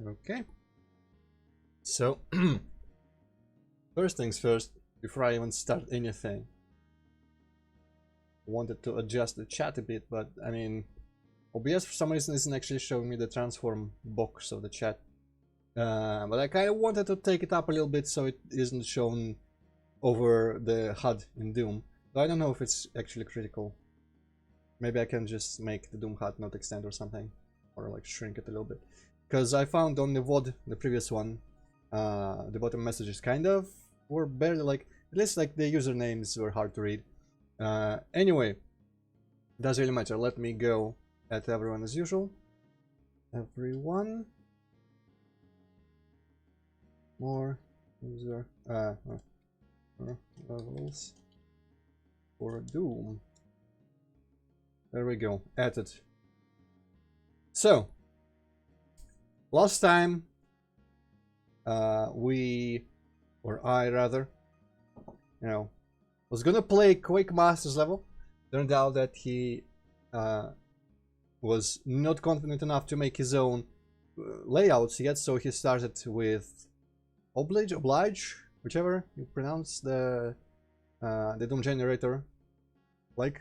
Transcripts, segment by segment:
Okay. So, first things first, before I even start anything, I wanted to adjust the chat a bit, but I mean, OBS for some reason isn't actually showing me the transform box of the chat. But I kind of wanted to take it up a little bit so it isn't shown over the HUD in Doom. So I don't know if it's actually critical. Maybe I can just make the Doom HUD not extend or something, or like shrink it a little bit. Because I found on the VOD, the previous one, the bottom messages kind of were barely like, at least like the usernames were hard to read. Anyway, doesn't really matter. Let me go at everyone as usual. Everyone. More user levels for Doom. There we go. Added. So, last time I rather, was gonna play Quake Masters level. Turned out that he was not confident enough to make his own layouts yet, so he started with Oblige, whichever you pronounce the Doom generator, like,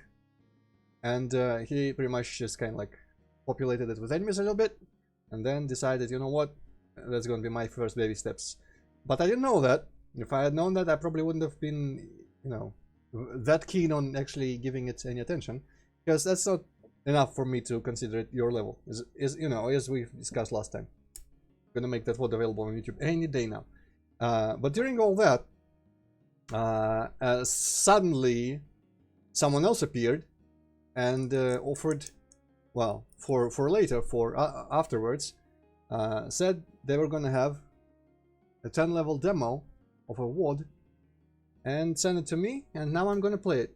and he pretty much just kind of like populated it with enemies a little bit, and then decided, you know what, that's gonna be my first baby steps. But I didn't know that. If I had known that, I probably wouldn't have been, that keen on actually giving it any attention, because that's not enough for me to consider it your level. As we discussed last time. I'm gonna make that VOD available on YouTube any day now. But during all that, suddenly someone else appeared and offered, well, for afterwards, said they were gonna have a 10 level demo of a WOD and send it to me, and now I'm gonna play it.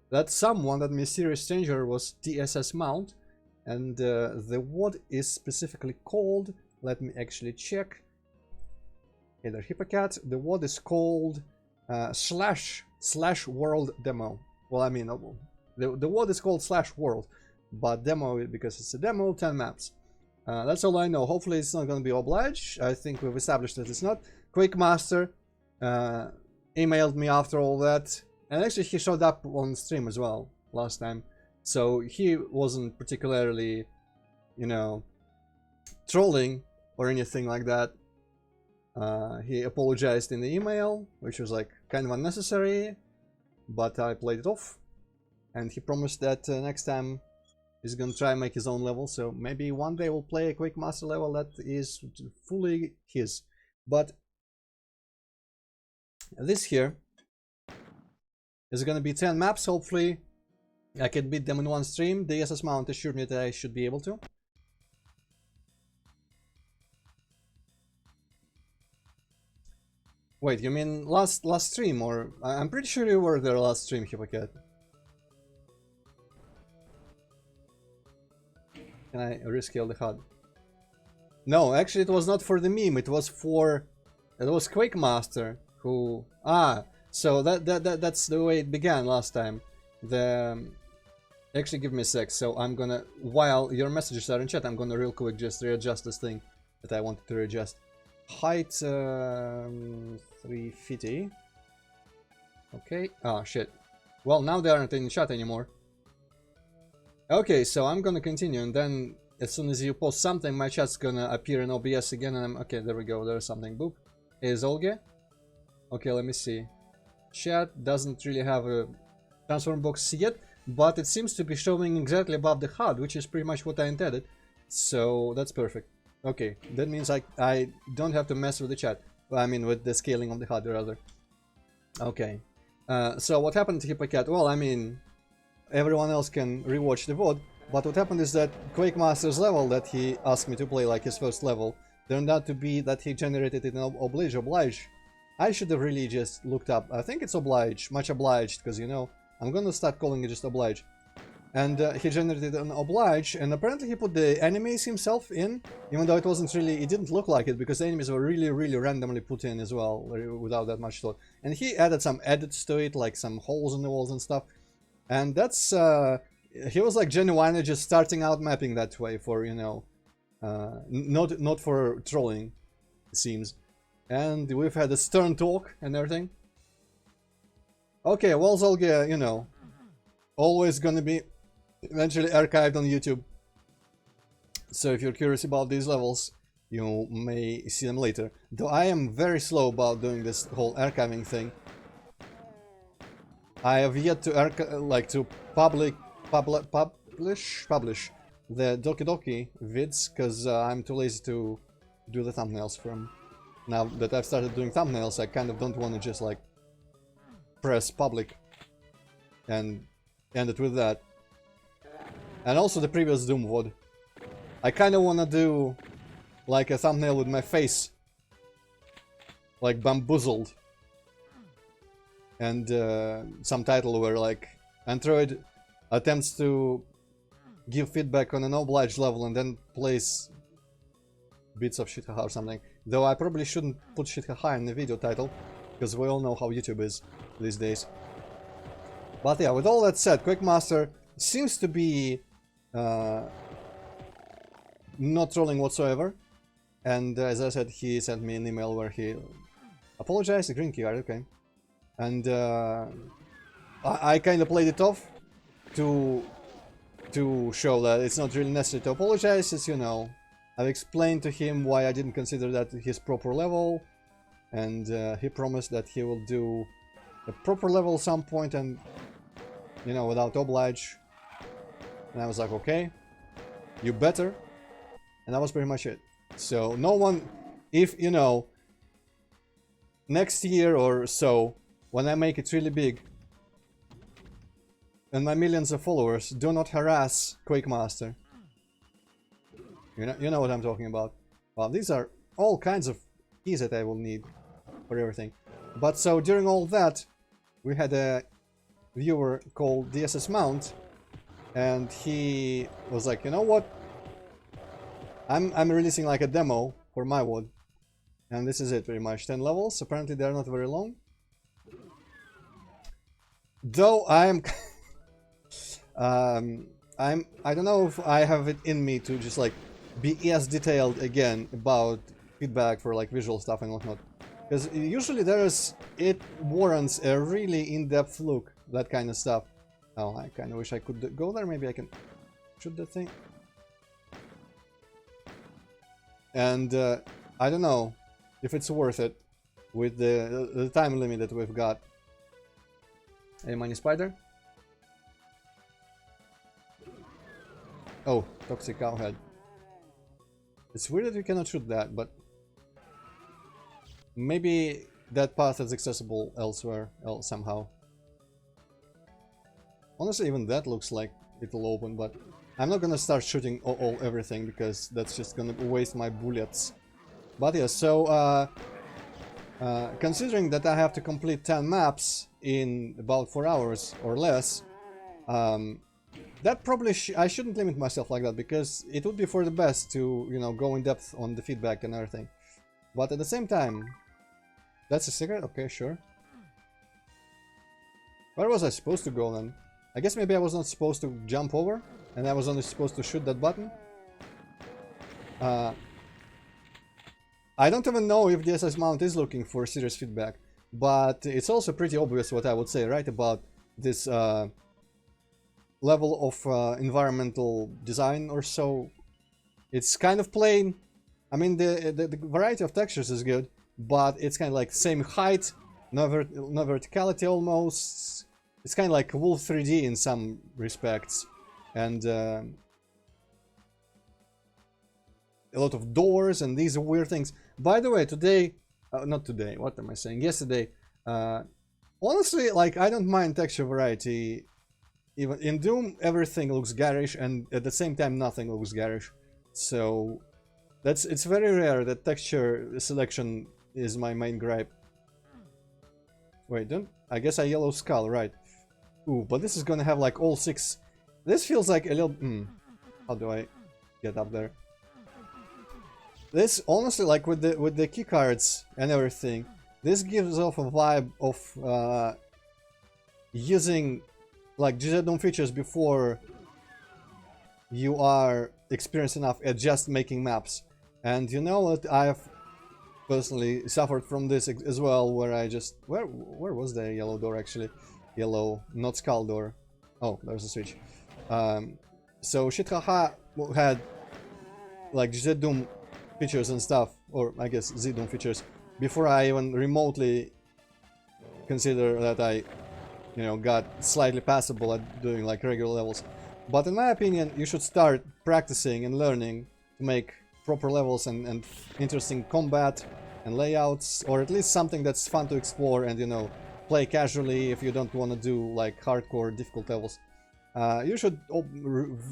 That someone, that mysterious stranger, was TSS Mount, and the WOD is specifically called, let me actually check. Okay, the Hippocat. The WOD is called slash world demo. Well, I mean, the WOD is called /world, but demo, because it's a demo, 10 maps. That's all I know. Hopefully it's not going to be Oblige. I think we've established that it's not. Quake Master emailed me after all that, and actually he showed up on stream as well last time, so he wasn't particularly, trolling or anything like that. He apologized in the email, which was like kind of unnecessary, but I played it off, and he promised that next time he's gonna try and make his own level, so maybe one day we'll play a Quake Master level that is fully his. But this here is gonna be 10 maps. Hopefully I can beat them in one stream. The SS Mount assured me that I should be able to. Wait, you mean last stream, or I'm pretty sure you were there last stream, Hippocat. Can I rescale the HUD? No, actually it was not for the meme, it was Quake Master who... so that's the way it began last time. Actually, give me a sec, so I'm gonna, while your messages are in chat, I'm gonna real quick just readjust this thing that I wanted to readjust. Height 350. Okay. Oh shit. Well, now they aren't in chat anymore. Okay, so I'm gonna continue, and then as soon as you post something, my chat's gonna appear in OBS again, and okay, there we go, there's something. Boop. Is Olga? Okay, let me see. Chat doesn't really have a transform box yet, but it seems to be showing exactly above the HUD, which is pretty much what I intended. So that's perfect. Okay, that means I don't have to mess with the chat. I mean, with the scaling of the HUD, rather. Okay. So what happened to Hippocat? Well, I mean, everyone else can rewatch the VOD, but what happened is that Quake Master's level that he asked me to play, like his first level, turned out to be that he generated it in Oblige. I should have really just looked up. I think it's Oblige, much obliged, because, I'm gonna start calling it just Oblige. And he generated an Oblige, and apparently he put the enemies himself in, even though it didn't look like it, because the enemies were really, really randomly put in as well, without that much thought. And he added some edits to it, like some holes in the walls and stuff. And that's, he was like genuinely just starting out mapping that way for, Not for trolling, it seems. And we've had a stern talk and everything. Okay, well, Zolga, you know, always gonna be eventually archived on YouTube. So if you're curious about these levels, you may see them later. Though I am very slow about doing this whole archiving thing. I have yet to publish the Doki Doki vids, because I'm too lazy to do the thumbnails for them. Now that I've started doing thumbnails, I kind of don't want to just like press public and end it with that. And also the previous Doom VOD. I kind of want to do like a thumbnail with my face, like bamboozled, and some title where like Antroid attempts to give feedback on an obliged level and then plays bits of shithaha or something. Though I probably shouldn't put shithaha in the video title, because we all know how YouTube is these days. But yeah, with all that said, Quickmaster seems to be not trolling whatsoever. And as I said, he sent me an email where he apologized, a green card, okay. And I kind of played it off to show that it's not really necessary to apologize, as you know. I've explained to him why I didn't consider that his proper level, and he promised that he will do a proper level at some point, and you know, without oblige. And I was like, okay, you better. And that was pretty much it. So no one, if you know, next year or so, when I make it really big and my millions of followers, do not harass Quakemaster. You know what I'm talking about. Well, these are all kinds of keys that I will need for everything. But so during all that, we had a viewer called DSS Mount, and he was like, you know what? I'm releasing like a demo for my wood, and this is it pretty much. 10 levels. Apparently they're not very long. Though I don't know if I have it in me to just like be as detailed again about feedback for like visual stuff and whatnot, because usually it warrants a really in-depth look, that kind of stuff. Oh, I kind of wish I could go there. Maybe I can shoot that thing. And I don't know if it's worth it with the time limit that we've got. Hey, Money Spider. Oh, Toxic Cowhead. It's weird that you cannot shoot that, but maybe that path is accessible elsewhere somehow. Honestly, even that looks like it'll open, but I'm not gonna start shooting everything, because that's just gonna waste my bullets. But yeah, so considering that I have to complete 10 maps in about 4 hours or less, that probably I shouldn't limit myself like that, because it would be for the best to, you know, go in depth on the feedback and everything. But at the same time, that's a secret? Okay, sure. Where was I supposed to go then? I guess maybe I was not supposed to jump over, and I was only supposed to shoot that button. I don't even know if DSS Mount is looking for serious feedback, but it's also pretty obvious what I would say, right, about this level of environmental design or so. It's kind of plain. I mean, the variety of textures is good, but it's kind of like same height, no verticality almost. It's kind of like Wolf 3D in some respects, and a lot of doors and these weird things. By the way, today, not today, what am I saying? Yesterday, honestly, like, I don't mind texture variety. Even in Doom, everything looks garish, and at the same time, nothing looks garish. So it's very rare that texture selection is my main gripe. Wait, I guess a yellow skull, right? Ooh, but this is gonna have like all 6. This feels like a little. How do I get up there? This honestly, like with the key cards and everything, this gives off a vibe of using like GZ Doom features before you are experienced enough at just making maps. And you know what, I've personally suffered from this as well, where I just... Where was the yellow door actually? Yellow, not skull door. Oh, there's a switch. So Shithaha had like Z-Doom features and stuff, or I guess Z-Doom features, before I even remotely consider that I, you know, got slightly passable at doing like regular levels. But in my opinion, you should start practicing and learning to make proper levels and interesting combat and layouts, or at least something that's fun to explore and, you know, play casually if you don't want to do like hardcore difficult levels. You should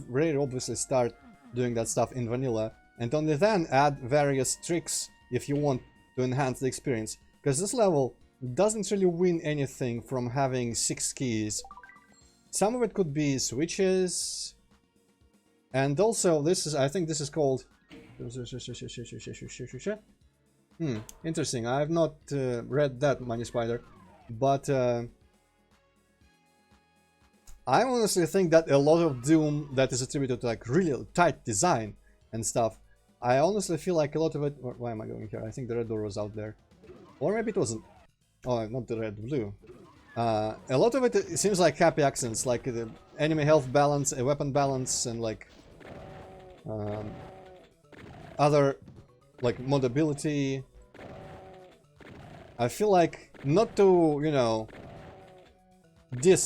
very obviously start doing that stuff in vanilla, and only then add various tricks if you want to enhance the experience, because this level doesn't really win anything from having 6 keys. Some of it could be switches, and also this is, I think this is called... interesting. I have not read that, Money Spider, but I honestly think that a lot of Doom that is attributed to like really tight design and stuff, I honestly feel like a lot of it... Why am I going here? I think the red door was out there. Or maybe it wasn't. Oh, not the red, blue. A lot of it seems like happy accidents, like the enemy health balance, a weapon balance, and like other like modability. I feel like not to, you know,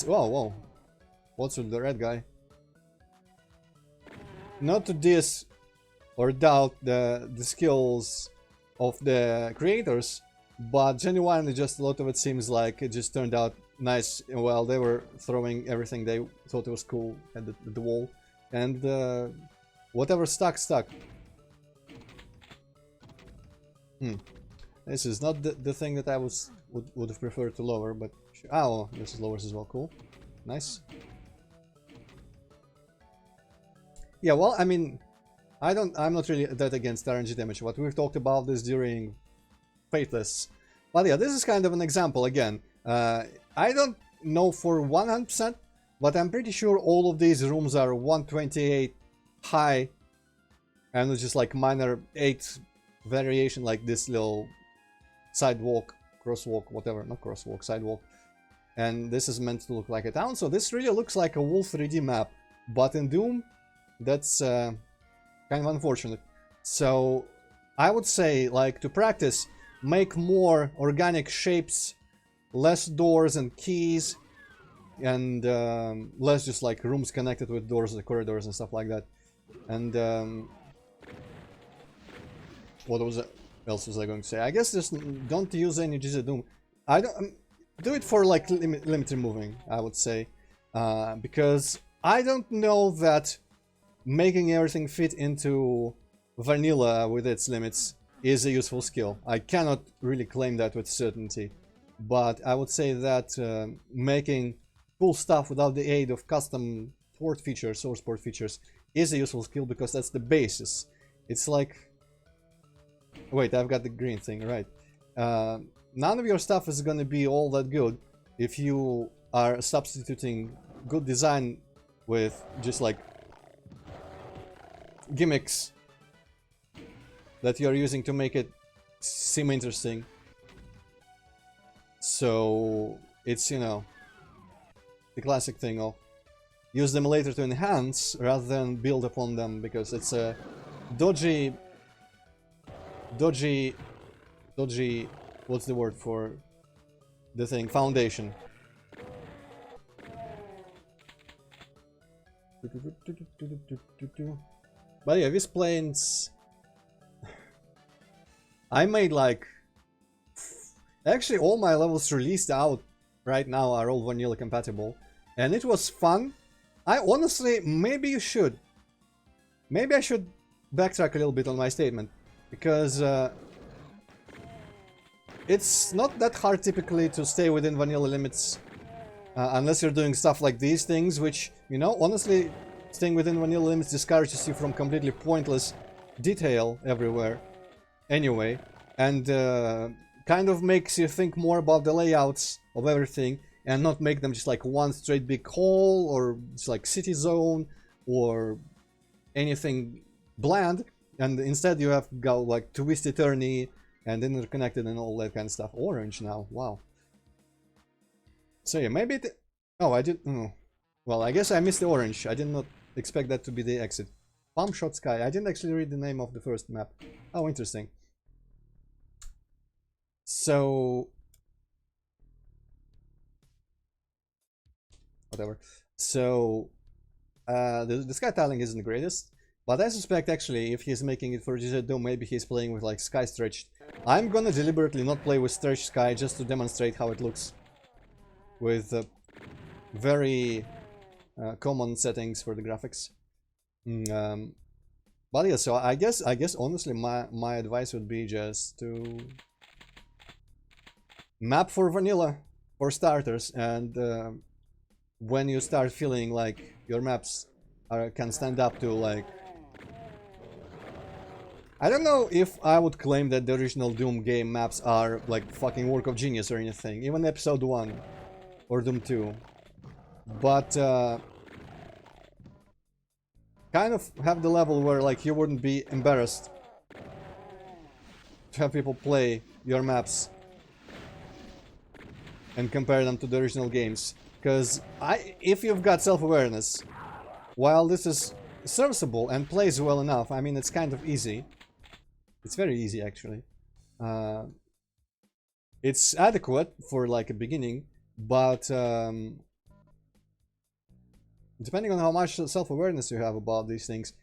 whoa. What's with the red guy? Not to diss or doubt the skills of the creators, but genuinely just a lot of it seems like it just turned out nice while they were throwing everything they thought was cool at the wall, and whatever stuck. This is not the thing that I would have preferred to lower, but oh, this is lowers as well. Cool, nice. Yeah, well, I mean, I'm not really that against RNG damage, but we've talked about this during Faithless. But yeah, this is kind of an example again. I don't know for 100%, but I'm pretty sure all of these rooms are 128 high, and it's just like minor 8 variation, like this little sidewalk, crosswalk, whatever, not crosswalk, sidewalk. And this is meant to look like a town, so this really looks like a Wolf 3D map. But in Doom, that's kind of unfortunate. So I would say, like, to practice, make more organic shapes, less doors and keys, and less just like rooms connected with doors and corridors and stuff like that. And what else was I going to say? I guess just don't use any GZ Doom. I don't do it for like limited moving, I would say, because I don't know that making everything fit into vanilla with its limits is a useful skill. I cannot really claim that with certainty, but I would say that making cool stuff without the aid of custom port features, source port features, is a useful skill, because that's the basis. It's like... Wait, I've got the green thing, right. None of your stuff is gonna be all that good if you are substituting good design with just like gimmicks that you're using to make it seem interesting. So it's, you know, the classic thing of use them later to enhance rather than build upon them, because it's a dodgy, what's the word for the thing? Foundation. But yeah, these planes... I made like... Actually, all my levels released out right now are all vanilla compatible. And it was fun. I honestly, maybe I should backtrack a little bit on my statement. Because it's not that hard typically to stay within vanilla limits. Unless you're doing stuff like these things, which, you know, honestly, staying within vanilla limits discourages you from completely pointless detail everywhere. Anyway, and kind of makes you think more about the layouts of everything, and not make them just like one straight big hall, or just like city zone, or anything bland, and instead you have got like twisty turny and interconnected and all that kind of stuff. Orange now, wow. So yeah, maybe oh, I did. Oh. Well, I guess I missed the orange. I did not expect that to be the exit. Palm Shot Sky. I didn't actually read the name of the first map. Oh, interesting. So whatever. So the sky tiling isn't the greatest, but I suspect actually if he's making it for GZ Dome, maybe he's playing with like sky stretched. I'm gonna deliberately not play with stretched sky just to demonstrate how it looks with very common settings for the graphics. But yeah, so I guess honestly my advice would be just to map for vanilla for starters, and when you start feeling like your maps can stand up to like, I don't know if I would claim that the original Doom game maps are like fucking work of genius or anything, even episode 1 or Doom 2, but kind of have the level where like you wouldn't be embarrassed to have people play your maps and compare them to the original games. Because if you've got self-awareness, while this is serviceable and plays well enough, I mean, it's kind of easy. It's very easy, actually. It's adequate for, like, a beginning, but depending on how much self-awareness you have about these things,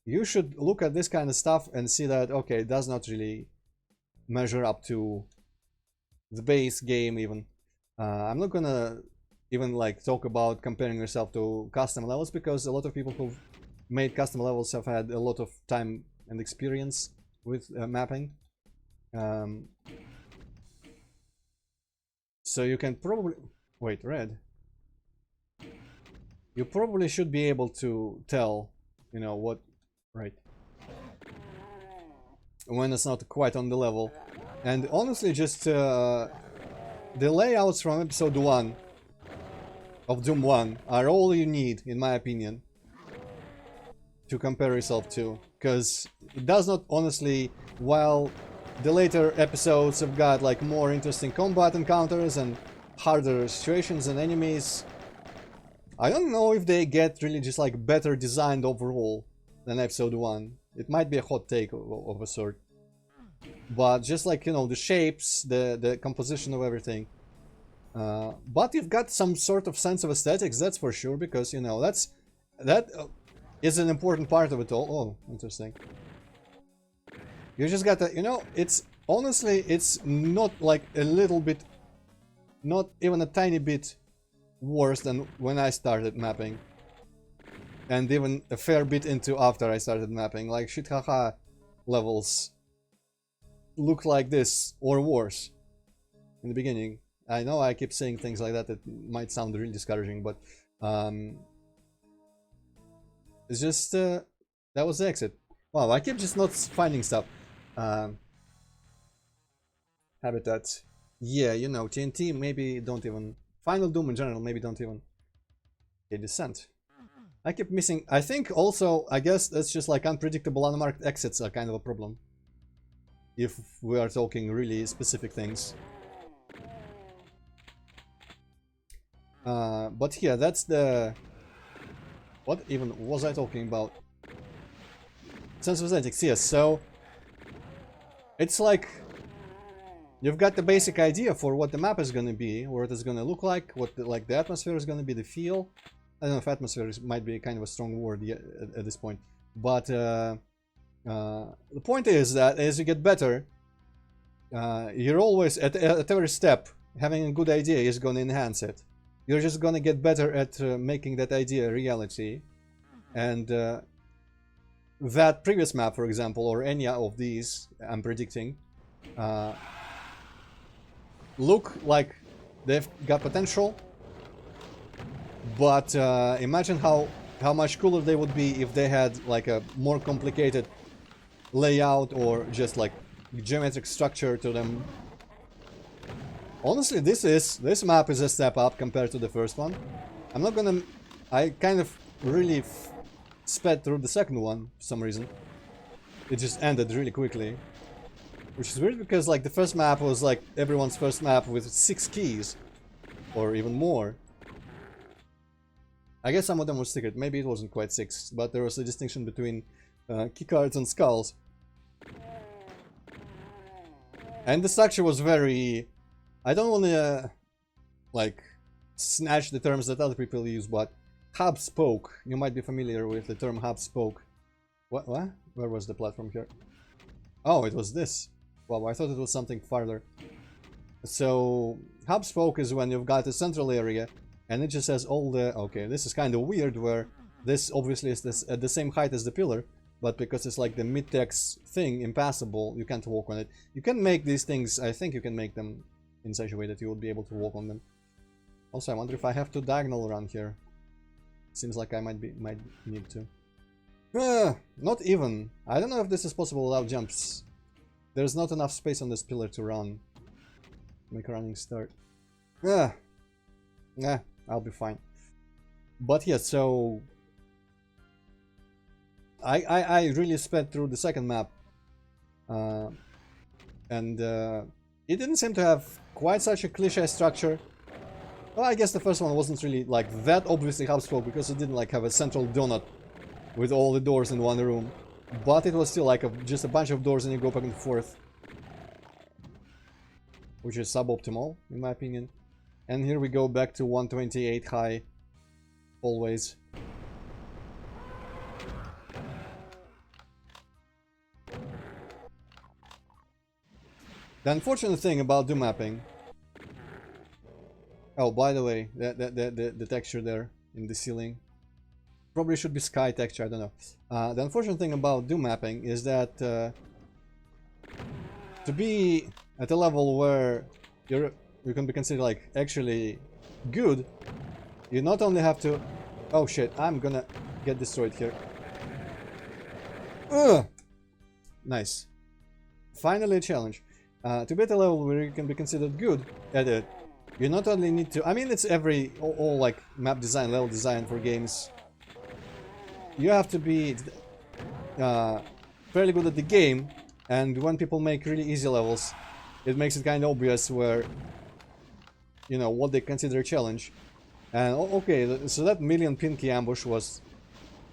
you should look at this kind of stuff and see that, okay, it does not really measure up to the base game, even. I'm not gonna even like talk about comparing yourself to custom levels, because a lot of people who've made custom levels have had a lot of time and experience with mapping. So you can probably... Wait, red. You probably should be able to tell, you know, what... Right. When it's not quite on the level. And honestly, just the layouts from episode 1 of Doom 1 are all you need, in my opinion, to compare yourself to. Because it does not, honestly, while the later episodes have got like more interesting combat encounters and harder situations and enemies, I don't know if they get really just like better designed overall than episode 1. It might be a hot take of a sort. But just like, you know, the shapes, the composition of everything. But you've got some sort of sense of aesthetics, that's for sure, because, you know, that is an important part of it all. Oh, interesting. You just gotta, you know, it's, honestly, it's not like a little bit, not even a tiny bit worse than when I started mapping. And even a fair bit into after I started mapping. Like, shit haha levels look like this, or worse, in the beginning. I know I keep saying things like that that might sound really discouraging, but it's just that was the exit. Wow, I keep just not finding stuff. Habitat, yeah, you know, TNT, maybe don't even. Final Doom in general, maybe don't even. Okay, Descent. I keep missing. I think also, I guess that's just like unpredictable unmarked exits are kind of a problem, if we are talking really specific things. But yeah, that's the... What even was I talking about? Sense of aesthetics, yes. So it's like you've got the basic idea for what the map is going to be, what it's going to look like, what the atmosphere is going to be, the feel. I don't know if atmosphere might be kind of a strong word yet at this point, but the point is that as you get better, you're always at every step having a good idea is going to enhance it. You're just going to get better at making that idea a reality, and that previous map, for example, or any of these I'm predicting, look like they've got potential, but imagine how much cooler they would be if they had like a more complicated layout or just like geometric structure to them. Honestly, this map is a step up compared to the first one. I'm not gonna... I kind of really sped through the second one for some reason. It just ended really quickly. Which is weird because like the first map was like everyone's first map with 6 keys. Or even more. I guess some of them were secret. Maybe it wasn't quite 6, but there was a distinction between keycards and skulls. And the structure was very... I don't want to like snatch the terms that other people use, but hub spoke. You might be familiar with the term hub spoke. What? Where was the platform here? Oh, it was this. Well, I thought it was something farther. So, hub spoke is when you've got a central area and it just has all the... Okay, this is kind of weird where this obviously is this at the same height as the pillar, but because it's like the mid-text thing, impassable, you can't walk on it. You can make these things, I think you can make them in such a way that you would be able to walk on them. Also, I wonder if I have to diagonal around here. Seems like I might need to. Not even. I don't know if this is possible without jumps. There's not enough space on this pillar to run. Make a running start. Nah, I'll be fine. But yeah, so I really sped through the second map, and it didn't seem to have quite such a cliche structure. Well, I guess the first one wasn't really like that obviously hub spoke because it didn't like have a central donut with all the doors in one room, but it was still like just a bunch of doors and you go back and forth, which is suboptimal in my opinion. And here we go back to 128 high, always. The unfortunate thing about do mapping... Oh, by the way, the texture there in the ceiling probably should be sky texture, I don't know. The unfortunate thing about do mapping is that to be at a level where you can be considered like actually good, you not only have to... Oh shit, I'm gonna get destroyed here. Ugh! Nice. Finally a challenge. To be at a level where you can be considered good at it, you not only need to... I mean, it's all like map design, level design for games. You have to be fairly good at the game, and when people make really easy levels, it makes it kind of obvious where, you know, what they consider a challenge. And okay, so that million pinky ambush was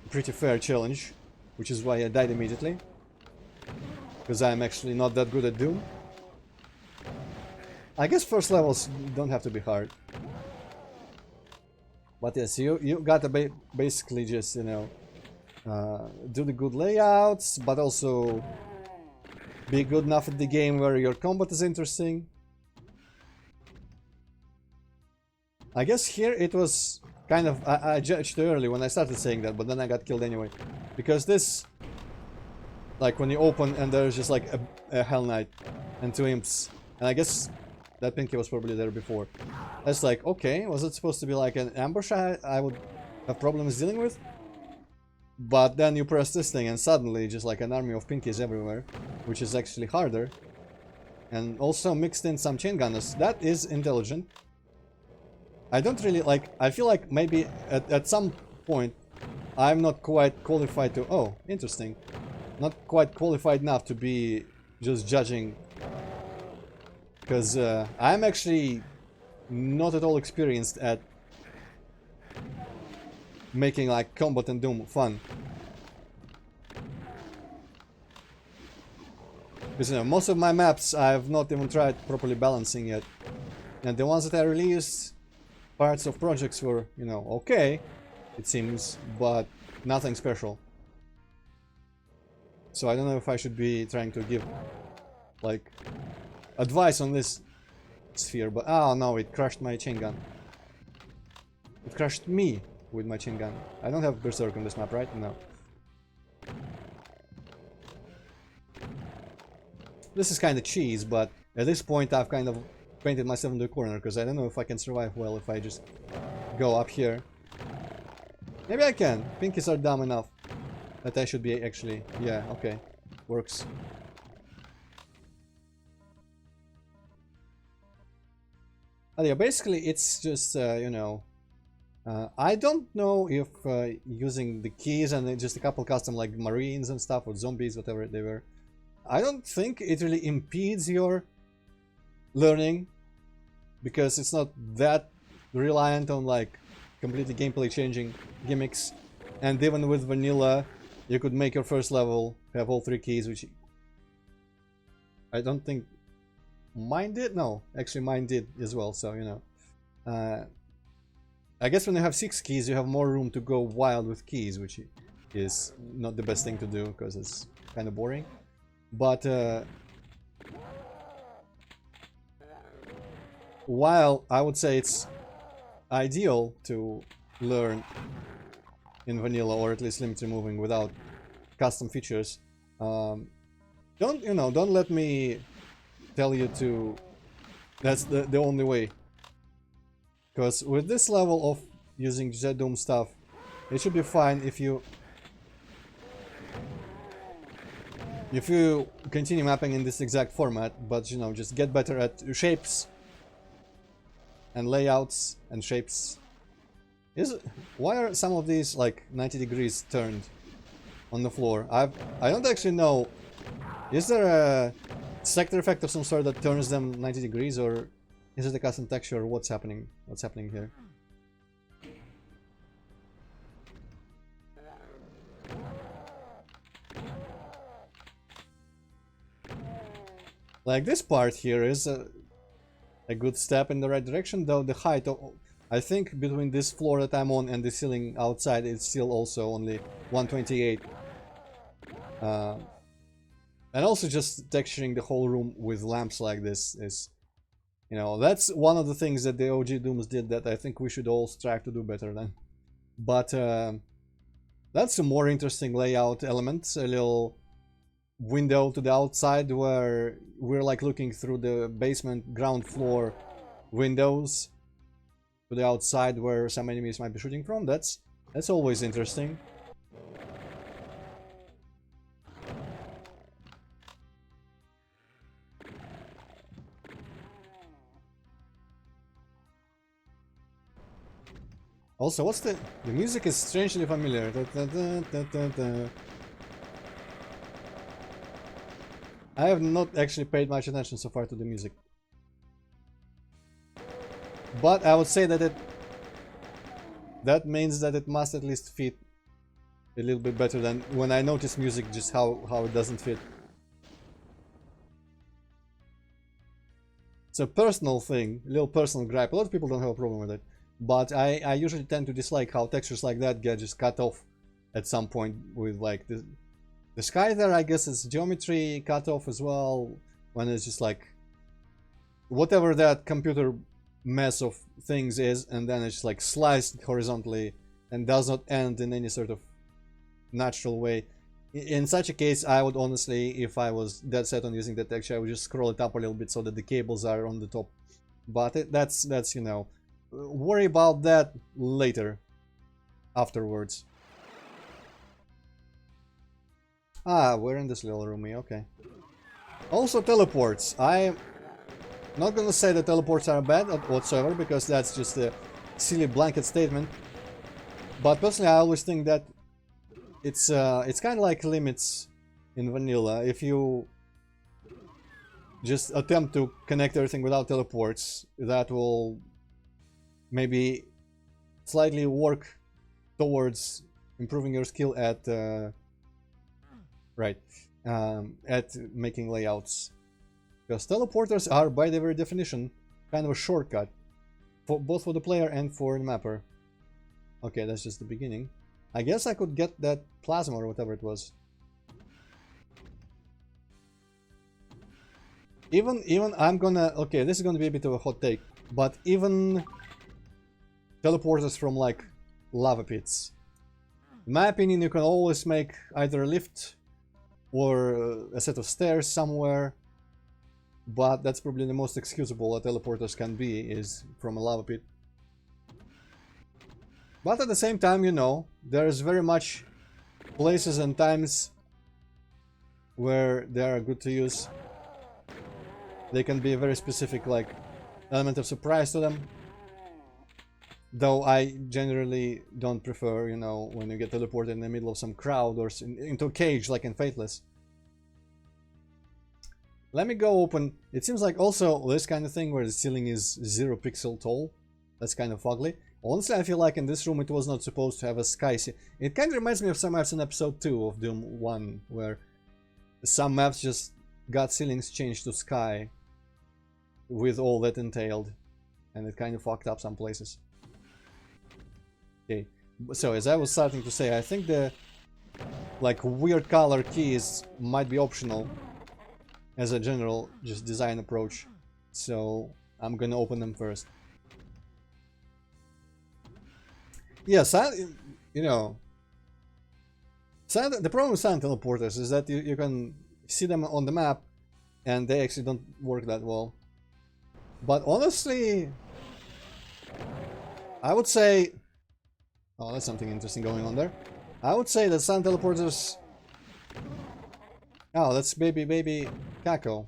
a pretty fair challenge, which is why I died immediately. Because I'm actually not that good at Doom. I guess first levels don't have to be hard. But yes, you gotta basically just, you know, do the good layouts, but also be good enough at the game where your combat is interesting. I guess here it was kind of... I judged too early when I started saying that, but then I got killed anyway. Because this... Like when you open and there's just like a Hell Knight and 2 imps. And I guess that pinky was probably there before. That's like, okay, was it supposed to be like an ambush I would have problems dealing with? But then you press this thing and suddenly just like an army of pinkies everywhere, which is actually harder. And also mixed in some chain gunners. That is intelligent. I don't really like... I feel like maybe at some point I'm not quite qualified to... Oh, interesting. Not quite qualified enough to be just judging. Because I'm actually not at all experienced at making like combat and Doom fun. Because, you know, most of my maps I've not even tried properly balancing yet. And the ones that I released, parts of projects were, you know, okay, it seems, but nothing special. So I don't know if I should be trying to give, like, advice on this sphere, but... Oh no, it crushed my chain gun. It crushed me with my chain gun. I don't have Berserk on this map, right? No. This is kind of cheese, but at this point I've kind of painted myself into a corner, because I don't know if I can survive well if I just go up here. Maybe I can. Pinkies are dumb enough that I should be actually... Yeah, okay. Works. But yeah, basically it's just, you know, I don't know if using the keys and then just a couple custom like marines and stuff or zombies, whatever they were, I don't think it really impedes your learning, because it's not that reliant on like completely gameplay changing gimmicks. And even with vanilla, you could make your first level have all 3 keys, which I don't think mine did. No, actually mine did as well, so you know. I guess when you have 6 keys, you have more room to go wild with keys, which is not the best thing to do because it's kind of boring. But while I would say it's ideal to learn in vanilla, or at least limit removing without custom features, don't let me tell you to that's the only way. Because with this level of using Z-Doom stuff, it should be fine if you continue mapping in this exact format, but you know, just get better at shapes and layouts and shapes. Why are some of these like 90 degrees turned on the floor? I don't actually know. Is there a sector effect of some sort that turns them 90 degrees, or is it a custom texture, or what's happening? What's happening here? Like this part here is a good step in the right direction, though the height of, I think between this floor that I'm on and the ceiling outside is still also only 128. And also just texturing the whole room with lamps like this is, you know, that's one of the things that the OG Dooms did that I think we should all strive to do better than. But that's a more interesting layout element, a little window to the outside where we're like looking through the basement ground floor windows to the outside where some enemies might be shooting from. That's always interesting. Also, what's the music is strangely familiar. I have not actually paid much attention so far to the music. But I would say that that means that it must at least fit a little bit better than when I notice music, just how it doesn't fit. It's a personal thing, a little personal gripe. A lot of people don't have a problem with it. But I usually tend to dislike how textures like that get just cut off at some point with like the sky there. I guess it's geometry cut off as well, when it's just like whatever that computer mess of things is, and then it's just like sliced horizontally and does not end in any sort of natural way. In such a case, I would honestly, if I was dead set on using that texture, I would just scroll it up a little bit so that the cables are on the top. But that's you know, worry about that later, afterwards. Ah, we're in this little room here, okay. Also teleports. I'm not gonna say that teleports are bad whatsoever, because that's just a silly blanket statement. But personally, I always think that it's kind of like limits in vanilla. If you just attempt to connect everything without teleports, that will maybe slightly work towards improving your skill at at making layouts, because teleporters are by their very definition kind of a shortcut for both for the player and for the mapper. Okay, that's just the beginning. I guess I could get that plasma or whatever it was. Even I'm gonna, okay, this is gonna be a bit of a hot take, but even teleporters from like lava pits, in my opinion, you can always make either a lift or a set of stairs somewhere, but that's probably the most excusable that teleporters can be, is from a lava pit. But at the same time, you know, there's very much places and times where they are good to use. They can be a very specific like element of surprise to them. Though I generally don't prefer, you know, when you get teleported in the middle of some crowd or into a cage like in Fateless. Let me go open. It seems like also this kind of thing where the ceiling is 0 pixel tall. That's kind of ugly. Honestly, I feel like in this room it was not supposed to have a sky. It kind of reminds me of some maps in episode 2 of Doom 1, where some maps just got ceilings changed to sky with all that entailed, and it kind of fucked up some places. Okay, so as I was starting to say, I think the like weird color keys might be optional as a general just design approach, so I'm gonna open them first. Yes, you know, the problem with silent teleporters is that you can see them on the map and they actually don't work that well. But honestly, I would say... Oh, that's something interesting going on there. I would say that silent teleporters... Oh, that's baby Kako.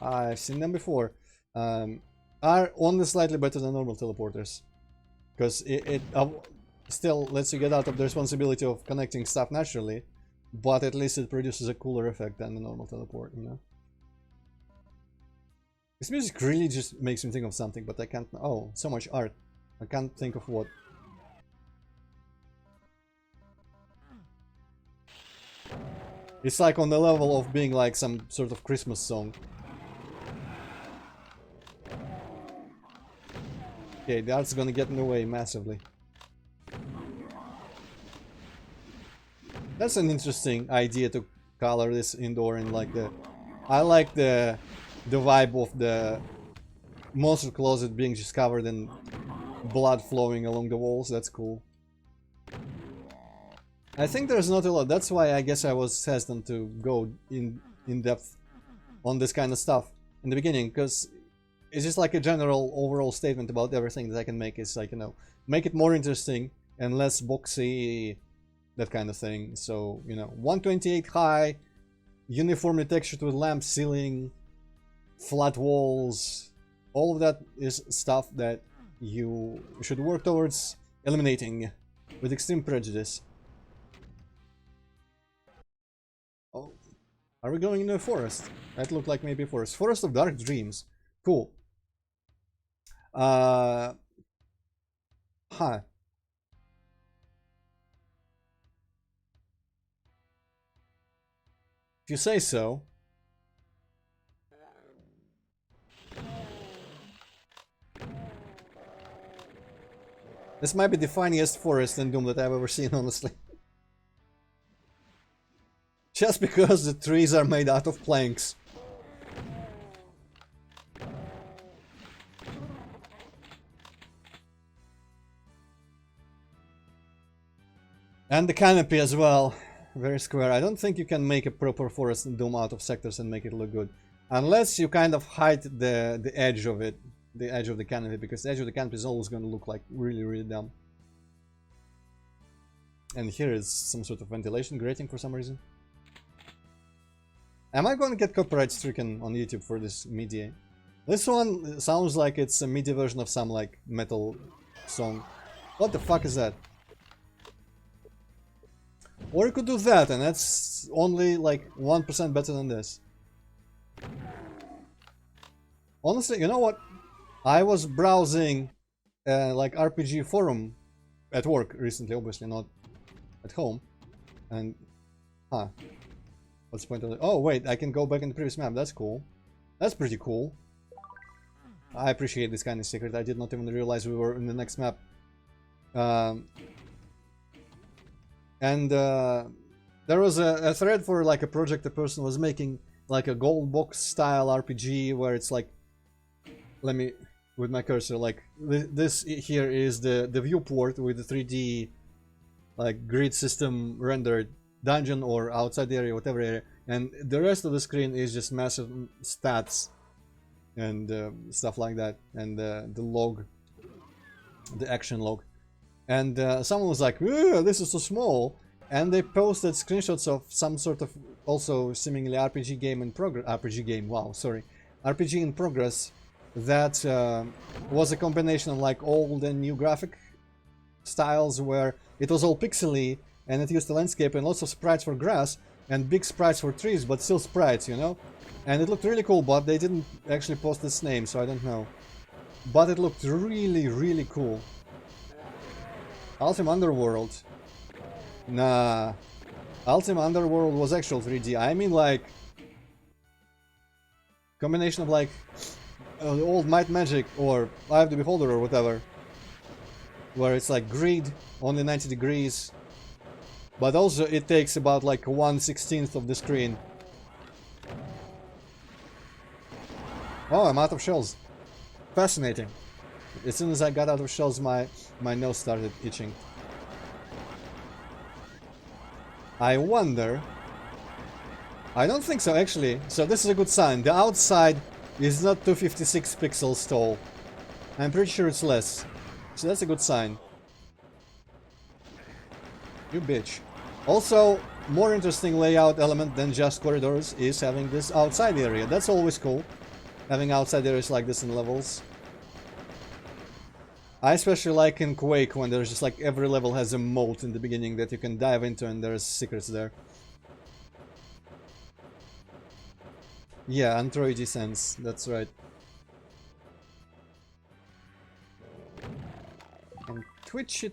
I've seen them before. Are only slightly better than normal teleporters. Because it still lets you get out of the responsibility of connecting stuff naturally, but at least it produces a cooler effect than the normal teleport, you know? This music really just makes me think of something, but I can't... Oh, so much art. I can't think of what. It's like on the level of being like some sort of Christmas song. Okay, the art's gonna get in the way massively. That's an interesting idea to color this indoor in like the... I like the vibe of the monster closet being just covered in blood flowing along the walls. That's cool. I think there's not a lot. That's why I guess I was hesitant to go in depth on this kind of stuff in the beginning, because it's just like a general overall statement about everything that I can make. Is like, you know, make it more interesting and less boxy, that kind of thing. So, you know, 128 high, uniformly textured with lamp ceiling, flat walls, all of that is stuff that you should work towards eliminating with extreme prejudice. Oh, are we going into a forest? That looked like maybe a forest. Forest of Dark Dreams. Cool. Huh. If you say so. This might be the funniest forest in Doom that I've ever seen, honestly. Just because the trees are made out of planks. And the canopy as well. Very square. I don't think you can make a proper forest in Doom out of sectors and make it look good. Unless you kind of hide the edge of it. The edge of the canopy, because the edge of the canopy is always going to look like really dumb. And here is some sort of ventilation grating for some reason. Am I going to get copyright stricken on YouTube for this MIDI? This one sounds like it's a MIDI version of some like metal song. What the fuck is that? Or you could do that, and that's only like 1% better than this. Honestly, you know what? I was browsing like RPG forum at work recently, obviously not at home, and what's the point of it? Oh wait, I can go back in the previous map. That's cool. That's pretty cool. I appreciate this kind of secret. I did not even realize we were in the next map. And there was a thread for like a project a person was making, like a gold box style RPG where it's like, let me with my cursor, like this here is the viewport with the 3D like grid system rendered dungeon or outside the area, whatever area, and the rest of the screen is just massive stats and stuff like that, and the log, the action log. And someone was like, this is so small, and they posted screenshots of some sort of also seemingly RPG game in progress. RPG game, wow, sorry, RPG in progress, that was a combination of like old and new graphic styles, where it was all pixely and it used the landscape and lots of sprites for grass and big sprites for trees, but still sprites, you know? And it looked really cool, but they didn't actually post its name, so I don't know. But it looked really, really cool. Ultima Underworld. Nah. Ultima Underworld was actual 3D. I mean like... combination of like... old Might Magic or Eye of the Beholder or whatever. Where it's like grid, only 90 degrees. But also it takes about like 1/16 of the screen. Oh, I'm out of shells. Fascinating. As soon as I got out of shells, my nose started itching. I wonder... I don't think so, actually. So this is a good sign. The outside is not 256 pixels tall. I'm pretty sure it's less. So that's a good sign. You bitch. Also, more interesting layout element than just corridors is having this outside area. That's always cool. Having outside areas like this in levels. I especially like in Quake when there's just like every level has a moat in the beginning that you can dive into and there's secrets there. Yeah, Antroid sense, that's right. And Twitch.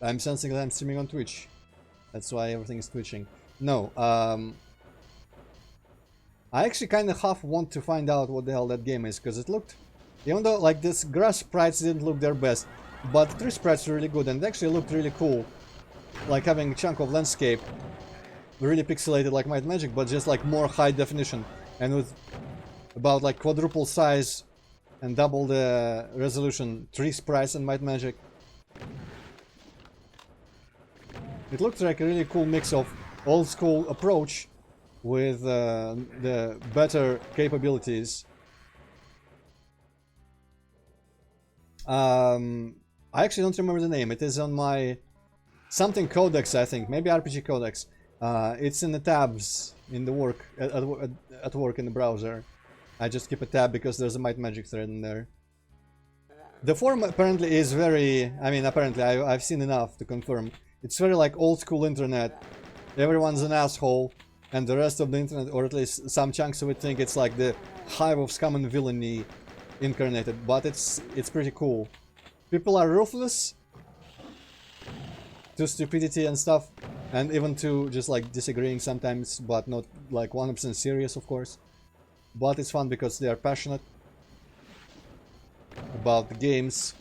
I'm sensing that I'm streaming on Twitch. That's why everything is twitching. No, I actually kind of half want to find out what the hell that game is, because it looked... Even though, like, this grass sprites didn't look their best, but tree sprites were really good, and it actually looked really cool. Like having a chunk of landscape, really pixelated like Might Magic, but just like more high definition, and with about like quadruple size and double the resolution tree sprites and Might Magic. It looked like a really cool mix of old school approach with the better capabilities. I actually don't remember the name. It is on my something codex, I think, maybe RPG codex. It's in the tabs in the work at work in the browser. I just keep a tab because there's a Might Magic thread in there. The form apparently is very... I mean, apparently I've seen enough to confirm. It's very like old school internet. Everyone's an asshole, and the rest of the internet, or at least some chunks of it, think it's like the hive of scum and villainy incarnated. But it's pretty cool. People are ruthless to stupidity and stuff, and even to just like disagreeing sometimes, but not like 100% serious, of course. But it's fun because they are passionate about the games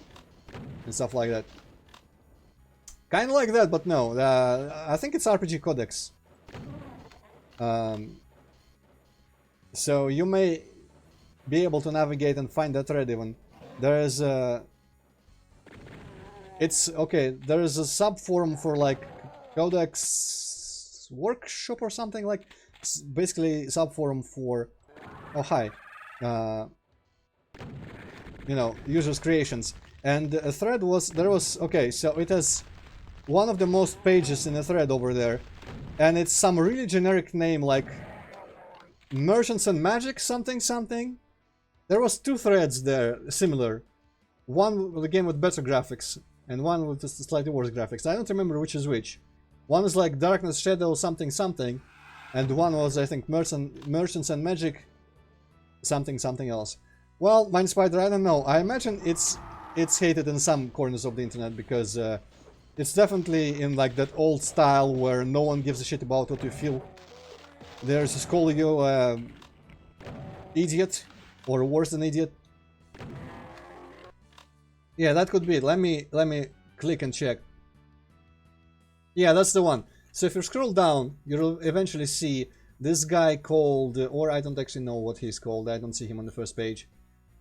and stuff like that. Kind of like that, but no. I think it's RPG Codex. So you may be able to navigate and find that thread even. There is a... It's... okay, there is a subforum for like Codex Workshop or something, like... It's basically subforum for... Oh, hi. You know, users' creations. And a thread was... There was... Okay, so it has... one of the most pages in the thread over there, and it's some really generic name like Merchants and Magic something something. There was two threads there, similar. One with a game with better graphics, and one with just slightly worse graphics. I don't remember which is which. One is like Darkness, Shadow, something something, and one was, I think, Merchants and Magic something something else. Well, Mind Spider, I don't know. I imagine it's hated in some corners of the internet because it's definitely in like that old style where no one gives a shit about what you feel. There's just call you idiot or worse than idiot. Yeah, that could be it. Let me click and check. Yeah, that's the one. So if you scroll down, you'll eventually see this guy called, or I don't actually know what he's called. I don't see him on the first page.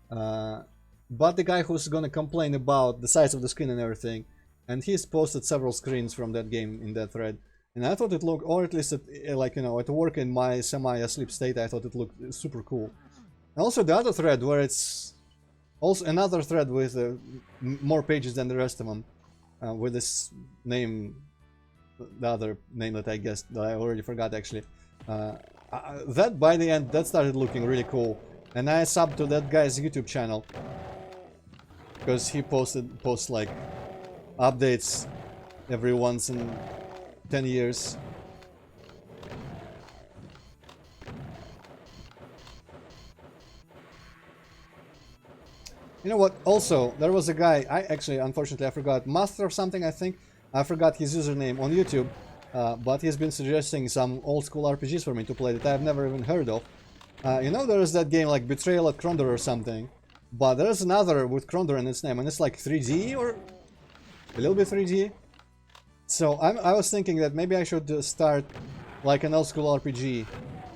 But the guy who's gonna complain about the size of the screen and everything. And he's posted several screens from that game in that thread. And I thought it looked, or at least like, you know, at work in my semi-asleep state, I thought it looked super cool. And also the other thread where it's also another thread with more pages than the rest of them. With this name, the other name that I guessed, that I already forgot actually. that by the end, that started looking really cool. And I subbed to that guy's YouTube channel. Because he posts like updates every once in 10 years. You know what? Also, there was a guy, unfortunately, I forgot. Master of something, I think. I forgot his username on YouTube. But he's been suggesting some old school RPGs for me to play that I've never even heard of. You know, there is that game like Betrayal at Krondor or something. But there's another with Krondor in its name, and it's like 3D or a little bit 3D. So I was thinking that maybe I should start like an old school RPG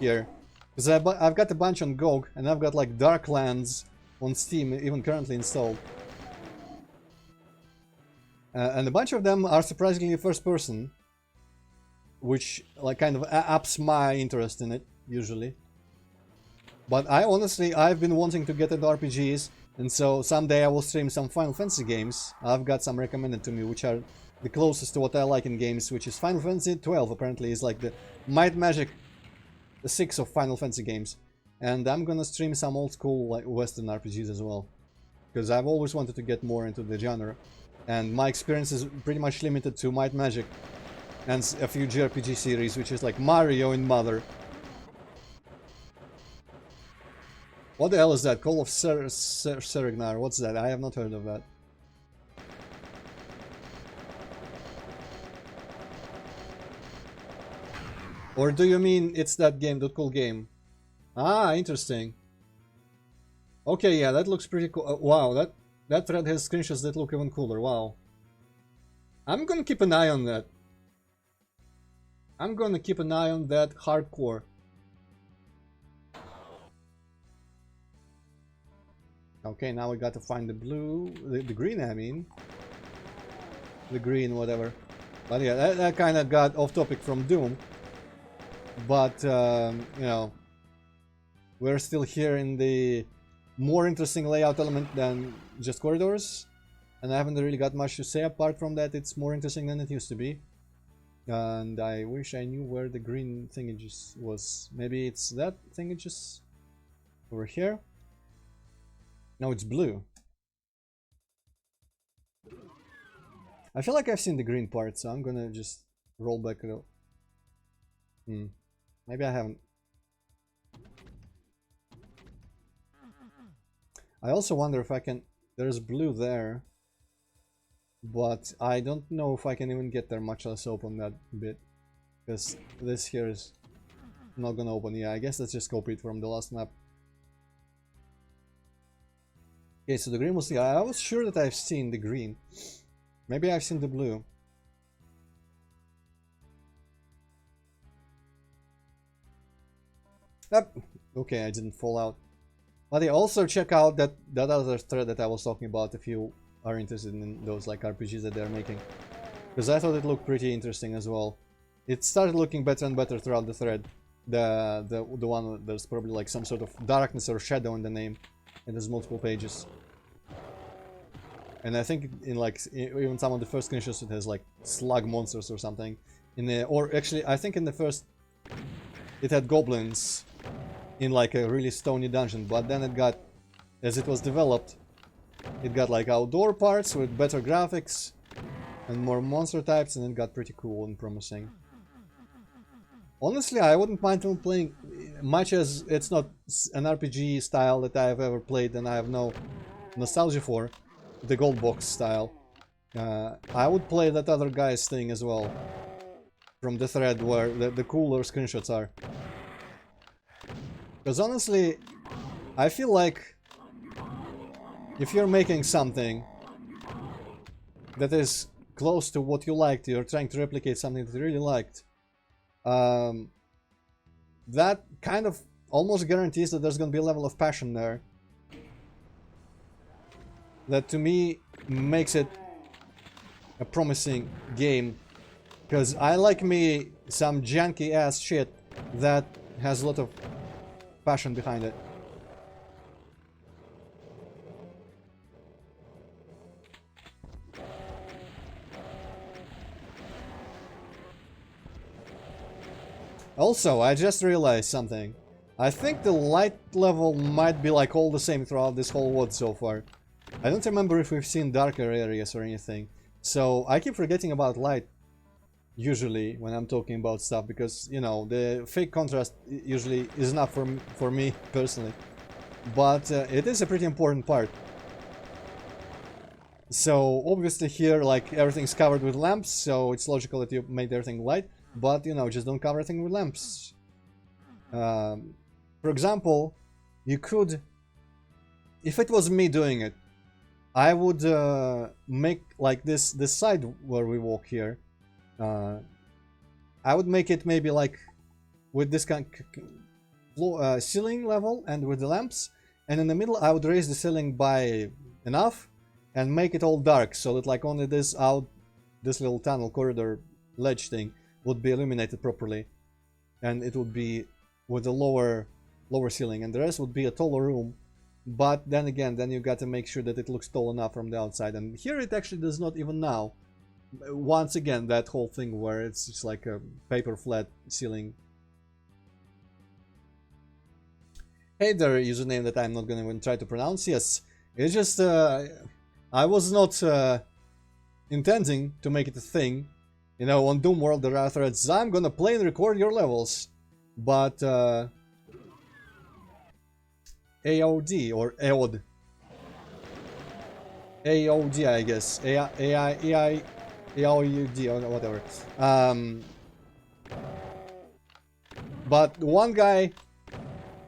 here. Because I've got a bunch on GOG, and I've got like Darklands on Steam, even currently installed. And a bunch of them are surprisingly first person. Which like kind of ups my interest in it, usually. But I've been wanting to get into RPGs, and so someday I will stream some Final Fantasy games. I've got some recommended to me, which are the closest to what I like in games, which is Final Fantasy 12, apparently, is like the Might Magic 6 of Final Fantasy games. And I'm gonna stream some old school like Western RPGs as well. Because I've always wanted to get more into the genre. And my experience is pretty much limited to Might Magic and a few JRPG series, which is like Mario and Mother. What the hell is that? Call of Serignar. What's that? I have not heard of that. Or do you mean it's that game, that cool game? Ah, interesting. Okay, yeah, that looks pretty cool. Wow, that thread has screenshots that look even cooler. Wow. I'm gonna keep an eye on that. I'm gonna keep an eye on that hardcore. Okay, now we got to find the blue, the green, I mean. The green, whatever. But yeah, that kind of got off topic from Doom. But, you know, we're still here in the more interesting layout element than just corridors. And I haven't really got much to say apart from that. It's more interesting than it used to be. And I wish I knew where the green thingages was. Maybe it's that thingages over here. No, it's blue. I feel like I've seen the green part, so I'm gonna just roll back a little. Maybe I haven't. I also wonder if I can... There's blue there. But I don't know if I can even get there, much less open that bit. Because this here is not gonna open. Yeah, I guess let's just copy it from the last map. Okay, so the green was... Yeah, I was sure that I've seen the green. Maybe I've seen the blue. Okay, I didn't fall out. But yeah, also check out that other thread that I was talking about if you are interested in those like RPGs that they're making. Because I thought it looked pretty interesting as well. It started looking better and better throughout the thread. The one there's probably like some sort of darkness or shadow in the name. And there's multiple pages. And I think in like even some of the first screenshots it has like slug monsters or something. Or actually I think in the first it had goblins in like a really stony dungeon, but then it got, as it was developed, it got like outdoor parts with better graphics and more monster types, and it got pretty cool and promising. Honestly, I wouldn't mind playing, much as it's not an RPG style that I have ever played and I have no nostalgia for, the gold box style. I would play that other guy's thing as well, from the thread where the cooler screenshots are. Because honestly, I feel like if you're making something that is close to what you liked, you're trying to replicate something that you really liked, that kind of almost guarantees that there's going to be a level of passion there. That to me makes it a promising game. Because I like me some janky ass shit that has a lot of passion behind it. Also, I just realized something. I think the light level might be like all the same throughout this whole world so far. I don't remember if we've seen darker areas or anything. So I keep forgetting about light usually when I'm talking about stuff because, you know, the fake contrast usually is enough for me personally. But it is a pretty important part. So obviously here, like, everything's covered with lamps, so it's logical that you made everything light. But, you know, just don't cover everything with lamps. For example, you could... If it was me doing it, I would make, like, this side where we walk here. I would make it maybe, like, with this kind of ceiling level and with the lamps. And in the middle, I would raise the ceiling by enough and make it all dark, so that, like, only this little tunnel corridor ledge thing would be illuminated properly, and it would be with a lower ceiling, and the rest would be a taller room. But then again, then you got to make sure that it looks tall enough from the outside, and here it actually does not even now. Once again, that whole thing where it's just like a paper flat ceiling. Hey there, username that I'm not gonna even try to pronounce. Yes, it's just I was not intending to make it a thing. You know, on Doom World there are threads, I'm gonna play and record your levels. But AOD or AOD. AOD, I guess. AOUD or whatever. But one guy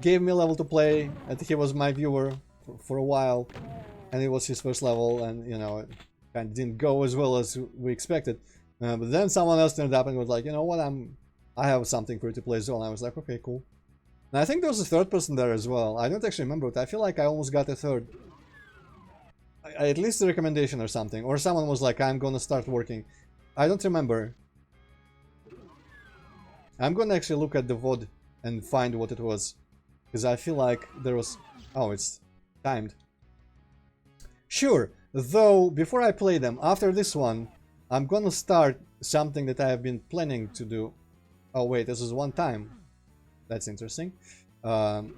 gave me a level to play, and he was my viewer for a while. And it was his first level, and, you know, it kind of didn't go as well as we expected. But then someone else turned up and was like, you know what, I have something for you to play as well. And I was like, okay, cool. And I think there was a third person there as well. I don't actually remember it. I feel like I almost got a third. At least a recommendation or something. Or someone was like, I'm gonna start working. I don't remember. I'm gonna actually look at the VOD and find what it was. Because I feel like there was... Oh, it's timed. Sure, though before I play them, after this one, I'm gonna start something that I have been planning to do. Oh wait, this is one time. That's interesting. I'm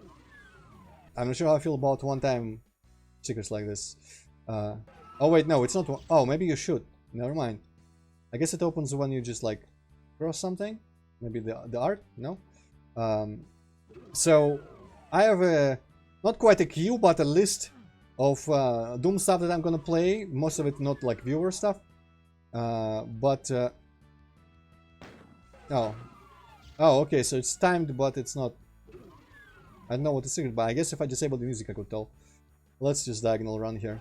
not sure how I feel about one-time secrets like this. Oh wait, no, it's not one. Oh, maybe you should. Never mind. I guess it opens when you just like cross something. Maybe the art? No? So, I have a, not quite a queue, but a list of Doom stuff that I'm gonna play. Most of it not like viewer stuff. Oh, okay, so it's timed, but it's not... I don't know what the secret, but I guess if I disable the music I could tell. Let's just diagonal run here.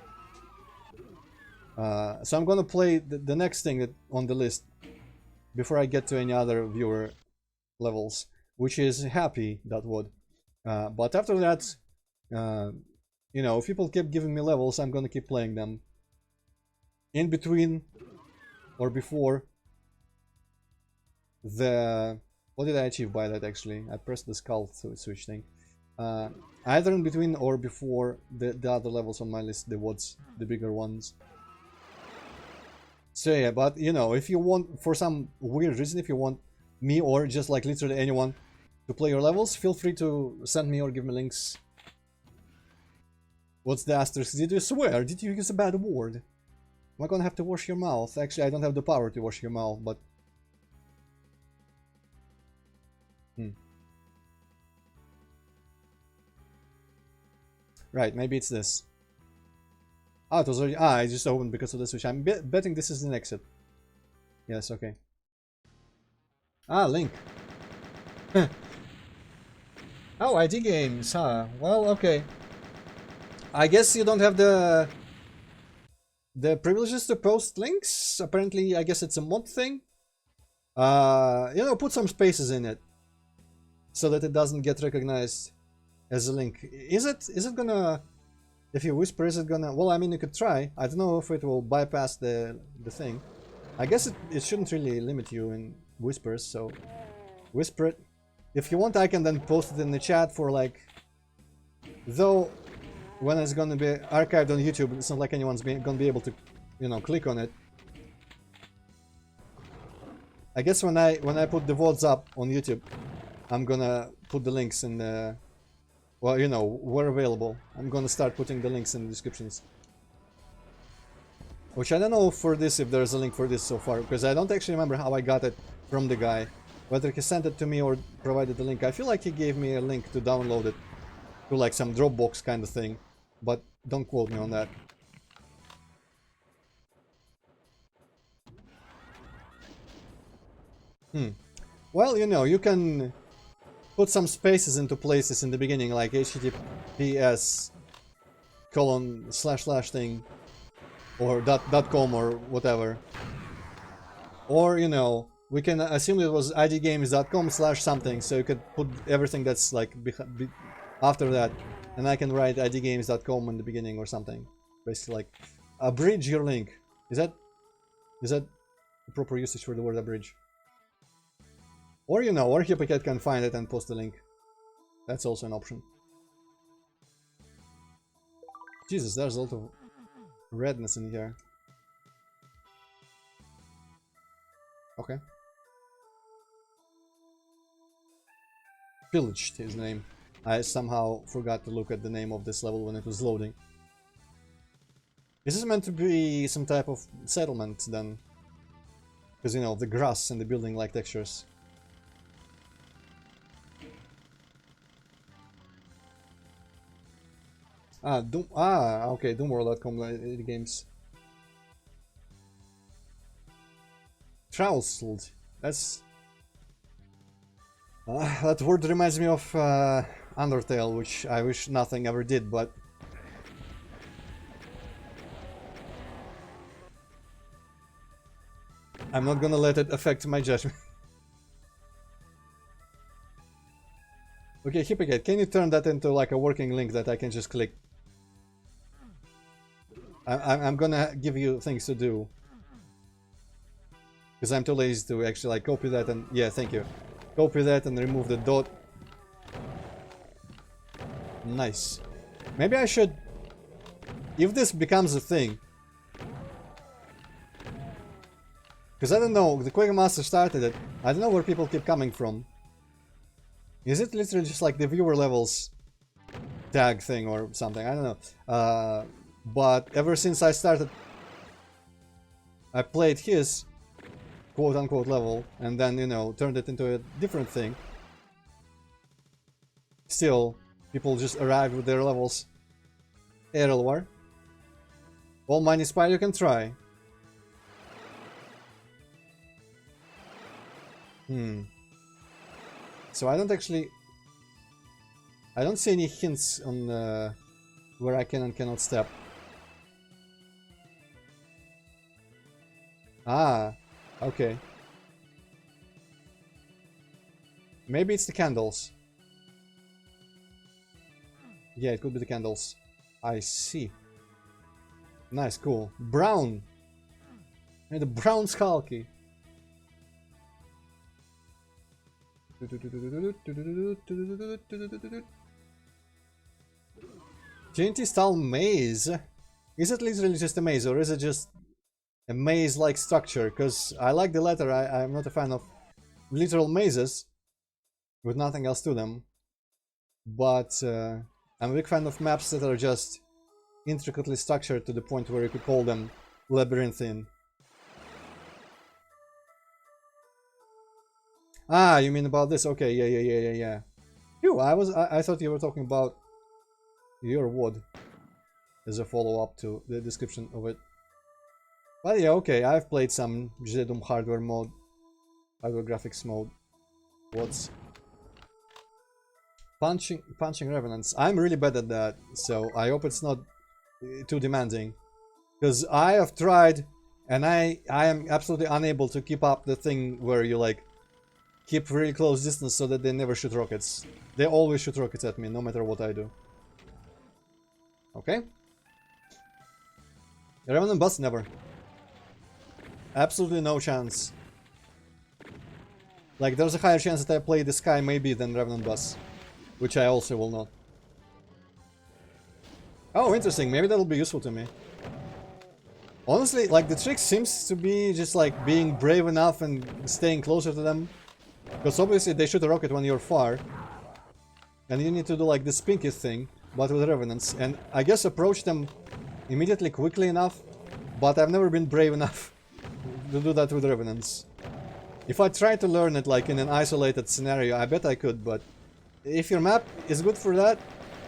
So I'm gonna play the next thing that on the list before I get to any other viewer levels, which is happy.wod. But after that, you know, if people keep giving me levels, I'm gonna keep playing them. In between or before the... What did I achieve by that actually? I pressed the skull switch thing. Either in between or before the other levels on my list, the WODs, the bigger ones. So yeah, but you know, if you want, for some weird reason, if you want me or just like literally anyone to play your levels, feel free to send me or give me links. What's the asterisk? Did you swear? Did you use a bad word? Am I gonna have to wash your mouth? Actually, I don't have the power to wash your mouth, but... Right, maybe it's this. Ah, it was already... Ah, I just opened because of the switch. I'm betting this is an exit. Yes, okay. Ah, Link. Oh, ID games, huh? Well, okay. I guess you don't have the privileges to post links. Apparently, I guess it's a mod thing. You know, put some spaces in it so that it doesn't get recognized as a link. Is it gonna... If you whisper, is it gonna... Well, I mean, you could try. I don't know if it will bypass the thing. I guess it shouldn't really limit you in whispers, so... Whisper it. If you want, I can then post it in the chat for, like... Though, when it's gonna be archived on YouTube, it's not like anyone's gonna be able to, you know, click on it. I guess when I put the VODs up on YouTube, I'm gonna put the links in the... Well, you know, where available. I'm gonna start putting the links in the descriptions. Which I don't know for this, if there's a link for this so far, because I don't actually remember how I got it from the guy. Whether he sent it to me or provided the link. I feel like he gave me a link to download it. To like some Dropbox kind of thing. But don't quote me on that. Well, you know, you can put some spaces into places in the beginning, like https :/ thing, or .com or whatever. Or, you know, we can assume it was idgames.com / something, so you could put everything that's like after that, and I can write idgames.com in the beginning or something. Basically, like abridge your link. Is that the proper usage for the word abridge? Or, you know, or Hippocate can find it and post the link. That's also an option. Jesus, there's a lot of redness in here. Okay. Pillaged is the name. I somehow forgot to look at the name of this level when it was loading. Is this meant to be some type of settlement then? Because, you know, the grass and the building like textures. Okay, doomworld.com games. Trousled. That's... that word reminds me of Undertale, which I wish nothing ever did, but... I'm not gonna let it affect my judgment. Okay, Hippocate, can you turn that into like a working link that I can just click? I'm gonna give you things to do. Because I'm too lazy to actually like copy that and... Yeah, thank you. Copy that and remove the dot. Nice. Maybe I should... If this becomes a thing... Because I don't know, the Quake Master started it. I don't know where people keep coming from. Is it literally just like the viewer levels tag thing or something? I don't know. But ever since I started... I played his quote-unquote level and then, you know, turned it into a different thing. Still, people just arrive with their levels. Errolwar. Well, Mighty Spy, you can try. So I don't actually... I don't see any hints on where I can and cannot step. Ah, okay. Maybe it's the candles. Yeah, it could be the candles. I see. Nice, cool. Brown! And the brown skull key. TNT style maze? Is it literally just a maze or is it just a maze-like structure? Because I like the latter. I'm not a fan of literal mazes with nothing else to them. But I'm a big fan of maps that are just intricately structured to the point where you could call them labyrinthine. Ah, you mean about this? Okay, yeah. Phew, I thought you were talking about your wood as a follow-up to the description of it. But yeah, okay, I've played some Doom hardware mode, hardware graphics mode. What's punching revenants? I'm really bad at that, so I hope it's not too demanding. Because I have tried, and I am absolutely unable to keep up the thing where you like keep really close distance so that they never shoot rockets. They always shoot rockets at me, no matter what I do. Okay. Revenant Bus, never. Absolutely no chance. Like, there's a higher chance that I play the Sky maybe than Revenant Bus. Which I also will not. Oh, interesting. Maybe that'll be useful to me. Honestly, like, the trick seems to be just, like, being brave enough and staying closer to them. Because obviously they shoot a rocket when you're far. And you need to do like this pinky thing, but with revenants. And I guess approach them immediately quickly enough, but I've never been brave enough to do that with revenants. If I try to learn it like in an isolated scenario, I bet I could, but if your map is good for that,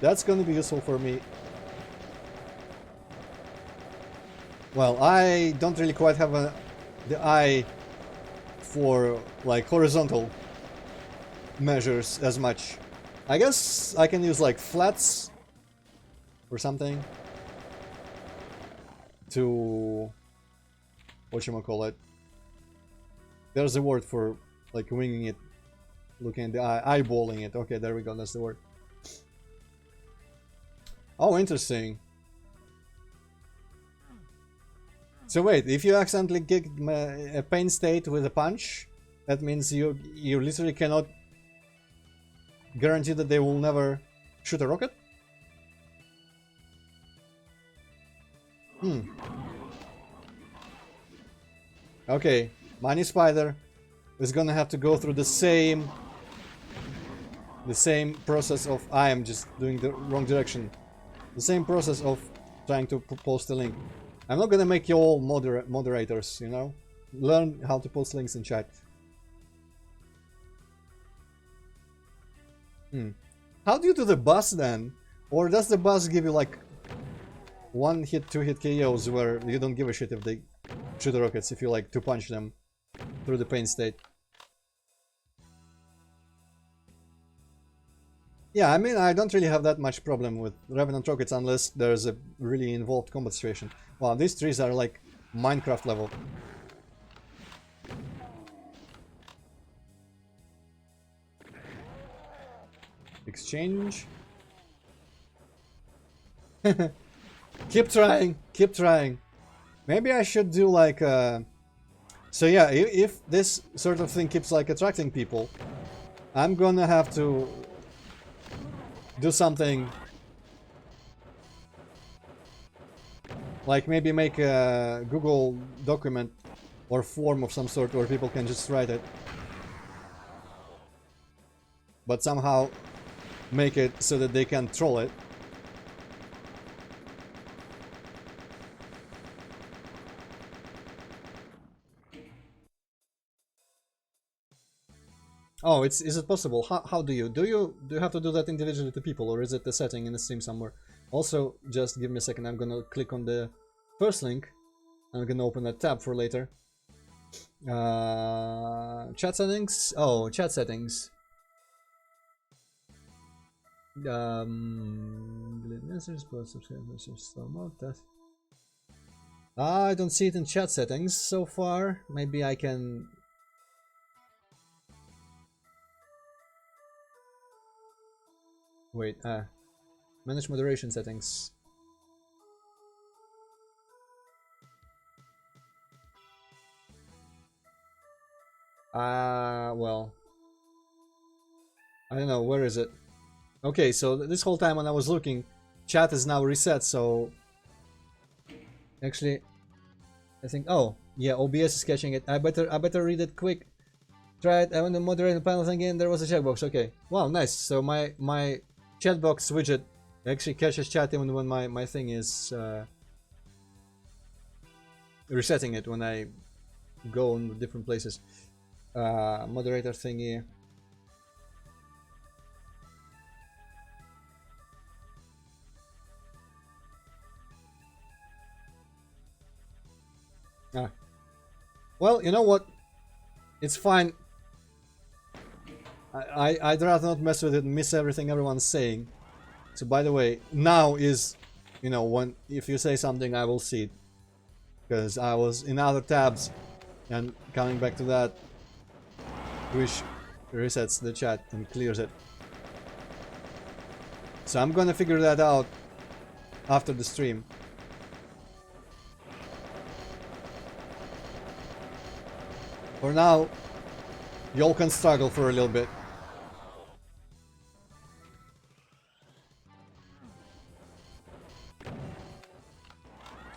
that's gonna be useful for me. Well, I don't really quite have the eye for like horizontal measures as much. I guess I can use like flats or something to whatchamacallit. There's a word for like winging it, looking at the eye, eyeballing it. Okay, there we go, that's the word. Oh, interesting. So wait, if you accidentally kick a pain state with a punch, that means you literally cannot guarantee that they will never shoot a rocket? Okay, Mani Spider is gonna have to go through the same process of I am just doing the wrong direction. The same process of trying to post a link. I'm not gonna make you all moderators, you know? Learn how to post links in chat. How do you do the boss then? Or does the boss give you like 1-hit, 2-hit KOs where you don't give a shit if they shoot the rockets, if you like to punch them through the pain state? Yeah, I mean, I don't really have that much problem with Revenant rockets unless there's a really involved combat situation. Wow, these trees are like Minecraft level. Exchange. Keep trying, keep trying. Maybe I should do like so yeah, if this sort of thing keeps like attracting people, I'm gonna have to do something like maybe make a Google document or form of some sort where people can just write it, but somehow make it so that they can troll it. Oh, is it possible? How do you have to do that individually to people, or is it a setting in the stream somewhere? Also, just give me a second. I'm gonna click on the first link. I'm gonna open that tab for later. Chat settings. Oh, chat settings. I don't see it in chat settings so far. Maybe I can. Wait, manage moderation settings. Well, I don't know, where is it? Okay, so this whole time when I was looking, chat is now reset, so actually, I think, oh, yeah, OBS is catching it. I better read it quick. Try it. I want to moderate the panel again. There was a checkbox. Okay. Wow, nice. So my chat box widget actually catches chat even when my thing is resetting it when I go on different places. Moderator thingy. Well, you know what? It's fine. I'd rather not mess with it and miss everything everyone's saying. So by the way, now is, you know, when if you say something, I will see it. Because I was in other tabs, and coming back to that, Twitch resets the chat and clears it. So I'm gonna figure that out after the stream. For now, y'all can struggle for a little bit.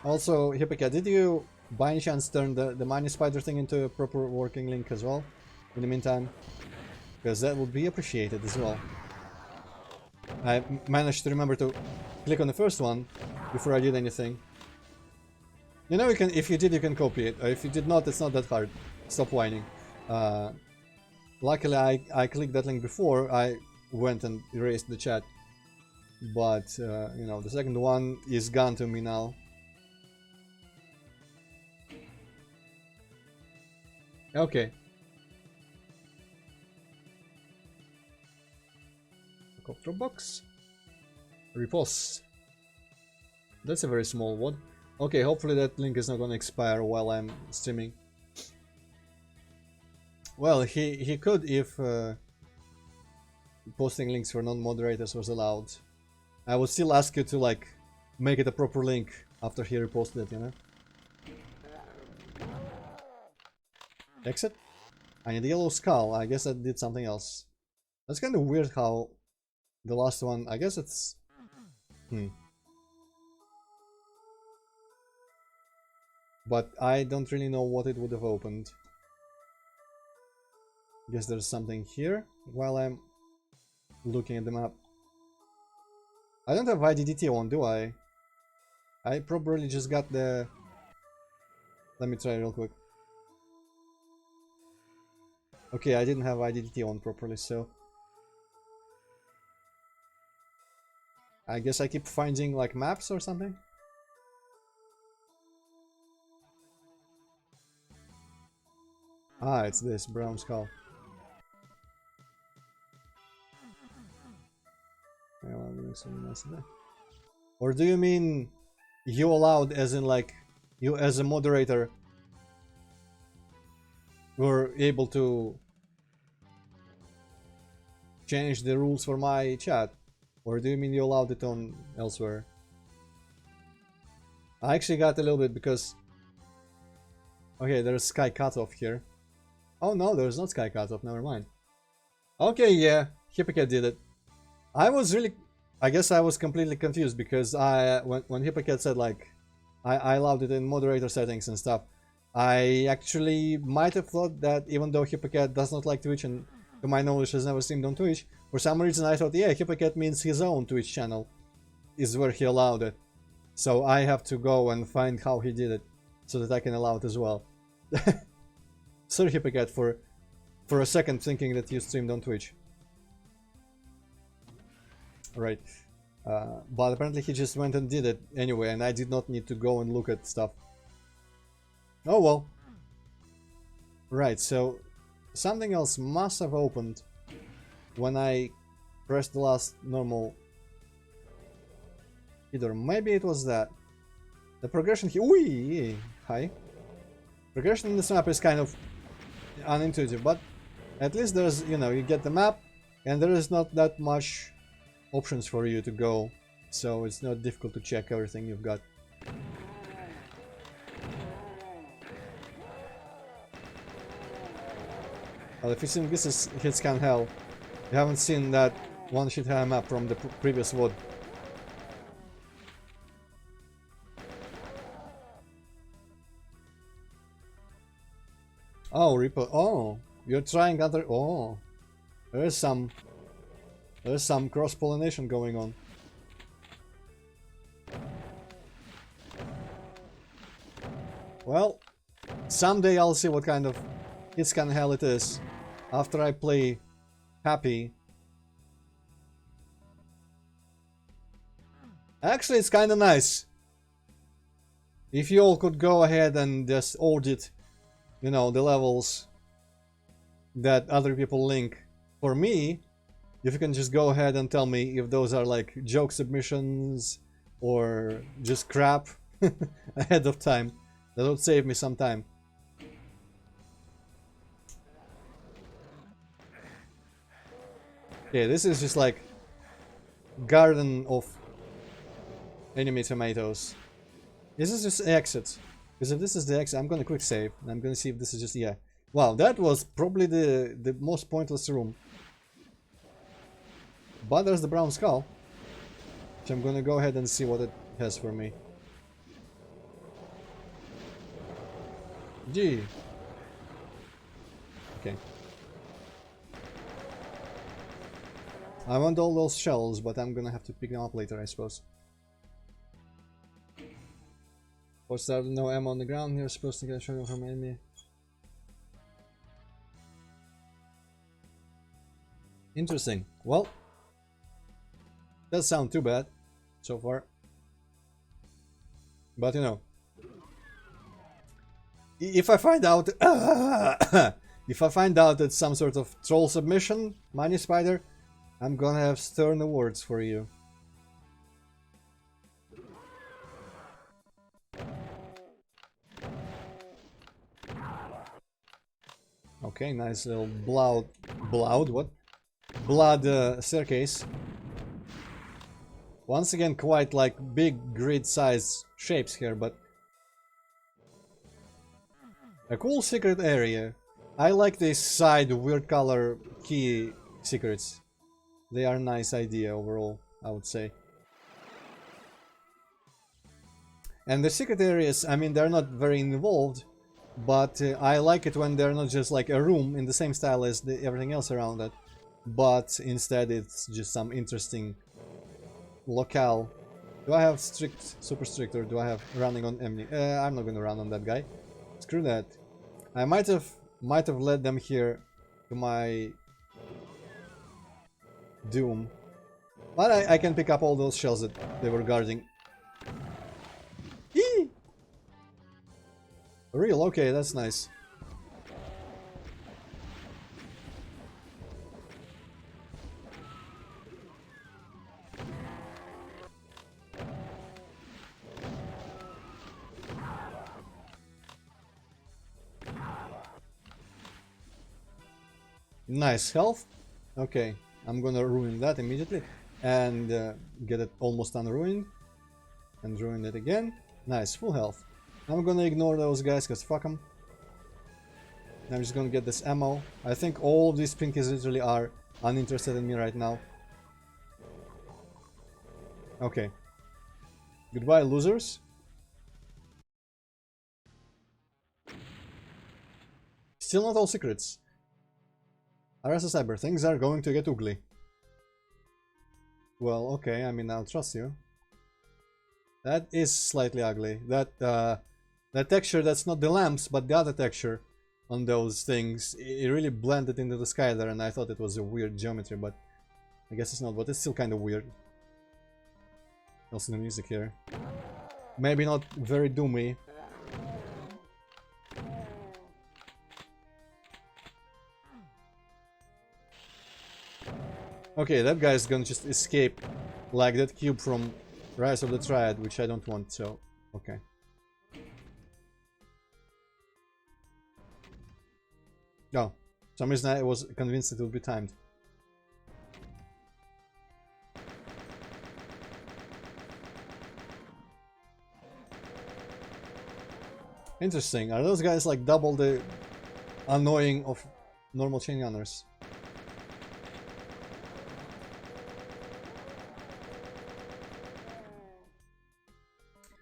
Also, Hippika, did you by any chance turn the Mani Spider thing into a proper working link as well? In the meantime? because that would be appreciated as well. I managed to remember to click on the first one before I did anything. You know, you can, if you did, you can copy it. Or if you did not, it's not that hard. Stop whining. Luckily, I clicked that link before I went and erased the chat. But, you know, the second one is gone to me now. Okay. Copter box. Repose. That's a very small one. Okay, hopefully that link is not gonna expire while I'm streaming. Well, he could if posting links for non-moderators was allowed. I would still ask you to like make it a proper link after he reposted it, you know? Exit? I need a yellow skull. I guess I did something else. That's kind of weird how the last one, I guess it's... But I don't really know what it would have opened. Guess there's something here while I'm looking at the map. I don't have IDDT on, do I? I probably just got the... Let me try real quick. Okay, I didn't have IDDT on properly, so... I guess I keep finding like maps or something? Ah, it's this brown skull. Or do you mean you allowed as in like you as a moderator were able to change the rules for my chat? Or do you mean you allowed it on elsewhere? I actually got a little bit because... Okay, there's Sky Cutoff here. Oh no, there's not Sky Cutoff, never mind. Okay, yeah, Hippocate did it. I was really... I guess I was completely confused because when Hippocate said like I allowed it in moderator settings and stuff, I actually might have thought that even though Hippocate does not like Twitch and to my knowledge has never streamed on Twitch, for some reason I thought, yeah, Hippocate means his own Twitch channel is where he allowed it. So I have to go and find how he did it so that I can allow it as well. Sorry, Hippocate, for a second thinking that you streamed on Twitch. Right. But apparently he just went and did it anyway, and I did not need to go and look at stuff. Oh well. Right, so something else must have opened when I pressed the last normal... Either maybe it was that. The progression here... Ooh, hi. Progression in this map is kind of unintuitive, but at least there's, you know, you get the map and there is not that much options for you to go, so it's not difficult to check everything you've got. Well, if you think this is Hitscan Hell, you haven't seen that one shit high map from the previous WOD. Oh, Reaper. Oh, you're trying other... Oh, there's some cross-pollination going on. Well, someday I'll see what kind of Hitscan Hell it is after I play Happy. Actually, it's kind of nice if you all could go ahead and just audit, you know, the levels that other people link. For me, if you can just go ahead and tell me if those are like joke submissions or just crap ahead of time, that would save me some time. Okay, this is just like garden of enemy tomatoes. Is this just exit? Because if this is the exit, I'm gonna quick save and I'm gonna see if this is just... Yeah. Wow, that was probably the most pointless room. But there's the brown skull, which I'm gonna go ahead and see what it has for me. Gee. Okay. I want all those shells, but I'm gonna have to pick them up later, I suppose. What's that? No ammo on the ground. You're supposed to get a shot from enemy. Interesting. Well, doesn't sound too bad so far. But you know, if I find out, if I find out it's some sort of troll submission, Money Spider, I'm gonna have stern words for you. Okay, nice little blood staircase. Once again, quite like big grid size shapes here, but a cool secret area. I like this side weird color key secrets. They are a nice idea overall, I would say. And the secret areas, I mean, they're not very involved, but I like it when they're not just like a room in the same style as everything else around it, but instead it's just some interesting locale. Do I have strict, super strict, or do I have running on enemy? I'm not gonna run on that guy. Screw that. I might have led them here to my doom, but I can pick up all those shells that they were guarding. Eee! Real, okay, that's nice. Nice health. Okay, I'm gonna ruin that immediately and get it almost unruined and ruin it again. Nice, full health. I'm gonna ignore those guys because fuck them. I'm just gonna get this ammo. I think all these pinkies literally are uninterested in me right now. Okay. Goodbye, losers. Still not all secrets. Arasa Cyber, things are going to get ugly. Well, okay, I mean, I'll trust you. That is slightly ugly. That texture, that's not the lamps, but the other texture on those things, it really blended into the sky there, and I thought it was a weird geometry, but I guess it's not, but it's still kind of weird. Also the music here. Maybe not very doomy. Okay, that guy's gonna just escape like that cube from Rise of the Triad, which I don't want, so okay. Oh, for some reason I was convinced it would be timed. Interesting. Are those guys like double the annoying of normal chain gunners?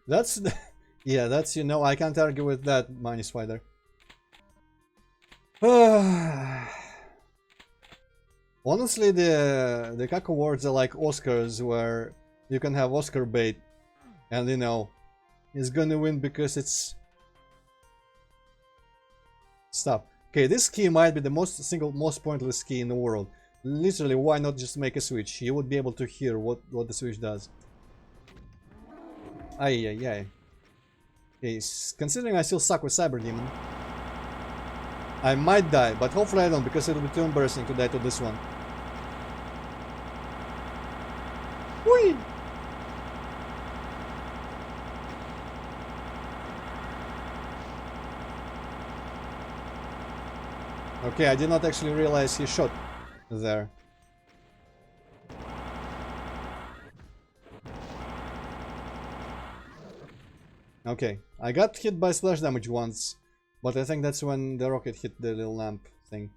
That's yeah, that's, you know, I can't argue with that, Money Spider. Honestly, the CAC awards are like Oscars, where you can have Oscar bait, and you know, it's gonna win because it's stop. Okay, this key might be the most pointless key in the world. Literally, why not just make a switch? You would be able to hear what the switch does. Ay ay ay. Okay, considering I still suck with Cyber Demon, I might die, but hopefully I don't, because it'll be too embarrassing to die to this one. Whee! Okay, I did not actually realize he shot there. Okay, I got hit by splash damage once, but I think that's when the rocket hit the little lamp thing.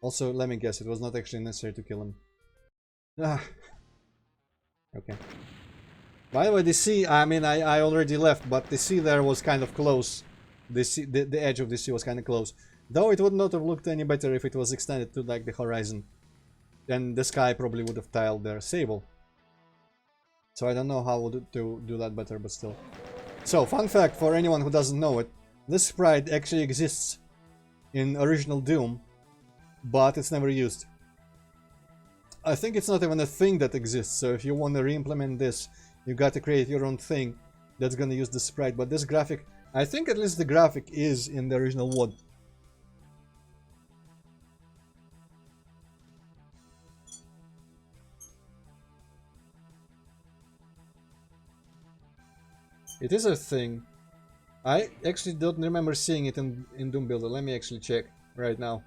Also, let me guess, it was not actually necessary to kill him. Ah. Okay. By the way, the sea, I mean, I already left, but the sea there was kind of close. The edge of the sea was kind of close. Though it would not have looked any better if it was extended to like the horizon. then the sky probably would have tiled their sable. So I don't know how to do that better, but still. So, fun fact for anyone who doesn't know it, this sprite actually exists in original Doom, but it's never used. I think it's not even a thing that exists, so if you want to re-implement this, you got to create your own thing that's gonna use the sprite. But this graphic, I think at least the graphic is in the original WOD. It is a thing. I actually don't remember seeing it in Doom Builder. Let me actually check right now.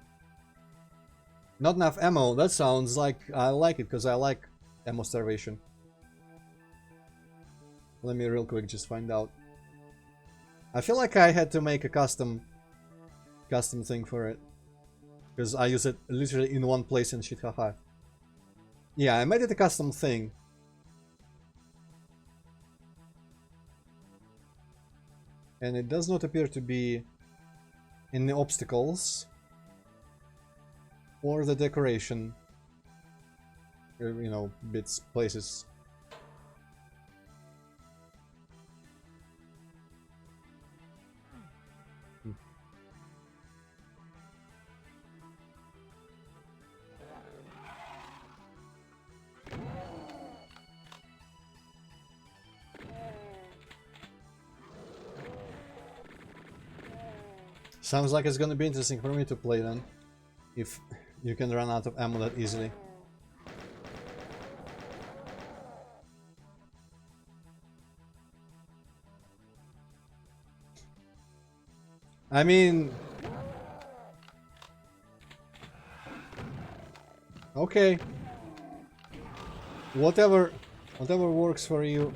Not enough ammo. That sounds like I like it because I like ammo starvation. Let me real quick just find out. I feel like I had to make a custom thing for it because I use it literally in one place and shit, haha. Yeah, I made it a custom thing. And it does not appear to be in the obstacles or the decoration, you know, bits, places. Sounds like it's gonna be interesting for me to play then, if you can run out of ammo that easily. I mean... Okay. Whatever works for you.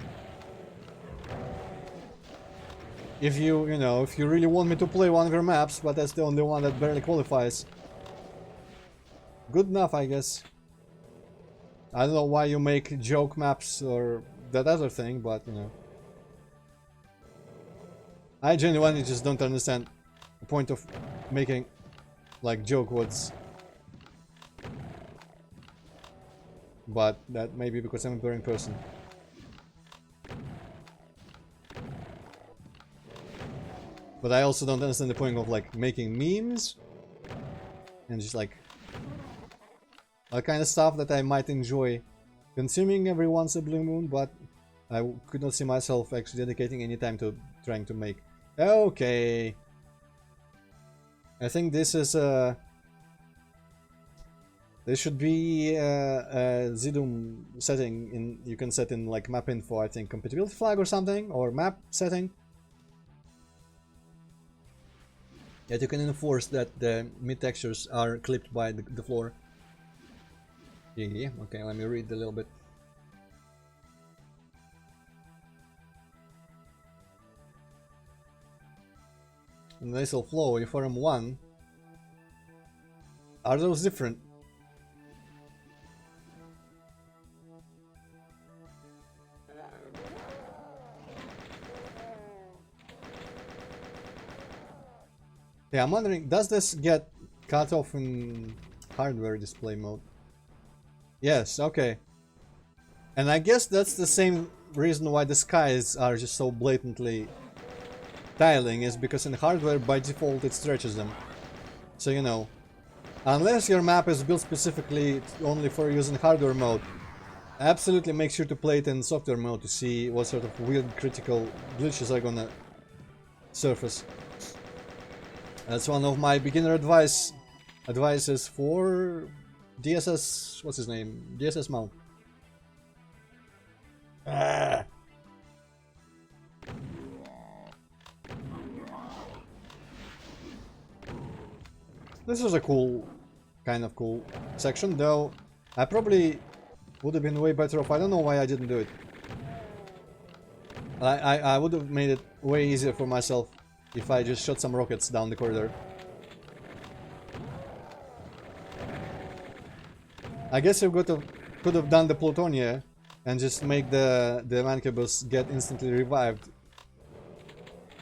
If you know, if you really want me to play one of your maps, but that's the only one that barely qualifies. Good enough, I guess. I don't know why you make joke maps or that other thing, but you know. I genuinely just don't understand the point of making, like, joke woods. But that may be because I'm a boring person. But I also don't understand the point of, like, making memes and just, like, that kind of stuff that I might enjoy consuming every once a blue moon, but I could not see myself actually dedicating any time to trying to make. Okay. I think this is this should be a Zidum setting in, you can set in like map info, I think compatibility flag or something, or map setting. That you can enforce that the mid textures are clipped by the floor. Yeah, okay, let me read a little bit. Nasal flow, you form 1. Are those different? Yeah, I'm wondering, does this get cut off in hardware display mode? Yes, okay. And I guess that's the same reason why the skies are just so blatantly tiling, is because in hardware by default it stretches them. So you know, unless your map is built specifically only for use in hardware mode, absolutely make sure to play it in software mode to see what sort of weird critical glitches are gonna surface. That's one of my beginner advices for DSS, what's his name? DSS mount. Ah. This is a cool, kind of cool section, though I probably would have been way better off. I don't know why I didn't do it. I would have made it way easier for myself if I just shot some rockets down the corridor. I guess you could have done the Plutonia and just make the Mancubus get instantly revived,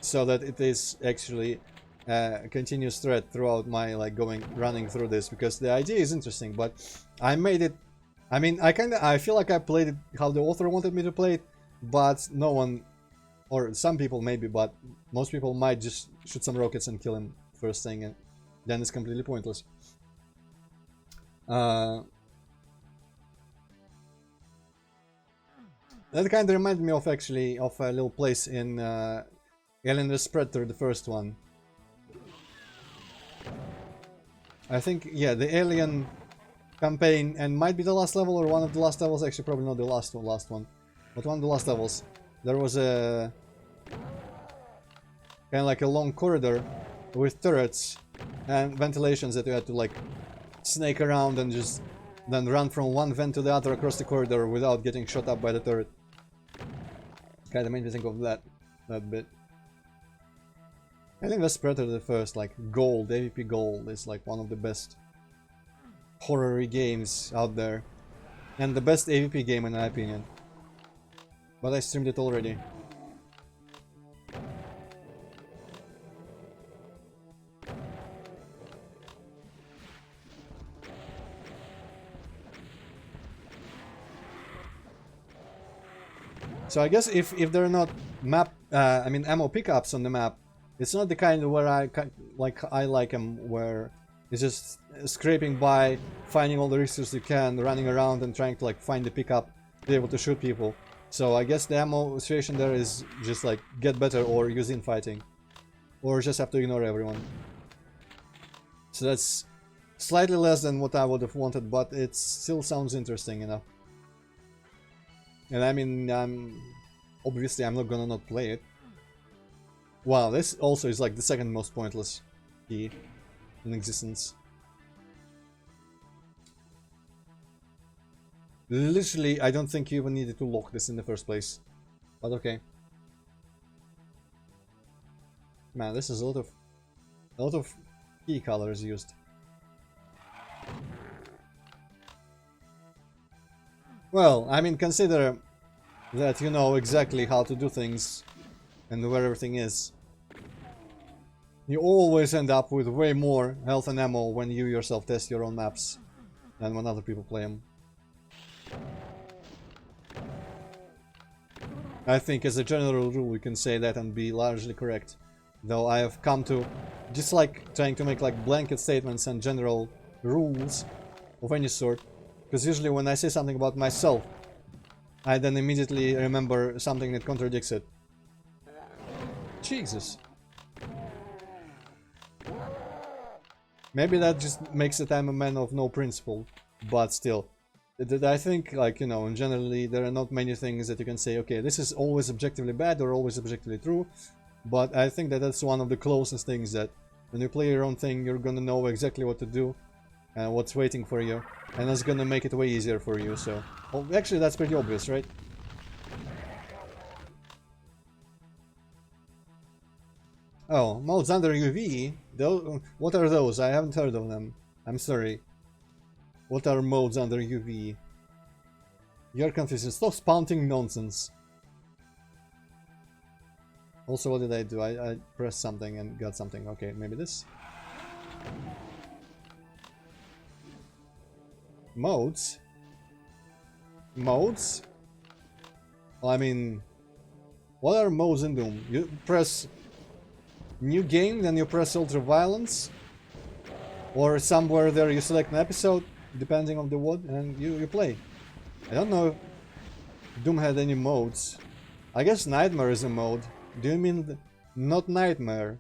so that it is actually continuous thread throughout my like running through this, because the idea is interesting, but I made it. I mean, I feel like I played it how the author wanted me to play it, but no one, or some people maybe, but most people might just shoot some rockets and kill him first thing, and then it's completely pointless. That kind of reminded me of actually of a little place in Alien vs Predator, the first one. I think, yeah, the Alien campaign, and might be the last level or one of the last levels. Actually, probably not the last one, but one of the last levels. There was a kind of like a long corridor with turrets and ventilations that you had to like snake around and just then run from one vent to the other across the corridor without getting shot up by the turret. Kind of made me think of that bit. I think that's Predator the first, like Gold, AVP Gold is like one of the best horror games out there, and the best AVP game in my opinion. But I streamed it already. So I guess if there are not I mean ammo pickups on the map, it's not the kind where I like them, where it's just scraping by, finding all the resources you can, running around and trying to like find the pickup, be able to shoot people. So I guess the ammo situation there is just like get better or use infighting, or just have to ignore everyone. So that's slightly less than what I would have wanted, but it still sounds interesting enough. And I mean, obviously I'm not gonna not play it. Wow, this also is like the second most pointless key in existence. Literally, I don't think you even needed to lock this in the first place. But okay. Man, this is a lot of key colors used. Well, I mean, consider that you know exactly how to do things and where everything is. You always end up with way more health and ammo when you yourself test your own maps than when other people play them. I think as a general rule we can say that and be largely correct. Though I have come to dislike trying to make like blanket statements and general rules of any sort. Because usually when I say something about myself, I then immediately remember something that contradicts it. Jesus. Maybe that just makes it I'm a man of no principle, but still. I think, like, you know, and generally there are not many things that you can say, okay, this is always objectively bad or always objectively true, but I think that that's one of the closest things, that when you play your own thing, you're gonna know exactly what to do and what's waiting for you, and that's gonna make it way easier for you, so... Well, actually, that's pretty obvious, right? Oh, modes under UV? What are those? I haven't heard of them. I'm sorry. What are modes under UV? You're confusing. Stop spouting nonsense. Also, what did I do? I pressed something and got something. Okay, maybe this? Modes? Modes? Well, I mean... What are modes in Doom? You press... New game, then you press Ultra Violence, or somewhere there you select an episode, depending on the what, and you play. I don't know if Doom had any modes. I guess Nightmare is a mode. Do you mean not Nightmare?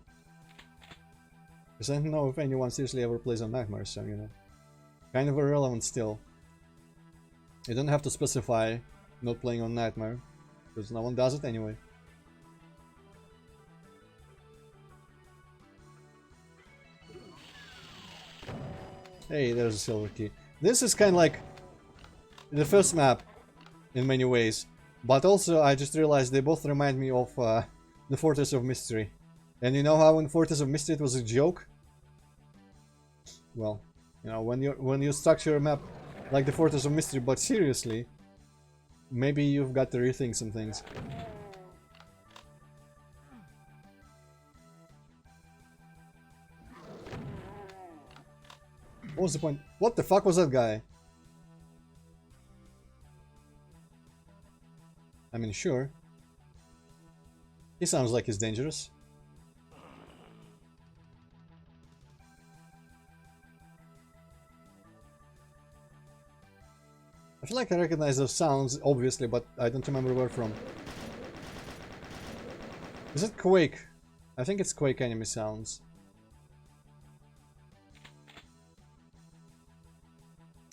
Because I don't know if anyone seriously ever plays on Nightmare, so you know. Kind of irrelevant still. You don't have to specify not playing on Nightmare, because no one does it anyway. Hey, there's a silver key. This is kind of like the first map in many ways, but also I just realized they both remind me of the Fortress of Mystery. And you know how in Fortress of Mystery it was a joke? Well, you know, when you structure a map like the Fortress of Mystery, but seriously, maybe you've got to rethink some things. What was the point? What the fuck was that guy? I mean, sure. He sounds like he's dangerous. I feel like I recognize those sounds, obviously, but I don't remember where from. Is it Quake? I think it's Quake enemy sounds.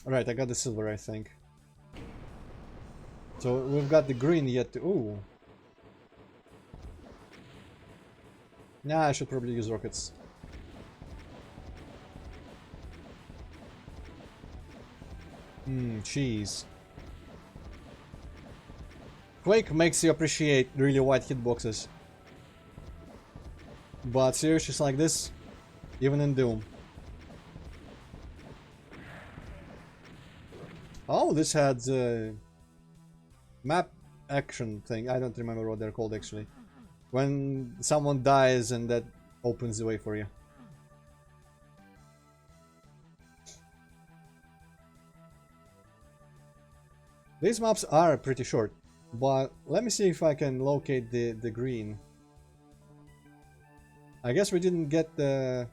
Alright, I got the silver, I think. So we've got the green yet to... Ooh. Nah, I should probably use rockets. Cheese. Quake makes you appreciate really wide hitboxes. But seriously, like this, even in Doom. Oh, this had map action thing. I don't remember what they're called actually. When someone dies and that opens the way for you. These maps are pretty short, but let me see if I can locate the green. I guess we didn't get the...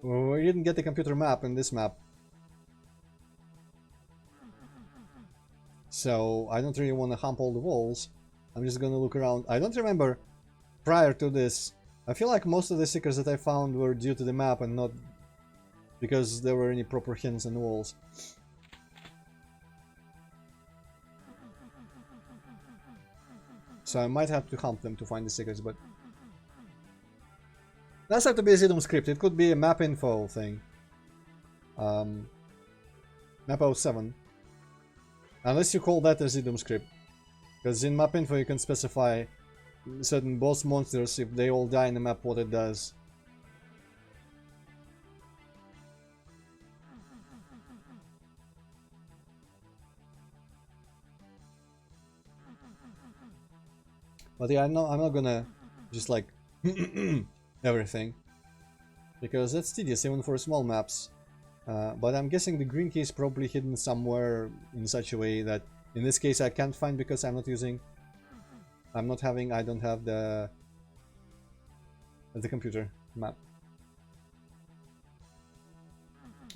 we didn't get the computer map in this map. So I don't really want to hump all the walls. I'm just gonna look around. I don't remember prior to this. I feel like most of the secrets that I found were due to the map and not because there were any proper hints on the walls. So I might have to hump them to find the secrets, but... That's have to be a ZDOM script. It could be a map info thing. Map 07. Unless you call that a ZDOM script. Because in map info you can specify certain boss monsters, if they all die in the map, what it does. But yeah, I'm not gonna just like everything, because that's tedious even for small maps. But I'm guessing the green key is probably hidden somewhere in such a way that in this case I can't find because I don't have the computer map.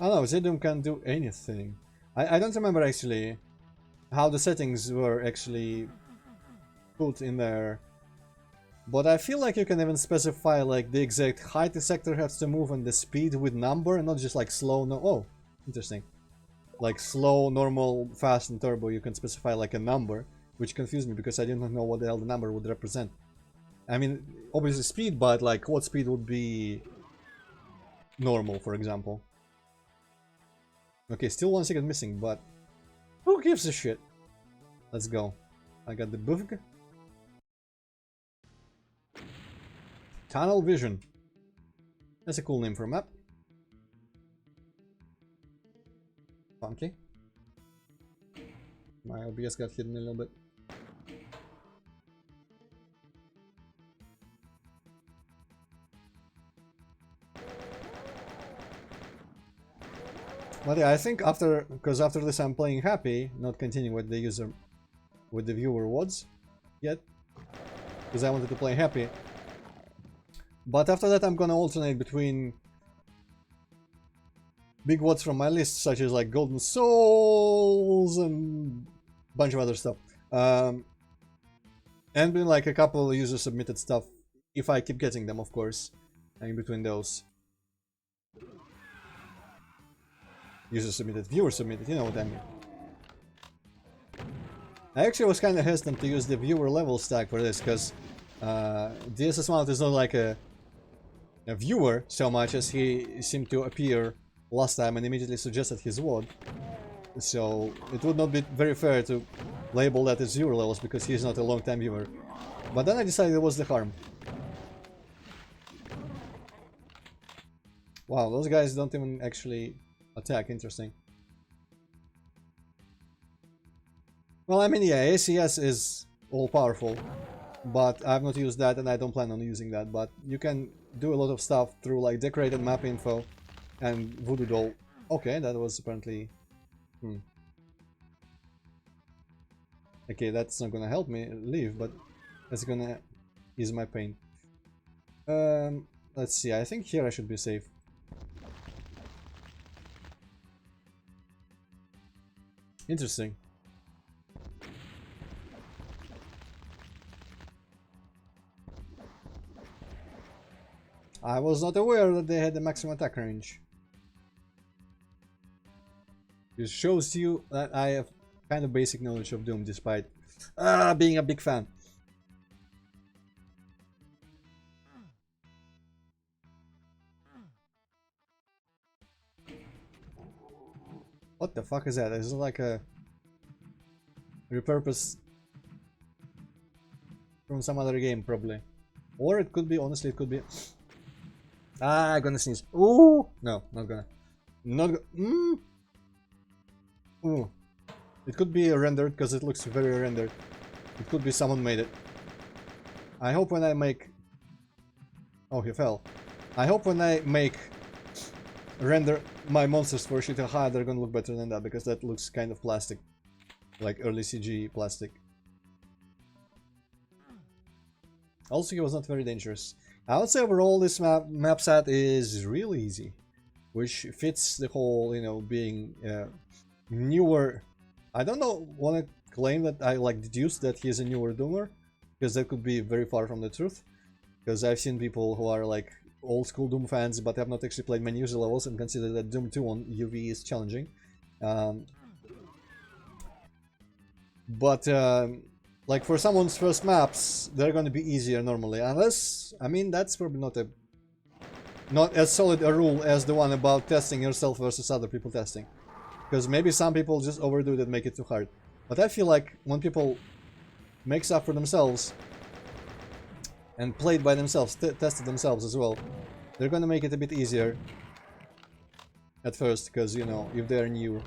I don't know, ZDOM can do anything. I don't remember actually how the settings were actually put in there, but I feel like you can even specify like the exact height the sector has to move and the speed with number, and not just like slow. No, oh, interesting. Like slow, normal, fast, and turbo. You can specify like a number, which confused me because I didn't know what the hell the number would represent. I mean, obviously speed, but like what speed would be normal, for example. Okay, still 1 second missing, but who gives a shit? Let's go. I got the bufg. Tunnel Vision. That's a cool name for a map. Funky. My OBS got hidden a little bit. But yeah, I think after this I'm playing happy, not continuing with the viewer WODs yet, because I wanted to play happy. But after that I'm gonna alternate between big WODs from my list, such as like Golden Souls and a bunch of other stuff, and been like a couple user submitted stuff, if I keep getting them, of course, and in between those. User submitted, viewer submitted, you know what I mean. I actually was kind of hesitant to use the viewer level stack for this, because DSS Mount is not like a viewer so much as he seemed to appear last time and immediately suggested his WOD. So it would not be very fair to label that as viewer levels because he's not a long-time viewer. But then I decided what's the harm. Wow, those guys don't even actually attack, interesting. Well, I mean, yeah, ACS is all-powerful, but I've not used that and I don't plan on using that, but you can do a lot of stuff through like decorated map info And Voodoo Doll. Okay, that was apparently... Okay, that's not gonna help me leave, but that's gonna ease my pain. Let's see, I think here I should be safe. Interesting. I was not aware that they had the maximum attack range. It shows you that I have kind of basic knowledge of Doom despite being a big fan. What the fuck is that? Is it like a repurpose from some other game, probably? Or it could be, honestly, it could be... I'm gonna sneeze. Ooh! No, not gonna. Not go Ooh. It could be rendered, because it looks very rendered. It could be someone made it. I hope when I make... Oh, he fell. I hope when I make... render my monsters for Shita High, they're gonna look better than that, because that looks kind of plastic. Like early CG plastic. Also, he was not very dangerous. I would say overall this map set is really easy. Which fits the whole, you know, being newer... I don't know, want to claim that I like deduced that he's a newer Doomer, because that could be very far from the truth. Because I've seen people who are like old school Doom fans but have not actually played many user levels and consider that Doom 2 on UV is challenging. Like for someone's first maps, they're going to be easier normally, unless, I mean, that's probably not as solid a rule as the one about testing yourself versus other people testing. Because maybe some people just overdo it and make it too hard. But I feel like when people make stuff for themselves and play it by themselves, test it themselves as well, they're gonna make it a bit easier at first, because, you know, if they're new.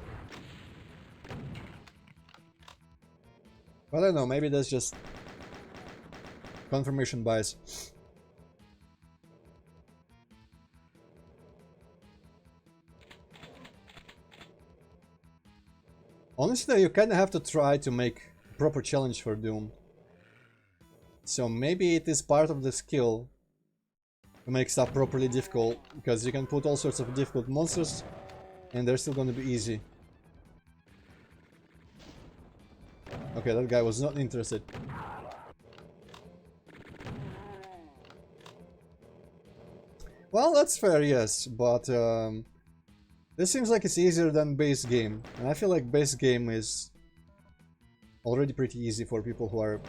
But I don't know, maybe that's just confirmation bias. Honestly, you kinda have to try to make proper challenge for Doom. So maybe it is part of the skill to make stuff properly difficult, because you can put all sorts of difficult monsters and they're still gonna be easy. Okay, that guy was not interested. Well, that's fair, yes, but this seems like it's easier than base game, and I feel like base game is already pretty easy for people who are,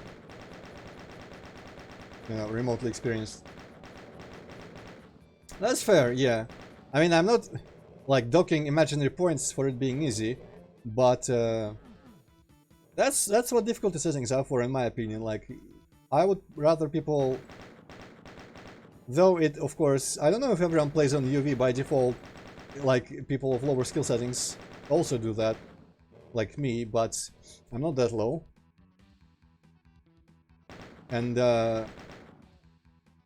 you know, remotely experienced. That's fair, yeah. I mean, I'm not like docking imaginary points for it being easy, but that's what difficulty settings are for, in my opinion. Like, I would rather people, though it, of course, I don't know if everyone plays on UV by default. Like, people of lower skill settings also do that, like me, but I'm not that low. And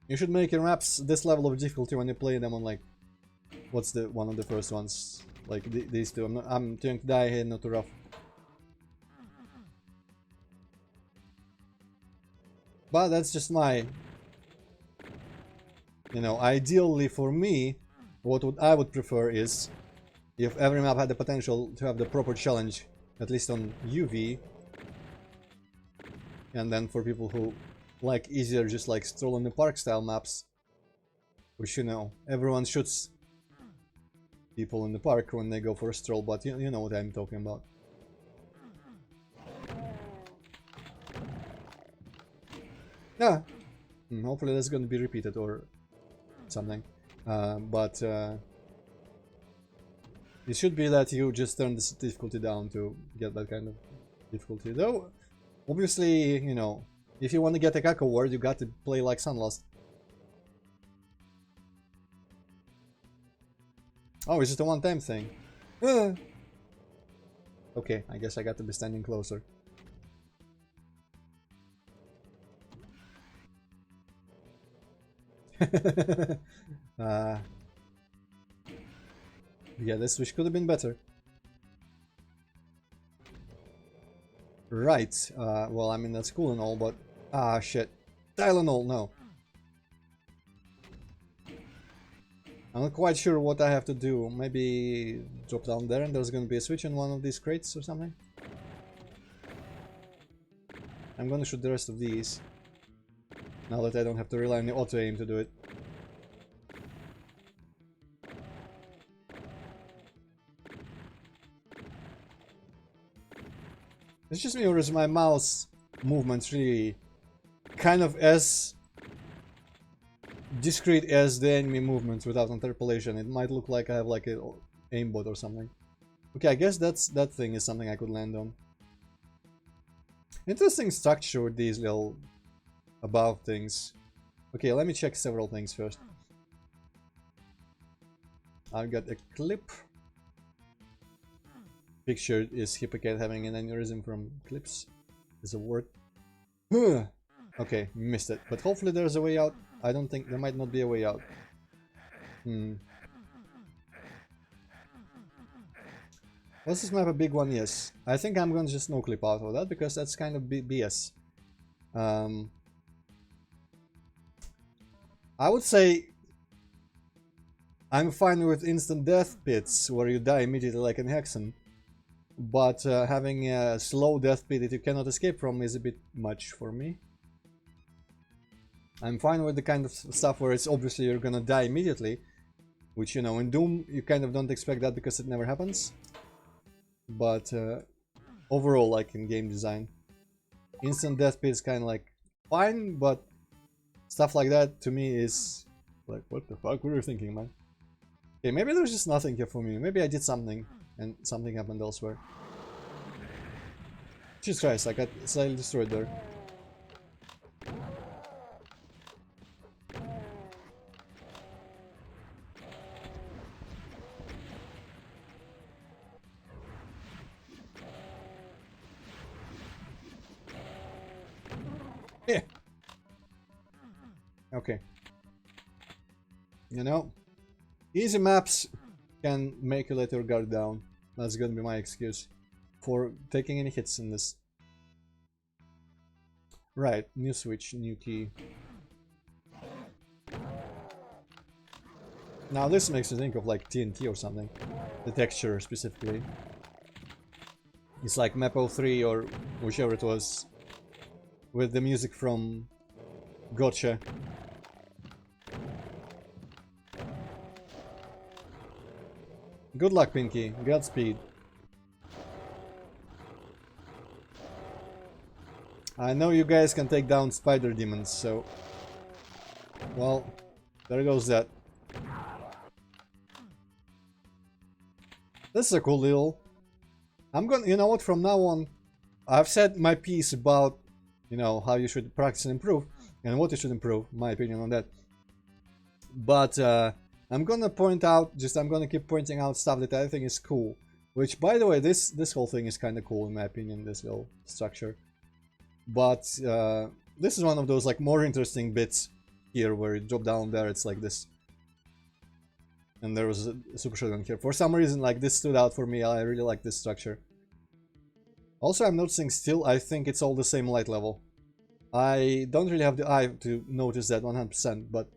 you should make your maps this level of difficulty when you play them on, like, what's the one of the first ones, like these two. I'm trying to die here, not too rough. But that's just my, you know, ideally for me, what I would prefer is if every map had the potential to have the proper challenge, at least on UV, and then for people who like easier, just like stroll in the park style maps, which, you know, everyone shoots people in the park when they go for a stroll, but you know what I'm talking about. Yeah, hopefully that's going to be repeated or something. But it should be that you just turn this difficulty down to get that kind of difficulty. Though, obviously, you know, if you want to get a CAC award, you got to play like Sunlost. Oh, is it a one-time thing? Okay, I guess I got to be standing closer. Yeah, this switch could have been better. Right. Well, I mean, that's cool and all, but... Ah, shit. Tylenol, no. I'm not quite sure what I have to do. Maybe drop down there and there's gonna be a switch in one of these crates or something. I'm gonna shoot the rest of these. Now that I don't have to rely on the auto-aim to do it. It's just me, or is my mouse movements really kind of as discrete as the enemy movements without interpolation? It might look like I have like a aimbot or something. Okay, I guess that thing is something I could land on. Interesting structure with these little above things. Okay, let me check several things first. I've got a clip. Pictured is Hippocat having an aneurysm from clips. Is a word. Okay, missed it. But hopefully there's a way out. I don't think there might not be a way out. Was this map a big one? Yes. I think I'm gonna just no clip out of that because that's kind of BS. I would say I'm fine with instant death pits where you die immediately like in Hexen. But having a slow death pit that you cannot escape from is a bit much for me. I'm fine with the kind of stuff where it's obviously you're gonna die immediately. Which, you know, in Doom you kind of don't expect that because it never happens. But overall, like in game design, instant death pit is kind of like fine, but stuff like that to me is like, what the fuck were you thinking, man? Okay, maybe there's just nothing here for me. Maybe I did something and something happened elsewhere. Jesus Christ, I got slightly destroyed there. Yeah. Okay. You know, easy maps can make you let your guard down. That's gonna be my excuse for taking any hits in this. Right, new switch, new key. Now this makes me think of like TNT or something. The texture specifically. It's like Map 03 or whichever it was. With the music from Gotcha. Good luck, Pinky. Godspeed. I know you guys can take down spider demons, so... Well, there goes that. This is a cool little... I'm gonna... You know what, from now on... I've said my piece about, you know, how you should practice and improve. And what you should improve, my opinion on that. But, I'm gonna point out, I'm gonna keep pointing out stuff that I think is cool. Which, by the way, this whole thing is kind of cool in my opinion, this little structure. But this is one of those like more interesting bits here where you drop down there, it's like this. And there was a super shotgun here. For some reason, like this stood out for me, I really like this structure. Also, I'm noticing still, I think it's all the same light level. I don't really have the eye to notice that 100%, but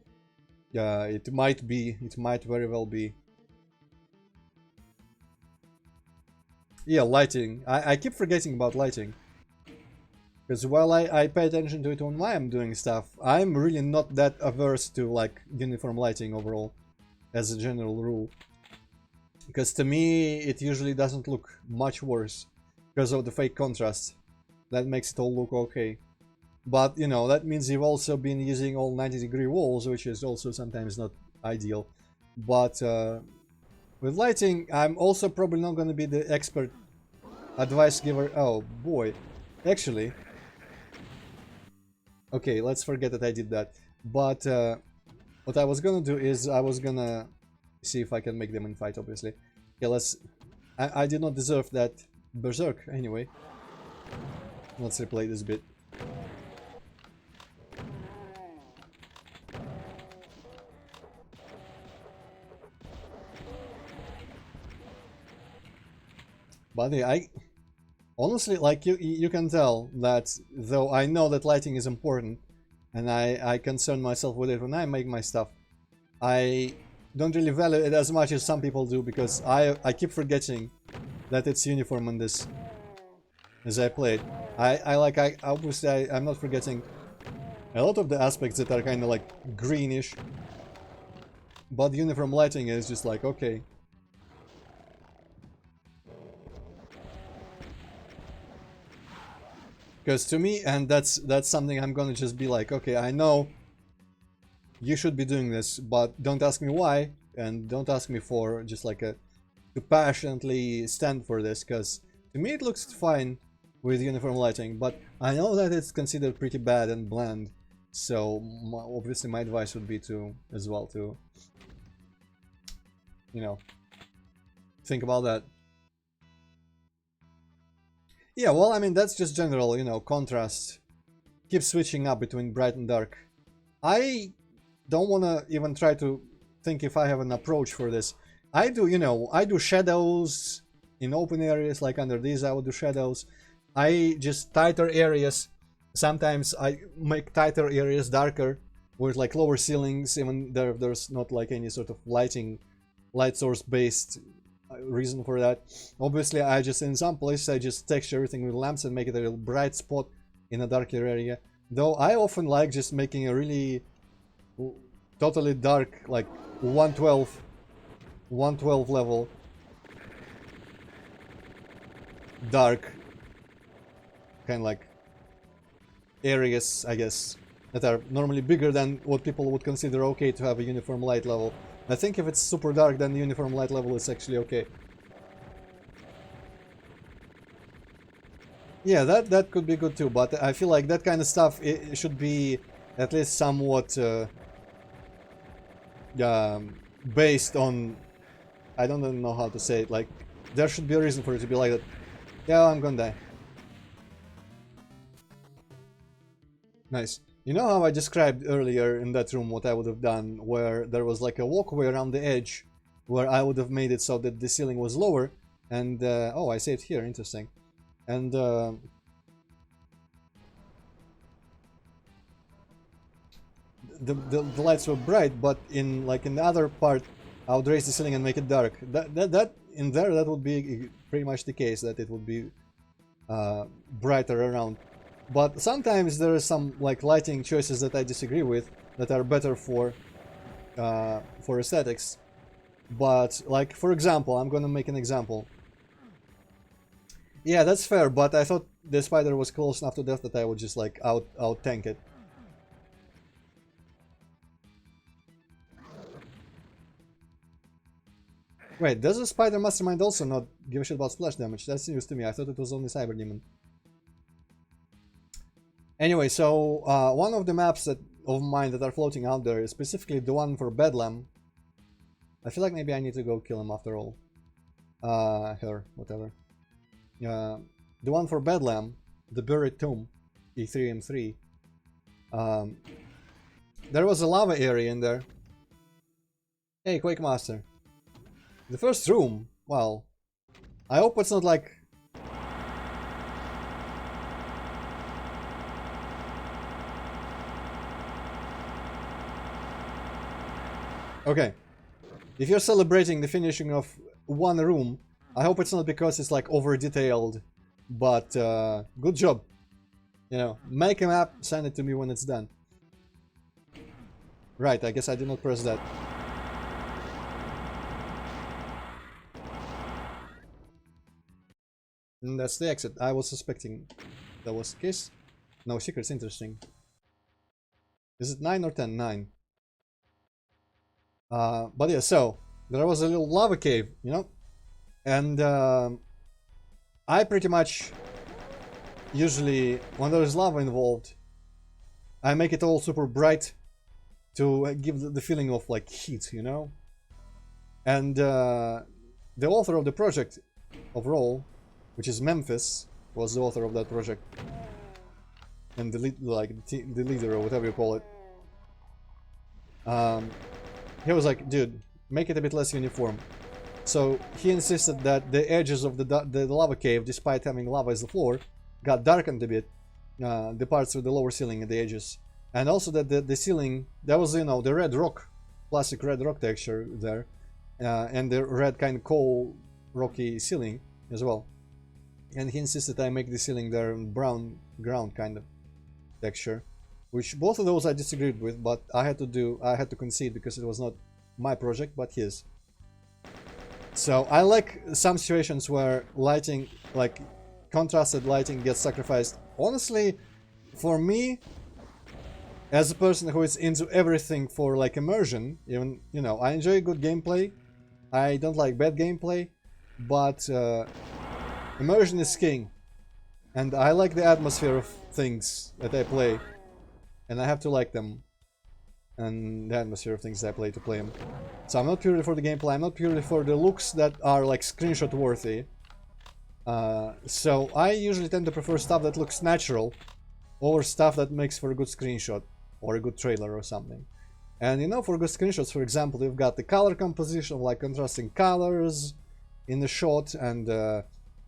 it might very well be. Yeah, lighting. I keep forgetting about lighting. Because while I pay attention to it when I'm doing stuff, I'm really not that averse to like uniform lighting overall, as a general rule. Because to me, it usually doesn't look much worse because of the fake contrast. That makes it all look okay. But, you know, that means you've also been using all 90-degree walls, which is also sometimes not ideal. But with lighting, I'm also probably not going to be the expert advice giver. Oh, boy. Actually... Okay, let's forget that I did that. But what I was gonna do is I was gonna see if I can make them in fight, obviously. Okay, let's... I did not deserve that berserk, anyway. Let's replay this bit. But yeah, I honestly, like, you can tell that though I know that lighting is important, and I concern myself with it when I make my stuff, I don't really value it as much as some people do, because I keep forgetting that it's uniform on this as I play it. I obviously I'm not forgetting a lot of the aspects that are kind of like greenish, but uniform lighting is just like, okay. Because to me, and that's something I'm gonna just be like, okay, I know you should be doing this, but don't ask me why, and don't ask me for just like a to passionately stand for this, because to me it looks fine with uniform lighting, but I know that it's considered pretty bad and bland, so obviously my advice would be to, as well, to, you know, think about that. Yeah, well, I mean, that's just general, you know, contrast. Keep switching up between bright and dark. I don't want to even try to think if I have an approach for this. I do, you know, I do shadows in open areas, like under these I would do shadows. I just tighter areas. Sometimes I make tighter areas darker with like lower ceilings, even there's not like any sort of light source based reason for that. Obviously, I just, in some places, I just texture everything with lamps and make it a real bright spot in a darker area. Though I often like just making a really totally dark, like 112 level dark, kind of like areas, I guess, that are normally bigger than what people would consider okay to have a uniform light level. I think if it's super dark, then the uniform light level is actually okay. Yeah, that could be good too, but I feel like that kind of stuff, it should be at least somewhat based on, I don't even know how to say it, like, there should be a reason for it to be like that. Yeah, I'm gonna die. Nice. You know how I described earlier in that room what I would have done, where there was like a walkway around the edge, where I would have made it so that the ceiling was lower, and oh, I saved here, interesting. And the lights were bright, but in the other part, I would raise the ceiling and make it dark. That in there, that would be pretty much the case, that it would be brighter around. But sometimes there are some like lighting choices that I disagree with, that are better for aesthetics. But like, for example, I'm gonna make an example. Yeah, that's fair, but I thought the spider was close enough to death that I would just like out tank it. Wait, does the spider mastermind also not give a shit about splash damage? That's news to me. I thought it was only cyber demon. Anyway, so one of the maps of mine that are floating out there is specifically the one for Bedlam. I feel like maybe I need to go kill him after all. Her, whatever. The one for Bedlam, the Buried Tomb, E3M3. There was a lava area in there. Hey, Quake Master. The first room, well, I hope it's not like... Okay. If you're celebrating the finishing of one room, I hope it's not because it's like over-detailed, but good job. You know, make a map, send it to me when it's done. Right, I guess I did not press that. And that's the exit. I was suspecting that was the case. No secrets, interesting. Is it 9 or 10? 9. But yeah, so there was a little lava cave, you know, and I pretty much usually, when there is lava involved, I make it all super bright to give the feeling of like heat, you know. And the author of the project overall, which is Memphis, was the author of that project, and the leader or whatever you call it. He was like, dude, make it a bit less uniform. So he insisted that the edges of the lava cave, despite having lava as the floor, got darkened a bit. The parts with the lower ceiling and the edges. And also that the ceiling, that was, you know, the red rock, classic red rock texture there. And the red kind of coal rocky ceiling as well. And he insisted I make the ceiling there brown ground kind of texture. Which both of those I disagreed with, but I had to concede because it was not my project, but his. So I like some situations where lighting, like contrasted lighting, gets sacrificed. Honestly, for me, as a person who is into everything for like immersion, even, you know, I enjoy good gameplay. I don't like bad gameplay, but immersion is king. And I like the atmosphere of things that I play. And I have to like them. And the atmosphere of things that I play to play them. So I'm not purely for the gameplay, I'm not purely for the looks that are like screenshot worthy. So I usually tend to prefer stuff that looks natural over stuff that makes for a good screenshot or a good trailer or something. And you know, for good screenshots, for example, you've got the color composition, like contrasting colors in the shot, and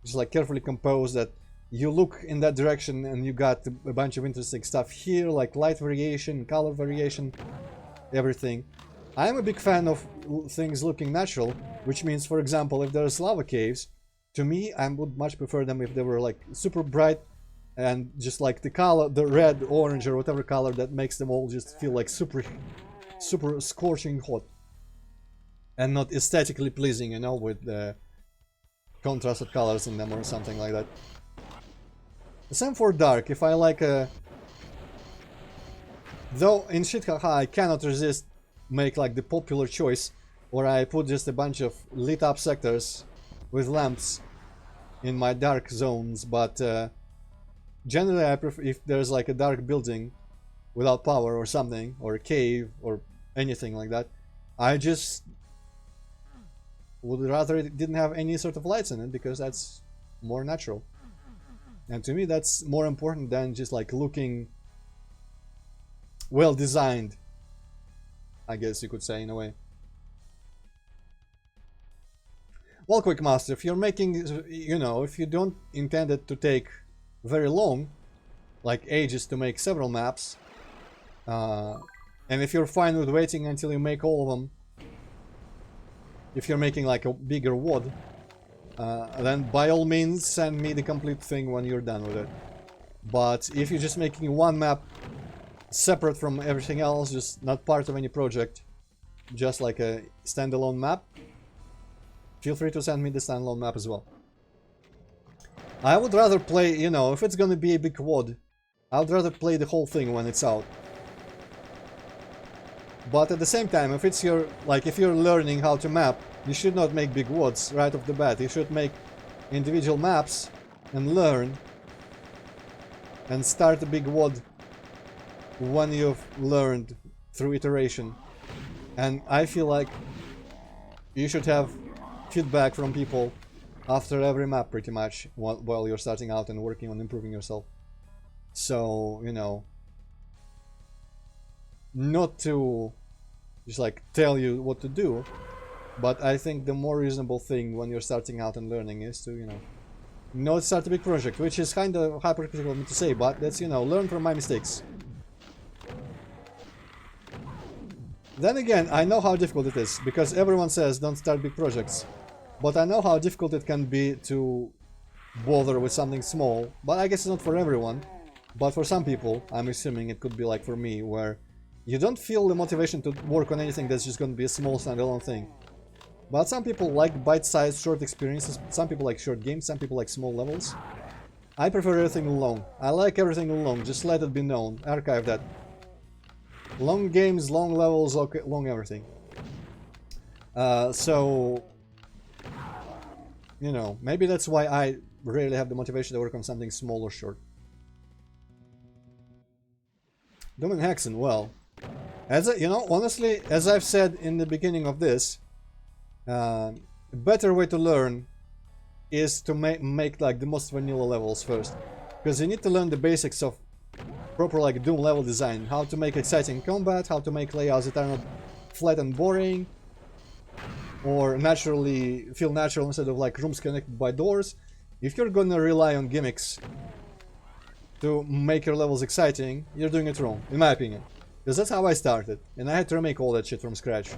just like carefully composed that you look in that direction and you got a bunch of interesting stuff here, like light variation, color variation, everything. I'm a big fan of things looking natural, which means, for example, if there's lava caves, to me, I would much prefer them if they were like super bright and just like the color, the red, orange, or whatever color that makes them all just feel like super scorching hot and not aesthetically pleasing, you know, with the contrasted colors in them or something like that. The same for dark. If I like a... Though in shit haha I cannot resist make like the popular choice where I put just a bunch of lit up sectors with lamps in my dark zones, but generally I prefer if there's like a dark building without power or something, or a cave or anything like that, I just would rather it didn't have any sort of lights in it, because that's more natural. And to me that's more important than just like looking well designed, I guess you could say, in a way. Well, Quickmaster, if you're making, you know, if you don't intend it to take very long, like ages to make several maps, and if you're fine with waiting until you make all of them, if you're making like a bigger WOD, then by all means send me the complete thing when you're done with it. But if you're just making one map separate from everything else, just not part of any project, just like a standalone map, feel free to send me the standalone map as well. I would rather play, you know, if it's gonna be a big WOD, I would rather play the whole thing when it's out. But at the same time, if it's your, like, if you're learning how to map, you should not make big WODs right off the bat. You should make individual maps and learn, and start a big WOD when you've learned through iteration. And I feel like you should have feedback from people after every map, pretty much, while you're starting out and working on improving yourself. So, you know, not to just like tell you what to do, but I think the more reasonable thing when you're starting out and learning is to, you know, not start a big project, which is kind of hypercritical of me to say, but that's, you know, learn from my mistakes. Then again, I know how difficult it is, because everyone says don't start big projects. But I know how difficult it can be to bother with something small. But I guess it's not for everyone. But for some people, I'm assuming it could be like for me, where you don't feel the motivation to work on anything that's just going to be a small standalone thing. But some people like bite-sized short experiences, some people like short games, some people like small levels. I prefer everything alone. I like everything alone, just let it be known. Archive that. Long games, long levels, long everything. So, you know, maybe that's why I rarely have the motivation to work on something small or short. Doom Hexen, well, you know, honestly, as I've said in the beginning of this, a better way to learn is to make like the most vanilla levels first, because you need to learn the basics of proper like Doom level design, how to make exciting combat, how to make layouts that are not flat and boring, or naturally feel natural instead of like rooms connected by doors, if you're gonna rely on gimmicks to make your levels exciting, you're doing it wrong, in my opinion. Because that's how I started, and I had to remake all that shit from scratch.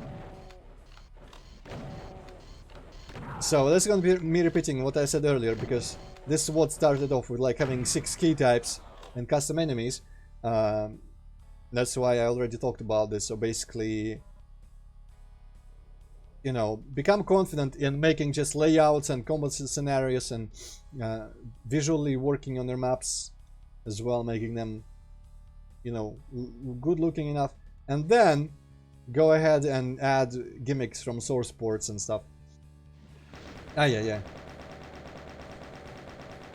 So that's gonna be me repeating what I said earlier, because this is what started off with, like having 6 key types and custom enemies. That's why I already talked about this. So basically, you know, become confident in making just layouts and combat scenarios and visually working on their maps as well, making them, you know, good looking enough, and then go ahead and add gimmicks from source ports and stuff. Yeah.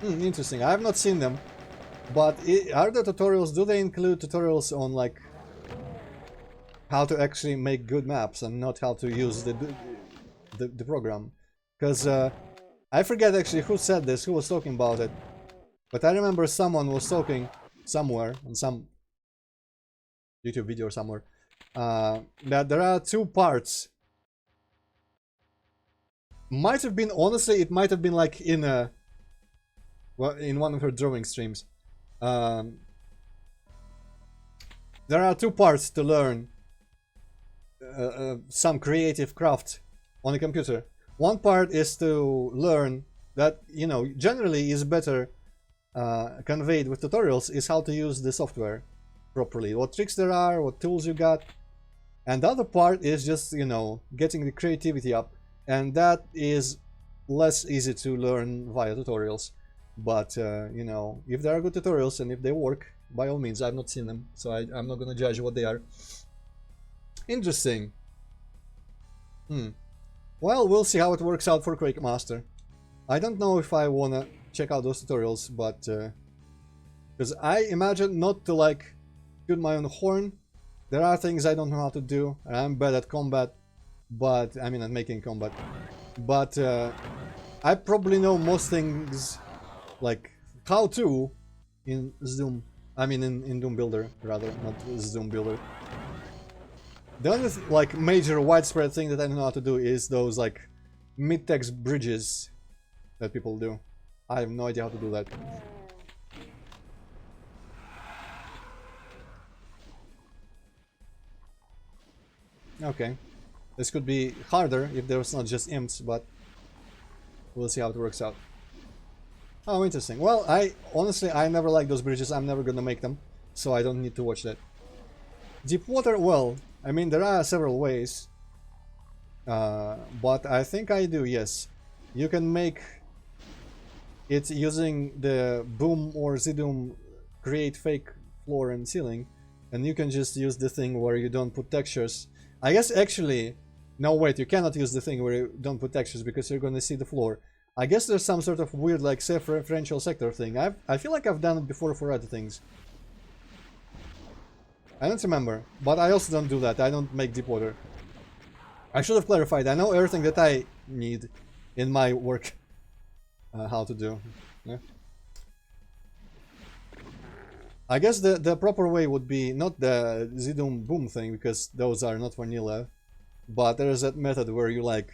Interesting. I have not seen them, but are there tutorials? Do they include tutorials on like how to actually make good maps and not how to use the program? Because I forget actually who said this, who was talking about it, but I remember someone was talking somewhere on some YouTube video or somewhere that there are 2 parts. Might have been, honestly, it might have been like in one of her drawing streams. There are 2 parts to learn some creative craft on a computer. One part is to learn that, you know, generally is better conveyed with tutorials, is how to use the software properly, what tricks there are, what tools you got. And the other part is just, you know, getting the creativity up, and that is less easy to learn via tutorials. But you know, if there are good tutorials and if they work, by all means. I've not seen them, so I'm not gonna judge what they are. Interesting. Well, we'll see how it works out for Quake Master. I don't know if I wanna check out those tutorials, but because I imagine, not to like shoot my own horn, there are things I don't know how to do. I'm bad at combat, but I mean at making combat, but I probably know most things like how to in Zoom. I mean in Doom Builder, rather, not Zoom Builder. The only like major widespread thing that I don't know how to do is those like mid-text bridges that people do. I have no idea how to do that. Okay. This could be harder if there's not just imps, but we'll see how it works out. Oh, interesting. Well, honestly, I never like those bridges. I'm never gonna make them, so I don't need to watch that. Deep water, well, I mean, there are several ways, but I think I do, yes. You can make it using the boom or zdoom create fake floor and ceiling, and you can just use the thing where you don't put textures. I guess actually, no, wait, you cannot use the thing where you don't put textures because you're gonna see the floor. I guess there's some sort of weird like self-referential sector thing. I feel like I've done it before for other things. I don't remember, but I also don't do that. I don't make deep water. I should have clarified. I know everything that I need in my work how to do. Yeah. I guess the proper way would be not the zdoom boom thing, because those are not vanilla, but there is that method where you like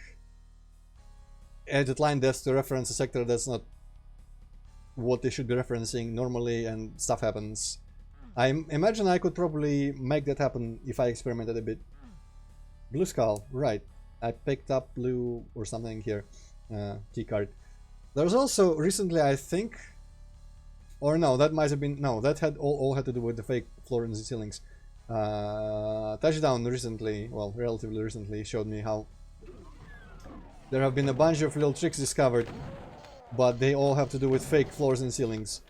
edit line depth to reference a sector that's not what they should be referencing normally, and stuff happens. I imagine I could probably make that happen if I experimented a bit. Blue skull, right. I picked up blue or something here. Keycard. There's also recently, I think, or no, that might have been, no, that had all had to do with the fake floor and the ceilings. Touchdown recently, well, relatively recently, showed me how there have been a bunch of little tricks discovered, but they all have to do with fake floors and ceilings.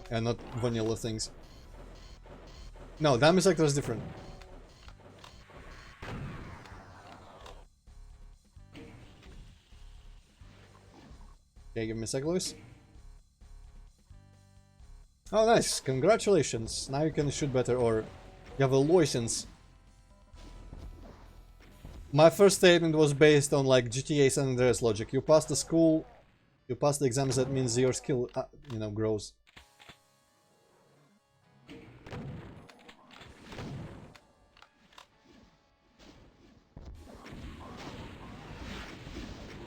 And not vanilla things. No, damage sector is different. Okay, give me a sec, Lewis. Oh, nice. Congratulations. Now you can shoot better, or you have a license. My first statement was based on like GTA San Andreas logic. You pass the school, you pass the exams, that means your skill, you know, grows.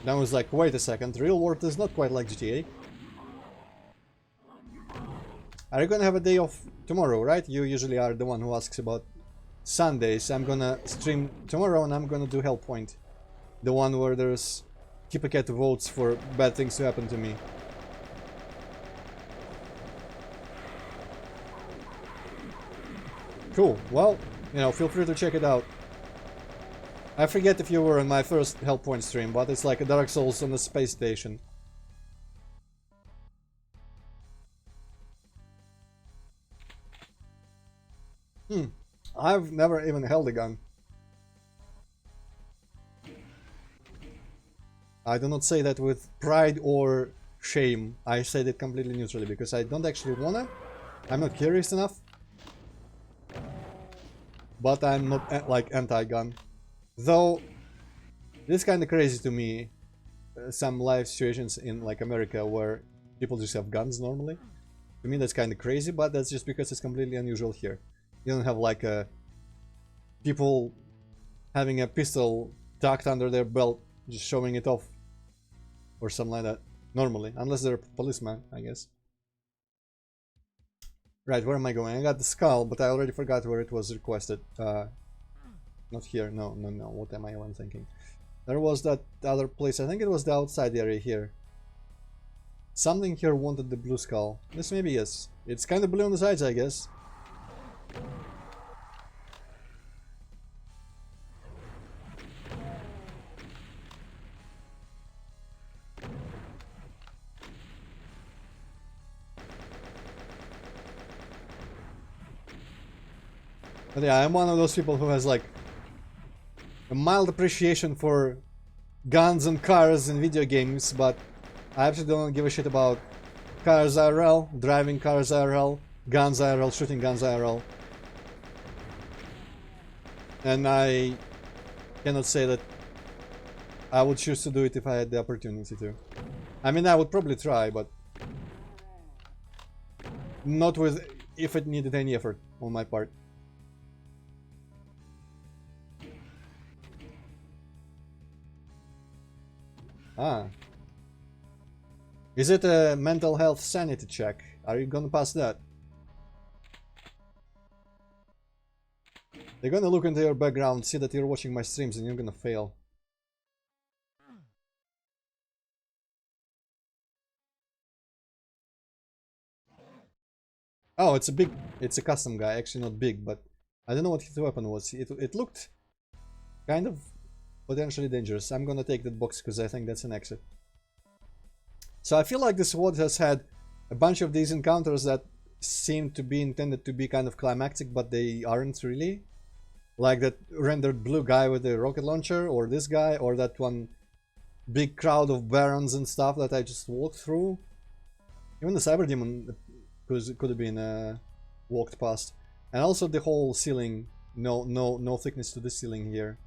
Then I was like, wait a second, real world is not quite like GTA. Are you gonna have a day off tomorrow, right? You usually are the one who asks about Sundays. I'm gonna stream tomorrow and I'm gonna do Hellpoint. The one where there's keep a cat votes for bad things to happen to me. Cool. Well, you know, feel free to check it out. I forget if you were in my first Hellpoint stream, but it's like a Dark Souls on a space station. I've never even held a gun. I do not say that with pride or shame. I said it completely neutrally because I don't actually wanna. I'm not curious enough. But I'm not like anti-gun. Though, it's kind of crazy to me. Some life situations in like America where people just have guns normally. To me that's kind of crazy, but that's just because it's completely unusual here. You don't have like people having a pistol tucked under their belt, just showing it off. Or something like that. Normally. Unless they're a policeman, I guess. Right, where am I going? I got the skull, but I already forgot where it was requested. Not here, no. What am I even thinking? There was that other place, I think it was the outside area here. Something here wanted the blue skull. This maybe yes. It's kind of blue on the sides, I guess. But yeah, I'm one of those people who has like a mild appreciation for guns and cars in video games, but I actually don't give a shit about cars IRL, driving cars IRL, guns IRL, shooting guns IRL. And I cannot say that I would choose to do it if I had the opportunity to. I mean, I would probably try, but not with if it needed any effort on my part. Ah. Is it a mental health sanity check? Are you gonna pass that? They're gonna look into your background, see that you're watching my streams, and you're gonna fail. Oh, it's a custom guy, actually not big, but I don't know what his weapon was. It looked kind of potentially dangerous. I'm gonna take that box because I think that's an exit. So I feel like this world has had a bunch of these encounters that seem to be intended to be kind of climactic, but they aren't really. Like that rendered blue guy with the rocket launcher, or this guy, or that one big crowd of barons and stuff that I just walked through. Even the cyber demon could have been walked past. And also the whole ceiling, no thickness to the ceiling here.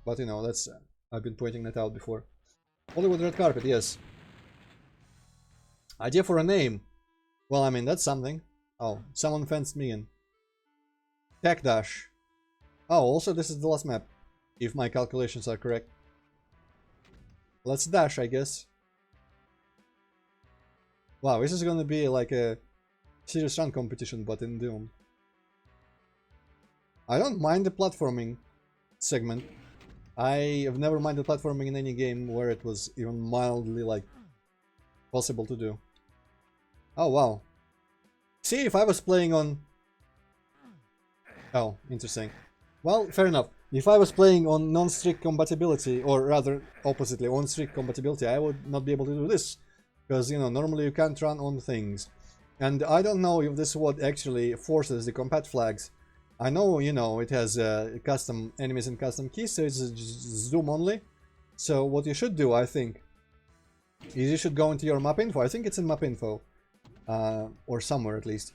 But you know, that's I've been pointing that out before. Hollywood red carpet, yes. Idea for a name. Well, I mean, that's something. Oh, someone fenced me in. Tech Dash. Oh, also this is the last map, if my calculations are correct. Let's dash, I guess. Wow, this is gonna be like a serious run competition, but in Doom. I don't mind the platforming segment. I have never minded platforming in any game where it was even mildly, like, possible to do. Oh, wow. See, if I was playing on... Oh, interesting. Well, fair enough. If I was playing on non-strict compatibility, or rather, oppositely, on strict compatibility, I would not be able to do this. Because, you know, normally you can't run on things. And I don't know if this would actually forces the compat flags. I know, you know, it has custom enemies and custom keys, so it's just zoom only. So what you should do, I think, is you should go into your map info. I think it's in map info, or somewhere at least.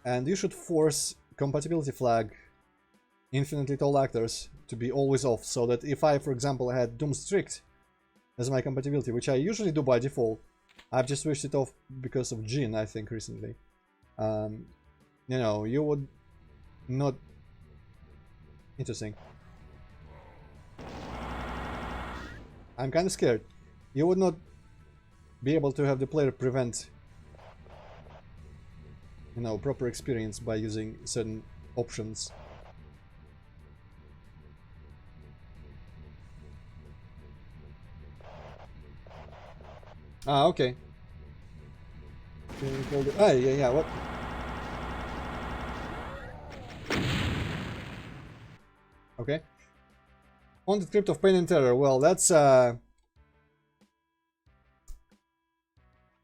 And you should force compatibility flag infinitely tall actors to be always off, so that if I, for example, had Doom Strict as my compatibility, which I usually do by default, I've just switched it off because of Jin, I think, recently. You know, you would not... Interesting. I'm kind of scared. You would not be able to have the player prevent, you know, proper experience by using certain options. Ah, okay. Ah, yeah, what? Okay. Haunted Crypt of Pain and Terror. Well, that's kind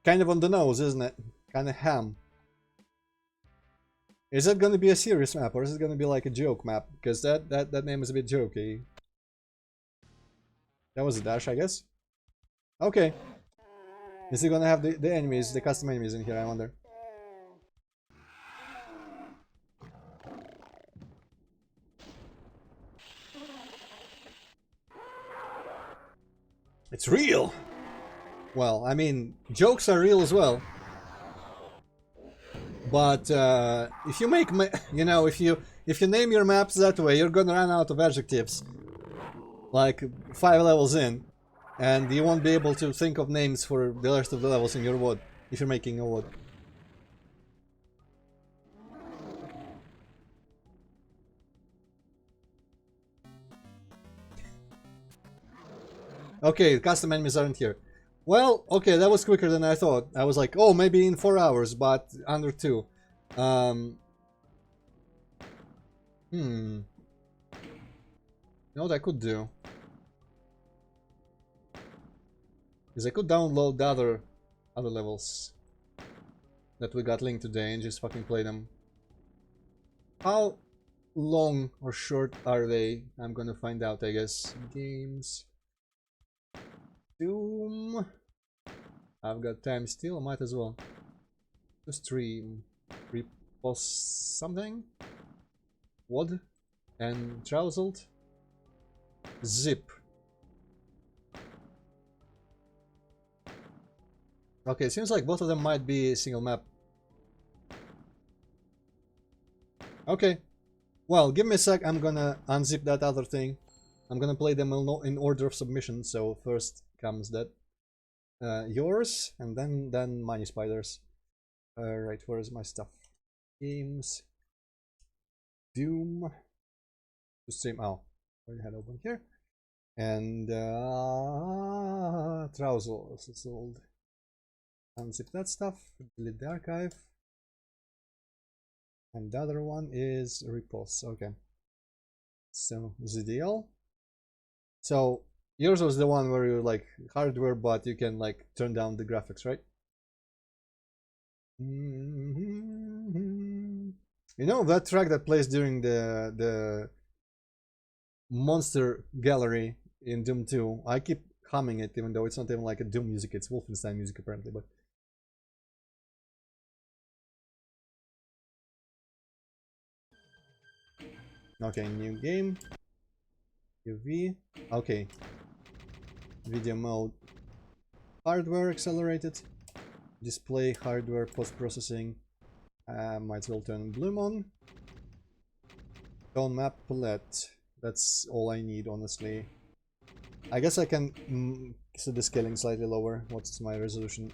of on the nose, isn't it? Kind of ham. Is that gonna be a serious map, or is it gonna be like a joke map? Because that name is a bit jokey. That was a dash, I guess. Okay. Is he gonna have the enemies, the custom enemies in here, I wonder? It's real! Well, I mean, jokes are real as well. But if you make, you know, if you name your maps that way, you're gonna run out of adjectives. Like 5 levels in, and you won't be able to think of names for the rest of the levels in your WOD if you're making a WOD. Okay, custom enemies aren't here. Well, okay, that was quicker than I thought. I was like, oh, maybe in 4 hours, but under 2. You know what I could do? Is I could download the other levels that we got linked today and just fucking play them. How long or short are they? I'm gonna find out, I guess. Games. Doom. I've got time still, I might as well. To stream. Repost something. WOD. And Trousled. Zip. Okay, it seems like both of them might be a single map. Okay. Well, give me a sec, I'm gonna unzip that other thing. I'm gonna play them in order of submission, so first comes that. Yours, and then Money Spiders. Right, where's my stuff? Games. Doom. To stream. Oh, I had open here. And Trousers is old. Unzip that stuff, delete the archive. And the other one is repos. Okay. So ZDL. So yours was the one where you like hardware, but you can like turn down the graphics, right? You know that track that plays during the monster gallery in Doom 2? I keep humming it, even though it's not even like a Doom music, it's Wolfenstein music apparently, but okay, new game. UV. Okay. Video mode. Hardware accelerated. Display hardware post-processing. Might as well turn bloom on. Tone map palette. That's all I need, honestly. I guess I can set the scaling slightly lower. What's my resolution?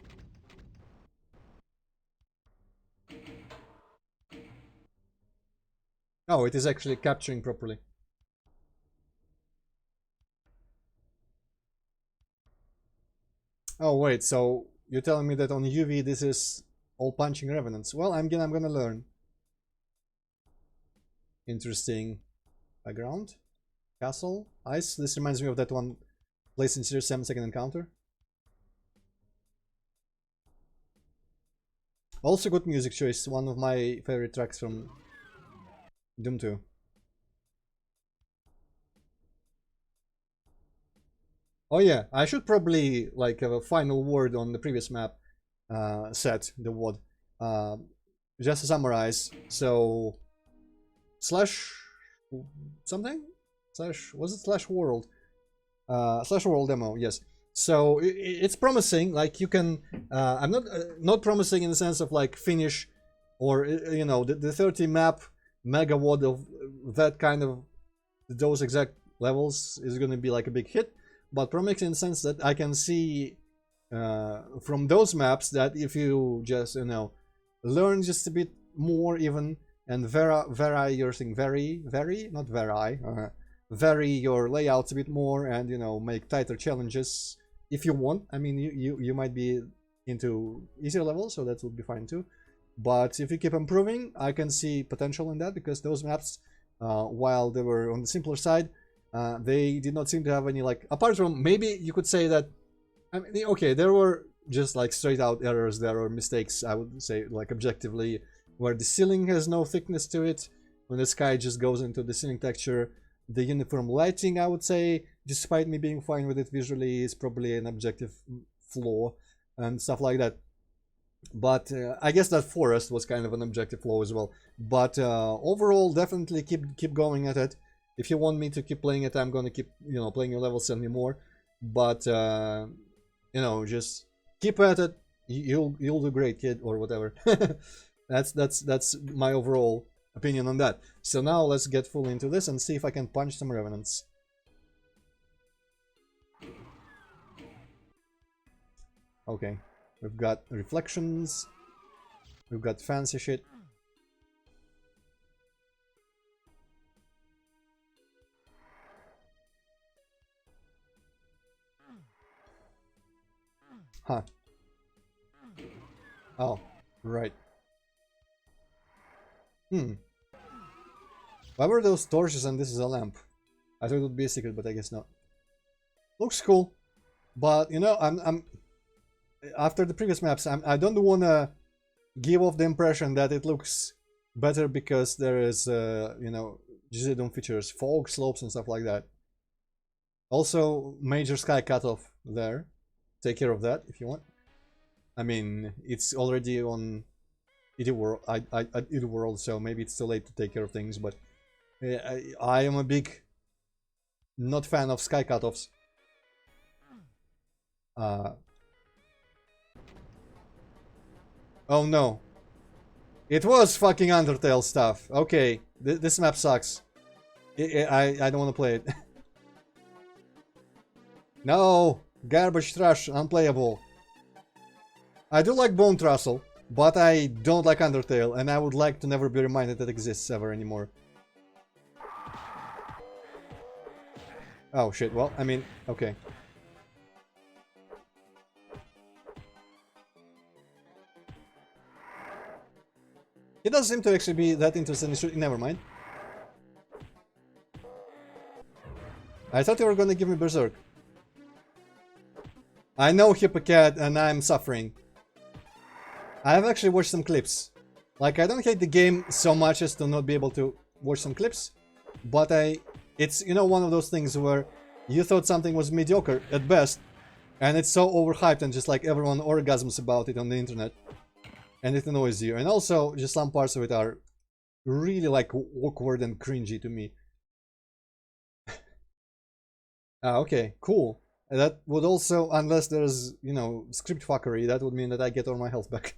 Oh, it is actually capturing properly. Oh wait, so you're telling me that on UV this is all punching revenants? Well, I'm gonna learn. Interesting. Background. Castle. Ice. This reminds me of that one place in Series 7 encounter. Also good music choice. One of my favorite tracks from Doom 2. Oh yeah, I should probably like have a final word on the previous map set, the WOD. Just to summarize, so slash something? Slash, was it slash world? Slash world demo, yes. So it's promising, like you can, I'm not promising in the sense of like finish or, you know, the 30 map mega WOD of that kind of, those exact levels is going to be like a big hit. but promising in the sense that I can see from those maps that if you just, you know, learn just a bit more even and vary your thing, vary your layouts a bit more, and, you know, make tighter challenges if you want. I mean, you might be into easier levels, so that would be fine too. But if you keep improving, I can see potential in that, because those maps, while they were on the simpler side, they did not seem to have any, like, apart from maybe you could say that, I mean, okay, there were just like straight out errors there, or mistakes, I would say, like objectively, where the ceiling has no thickness to it, when the sky just goes into the ceiling texture. The uniform lighting, I would say, despite me being fine with it visually, is probably an objective flaw and stuff like that. But I guess that forest was kind of an objective flaw as well. But overall, definitely keep going at it. If you want me to keep playing it, I'm gonna keep, you know, playing your levels, send me more. But you know, just keep at it. You'll do great, kid, or whatever. That's my overall opinion on that. So now let's get fully into this and see if I can punch some revenants. Okay, we've got reflections, we've got fancy shit. Huh. Oh, right. Why were those torches and this is a lamp? I thought it would be a secret, but I guess not. Looks cool, but you know, I'm after the previous maps, I don't want to give off the impression that it looks better because there is you know, GZDOM features, fog, slopes, and stuff like that. Also, major sky cutoff there. Take care of that if you want. I mean, it's already on World, so maybe it's too late to take care of things, but I am a big not fan of sky cutoffs. Oh no. It was fucking Undertale stuff. Okay, this map sucks. I don't want to play it. No! Garbage, trash, unplayable. I do like Bone Trussle, but I don't like Undertale, and I would like to never be reminded that it exists ever anymore. Oh shit, well, I mean, okay. He doesn't seem to actually be that interested in shooting. Never mind. I thought you were gonna give me Berserk. I know Hippocat and I'm suffering. I have actually watched some clips. Like, I don't hate the game so much as to not be able to watch some clips, but it's, you know, one of those things where you thought something was mediocre at best, and it's so overhyped and just like everyone orgasms about it on the internet, and it annoys you. And also, just some parts of it are really like awkward and cringy to me. Ah, okay, cool. That would also, unless there's, you know, script fuckery, that would mean that I get all my health back.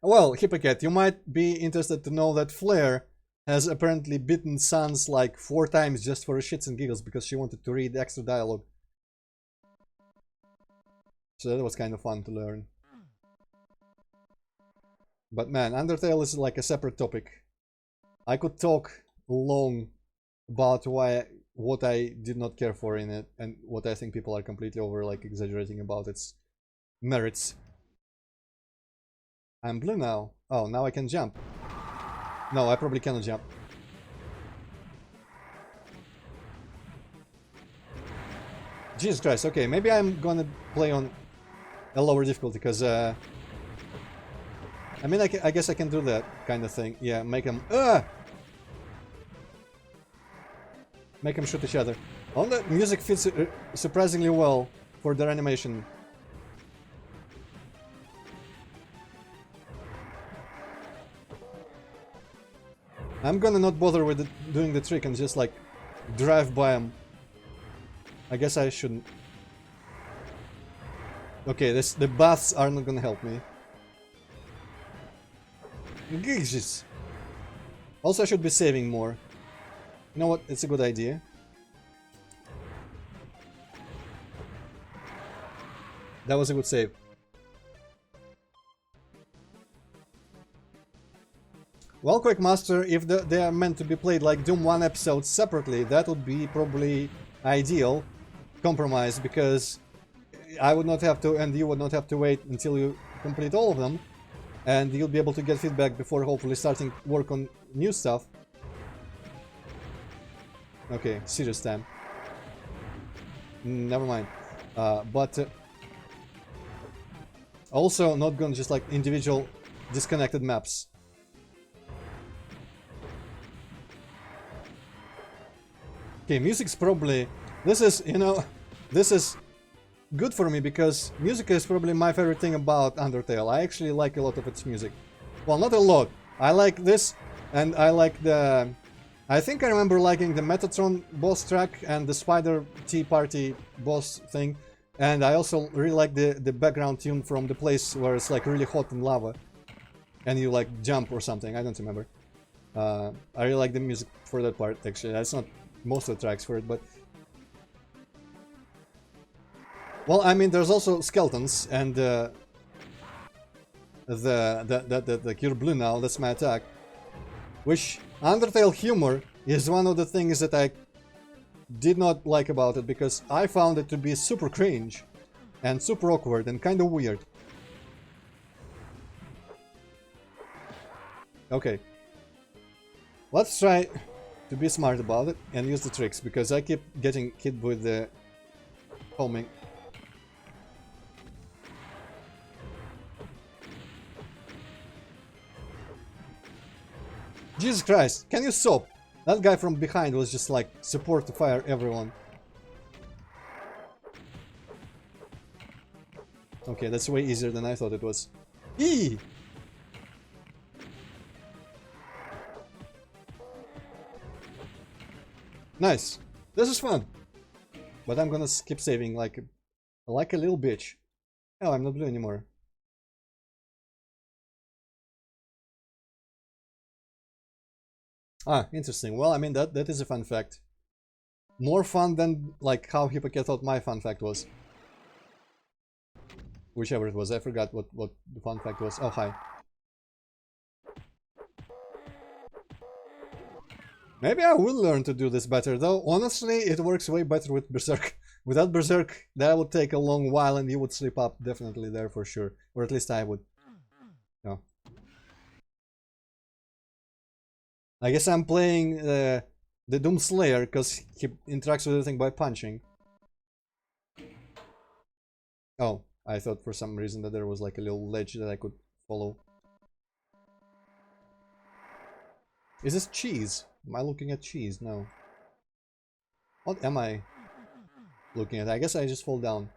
Well, Hippocat, you might be interested to know that Flare has apparently bitten Sans like 4 times just for shits and giggles because she wanted to read extra dialogue. So that was kind of fun to learn. But man, Undertale is like a separate topic. I could talk long about what I did not care for in it, and what I think people are completely over, like, exaggerating about its merits. I'm blue now. Oh, now I can jump. No, I probably cannot jump. Jesus Christ, okay, maybe I'm gonna play on a lower difficulty, because, I mean, I guess I can do that kind of thing. Yeah, make them... Make them shoot each other. All the music fits surprisingly well for their animation. I'm gonna not bother with doing the trick and just like drive by them. I guess I shouldn't. Okay, the baths are not gonna help me. Jesus. Also, I should be saving more. You know what? It's a good idea. That was a good save. Well, Quick Master, if they are meant to be played like Doom 1 episodes separately, that would be probably ideal compromise, because I would not have to, and you would not have to wait until you complete all of them, and you'll be able to get feedback before hopefully starting work on new stuff. Okay, serious time. Never mind. But also not gonna just like individual disconnected maps. Okay, music's probably... This is, you know, this is good for me because music is probably my favorite thing about Undertale. I actually like a lot of its music. Well, not a lot. I like this, and I like the... I think I remember liking the Metatron boss track and the Spider Tea Party boss thing. And I also really like the background tune from the place where it's like really hot in lava. And you like jump or something, I don't remember. I really like the music for that part, actually. That's not most of the tracks for it, but... Well, I mean, there's also skeletons, and the You're Blue Now, that's my attack. Which, Undertale humor is one of the things that I did not like about it, because I found it to be super cringe, and super awkward, and kind of weird. Okay. Let's try to be smart about it, and use the tricks, because I keep getting hit with the homing. Jesus Christ, can you stop? That guy from behind was just like, support to fire everyone. Okay, that's way easier than I thought it was. Eee! Nice. This is fun. But I'm gonna keep saving like a little bitch. Oh, I'm not blue anymore. Ah, interesting. Well, I mean, that is a fun fact. More fun than, like, how Hippocat thought my fun fact was. Whichever it was, I forgot what the fun fact was. Oh, hi. Maybe I will learn to do this better, though. Honestly, it works way better with Berserk. Without Berserk, that would take a long while and you would slip up definitely there for sure. Or at least I would. No. I guess I'm playing the Doom Slayer because he interacts with everything by punching. Oh, I thought for some reason that there was like a little ledge that I could follow. Is this cheese? Am I looking at cheese? No. What am I looking at? I guess I just fall down.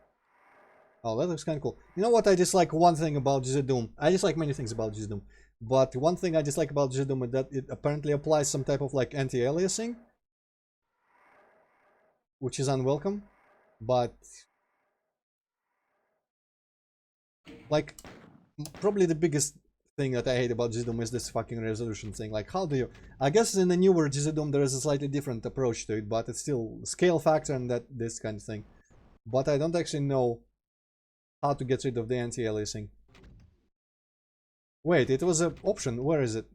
Oh, that looks kind of cool. You know what I dislike one thing about Doom? I dislike many things about Doom. But one thing I dislike about Doom is that it apparently applies some type of like anti-aliasing. Which is unwelcome. But... like, probably the biggest thing that I hate about Doom is this fucking resolution thing. Like, how do you... I guess in the newer Doom there is a slightly different approach to it, but it's still scale factor and this kind of thing. But I don't actually know how to get rid of the anti-aliasing. Wait, it was an option. Where is it?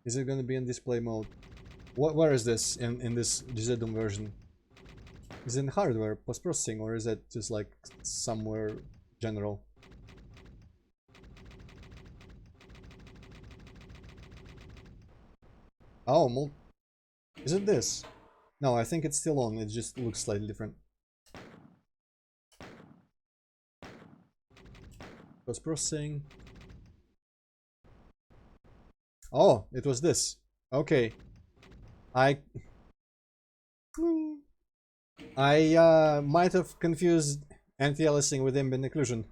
Is it gonna be in display mode? Where is this in this Doom version? Is it in hardware, post-processing, or is it just like somewhere general? Oh, is it this? No, I think it's still on, it just looks slightly different. Post-processing. Oh, it was this. Okay. I might have confused anti-aliasing with ambient occlusion.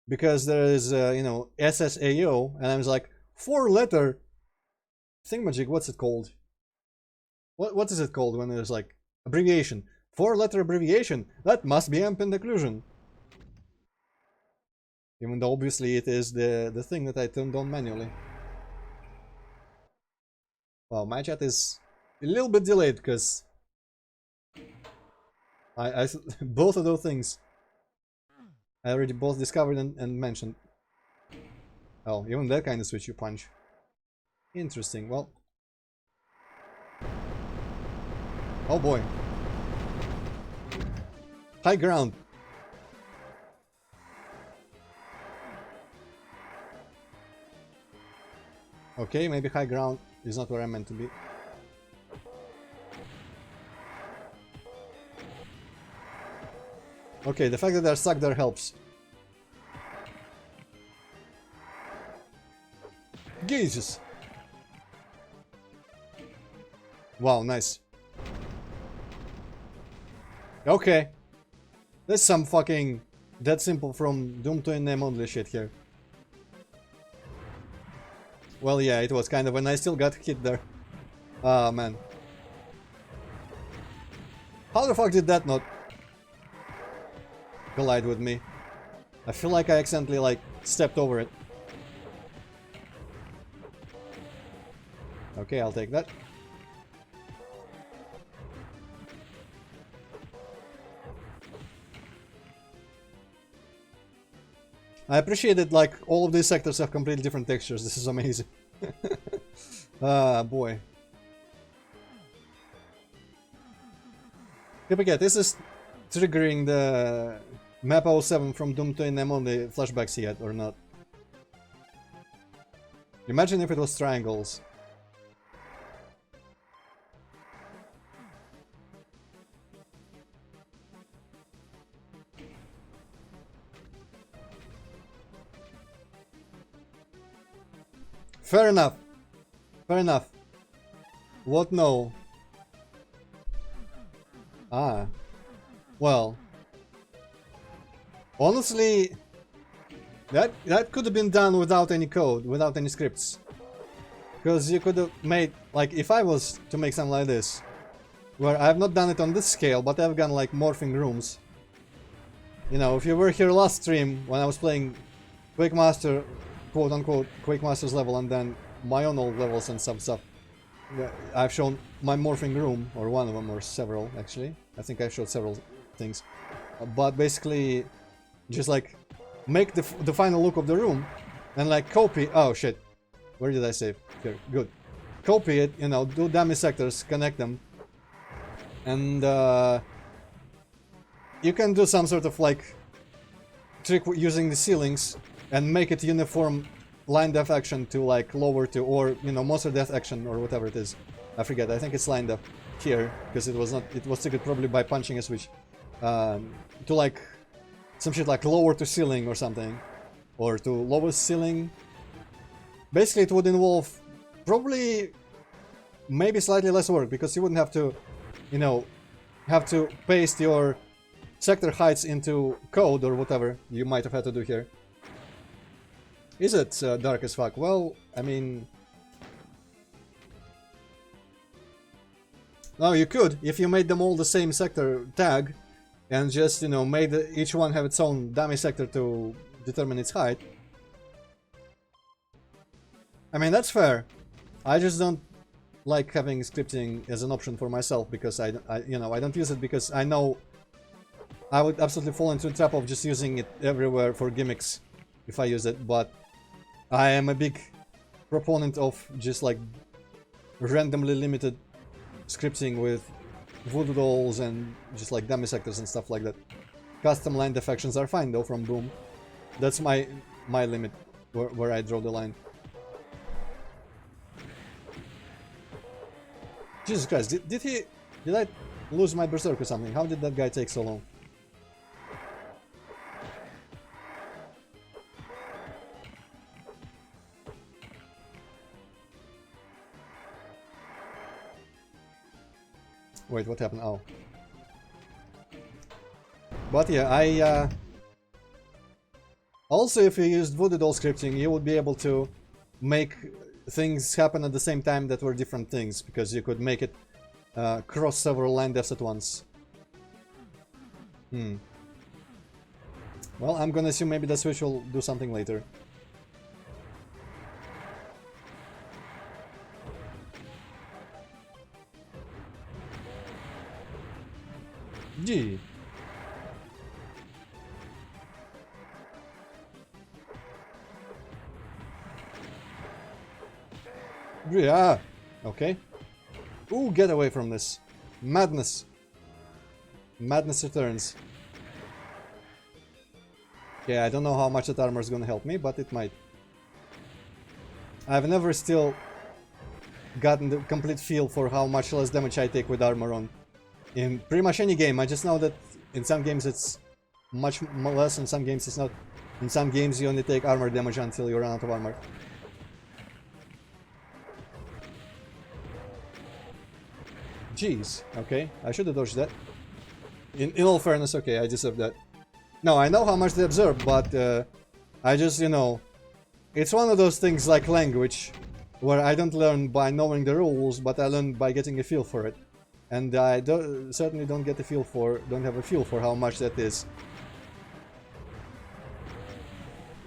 Because there is, you know, SSAO, and I was like, 4-letter thingamajig, what's it called? What is it called when there's like abbreviation? 4-letter abbreviation. That must be ambient occlusion. Even though obviously it is the thing that I turned on manually. Well, my chat is a little bit delayed because I both of those things I already both discovered and mentioned. Oh, even that kind of switch you punch. Interesting. Well. Oh boy. High ground. Okay, maybe high ground is not where I'm meant to be. Okay, the fact that they're stuck there helps. Jesus! Wow, nice. Okay. There's some fucking that simple from Doom to name only shit here. Well, yeah, it was kind of, and I still got hit there. Ah, man. How the fuck did that not collide with me? I feel like I accidentally, like, stepped over it. Okay, I'll take that. I appreciate that, like, all of these sectors have completely different textures. This is amazing. Ah, boy. Forget, this is triggering the map 07 from Doom to NM on the flashbacks yet, or not? Imagine if it was triangles. Fair enough. Fair enough. What no? Ah. Well. Honestly, that could have been done without any code, without any scripts. Because you could have made, like, if I was to make something like this, where I've not done it on this scale, but I've gone like morphing rooms. You know, if you were here last stream when I was playing Quake Master, quote unquote, Quake Master's level, and then my own old levels and some stuff, I've shown my morphing room, or one of them, or several actually. I think I showed several things. But basically, just like make the final look of the room and like copy. Oh shit, where did I save? Here, good. Copy it, you know, do dummy sectors, connect them, and you can do some sort of like trick using the ceilings and make it uniform line depth action to like lower to, or you know, monster death action or whatever it is. I forget. I think it's line depth here because it was not. It was triggered probably by punching a switch to like some shit like lower to ceiling or something, or to lowest ceiling. Basically, it would involve probably maybe slightly less work because you wouldn't have to, you know, have to paste your sector heights into code or whatever you might have had to do here. Is it dark as fuck? Well, I mean... No, you could, if you made them all the same sector tag, and just, you know, made each one have its own dummy sector to determine its height. I mean, that's fair. I just don't like having scripting as an option for myself, because I you know, I don't use it because I know I would absolutely fall into the trap of just using it everywhere for gimmicks if I use it, but I am a big proponent of just like randomly limited scripting with voodoo dolls and just like dummy sectors and stuff like that. Custom line defections are fine though from Boom. That's my limit where I draw the line. Jesus Christ, did I lose my berserk or something? How did that guy take so long? Wait, what happened? Oh. But yeah, I... Also, if you used voodoo doll scripting, you would be able to make things happen at the same time that were different things, because you could make it cross several line depths at once. Well, I'm gonna assume maybe the switch will do something later. Gee. Yeah. Okay. Ooh, get away from this. Madness. Madness returns. Okay, I don't know how much that armor is gonna help me, but it might. I've never still gotten the complete feel for how much less damage I take with armor on. In pretty much any game, I just know that in some games it's much less, in some games it's not. In some games you only take armor damage until you run out of armor. Jeez, okay, I should have dodged that. In all fairness, okay, I deserve that. No, I know how much they absorb, but I just, you know, it's one of those things like language, where I don't learn by knowing the rules, but I learn by getting a feel for it. And I certainly don't have a feel for how much that is.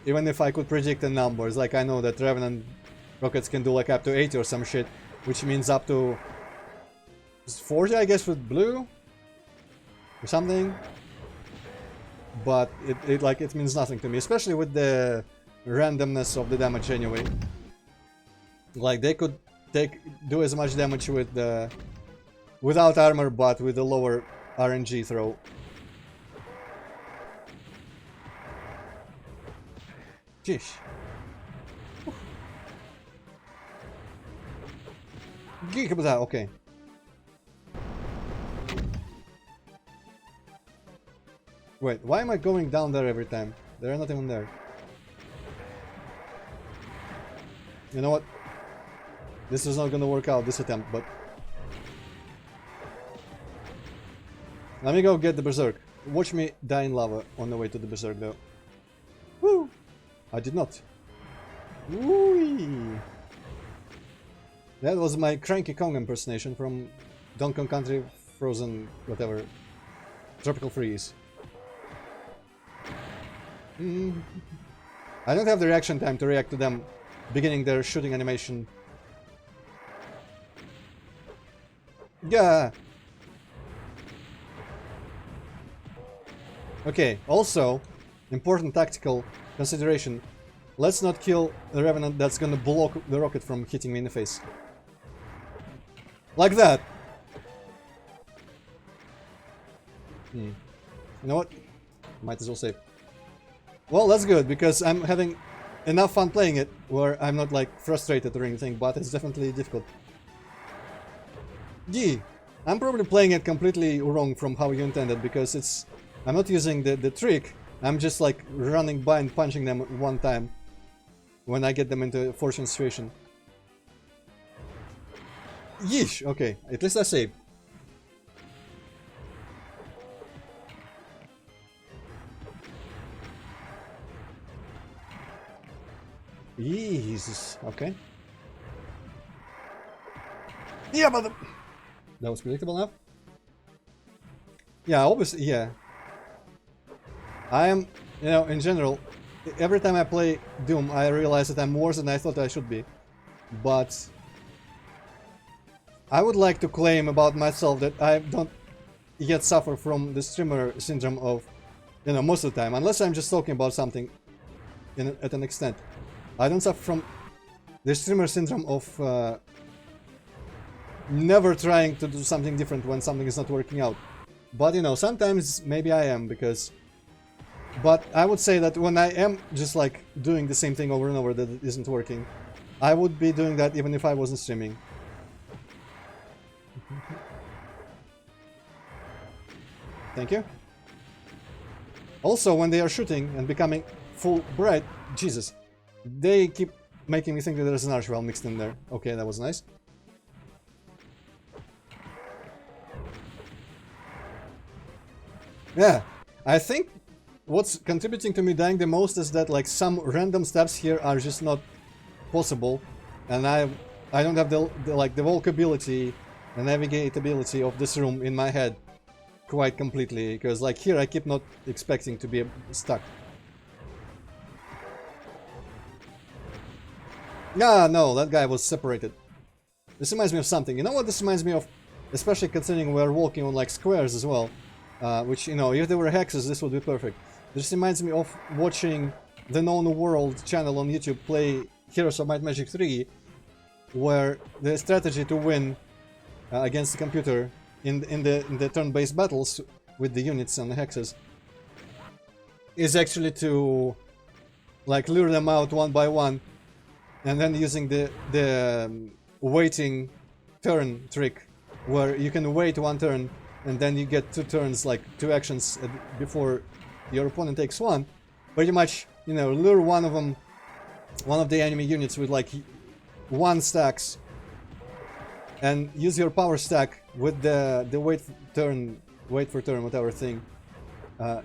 Even if I could predict the numbers, like I know that Revenant rockets can do like up to 80 or some shit, which means up to 40, I guess, with blue or something. But it means nothing to me, especially with the randomness of the damage anyway. Like they could do as much damage with the without armor, but with a lower RNG throw. Jeez. Okay. Wait, why am I going down there every time? They're not even there. You know what? This is not gonna work out, this attempt, but... Let me go get the Berserk. Watch me die in lava on the way to the Berserk, though. Woo! I did not. Woo! That was my Cranky Kong impersonation from Donkey Kong Country Frozen... whatever. Tropical Freeze. I don't have the reaction time to react to them beginning their shooting animation. Yeah. Okay, also, important tactical consideration. Let's not kill the Revenant that's gonna block the rocket from hitting me in the face. Like that! You know what? Might as well save. Well, that's good, because I'm having enough fun playing it, where I'm not, like, frustrated or anything, but it's definitely difficult. Gee, I'm probably playing it completely wrong from how you intended, because it's... I'm not using the trick, I'm just, like, running by and punching them one time when I get them into a fortunate situation. Yeesh, okay, at least I saved. Jesus, okay. Yeah, but that was predictable enough. Yeah, obviously, yeah. I am, you know, in general, every time I play Doom, I realize that I'm worse than I thought I should be. But I would like to claim about myself that I don't yet suffer from the streamer syndrome of, you know, most of the time, unless I'm just talking about something at an extent. I don't suffer from the streamer syndrome of never trying to do something different when something is not working out. But, you know, sometimes maybe I am, because... But I would say that when I am just, like, doing the same thing over and over that isn't working, I would be doing that even if I wasn't streaming. Thank you. Also, when they are shooting and becoming full bright, Jesus, they keep making me think that there's an Archvile mixed in there. Okay, that was nice. Yeah, I think what's contributing to me dying the most is that, like, some random steps here are just not possible, and I don't have the walkability and navigatability of this room in my head quite completely, because, like, here I keep not expecting to be stuck. Ah, no, that guy was separated. This reminds me of something. You know what this reminds me of? Especially considering we're walking on, like, squares as well. which, you know, if there were hexes, this would be perfect. This reminds me of watching the Known World channel on YouTube play Heroes of Might and Magic 3, where the strategy to win against the computer in the turn-based battles with the units and the hexes is actually to like lure them out one by one, and then using the waiting turn trick, where you can wait one turn and then you get 2 turns, like 2 actions before your opponent takes one. Pretty much, you know, lure one of the enemy units with like 1 stacks, and use your power stack with the wait for turn, whatever thing,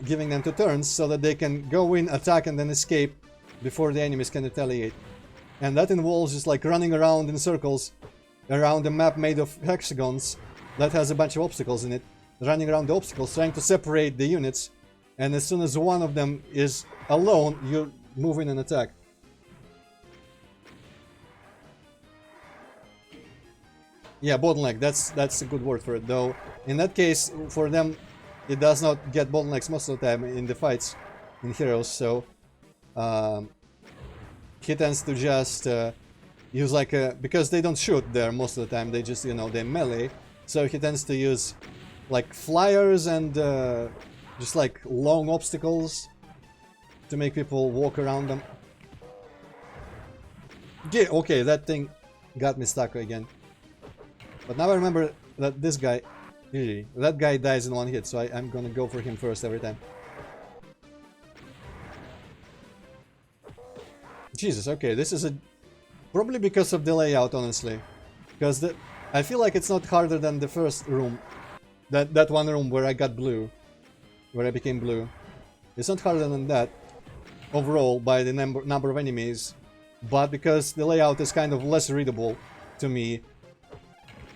giving them 2 turns so that they can go in, attack, and then escape before the enemies can retaliate. And that involves just like running around in circles around a map made of hexagons that has a bunch of obstacles in it, running around the obstacles, trying to separate the units, and as soon as one of them is alone, you move in and attack. Yeah, bottleneck, that's a good word for it, though in that case, for them, it does not get bottlenecks most of the time in the fights in Heroes, so he tends to just use like a, because they don't shoot there most of the time, they just, you know, they melee, so he tends to use like flyers and just like long obstacles to make people walk around them. Yeah, okay, that thing got me stuck again. But now I remember that this guy, that guy dies in 1 hit, so I'm gonna go for him first every time. Jesus, okay, this is probably because of the layout, honestly. Because I feel like it's not harder than the first room. That one room where I got blue. Where I became blue. It's not harder than that, overall, by the number of enemies. But because the layout is kind of less readable to me,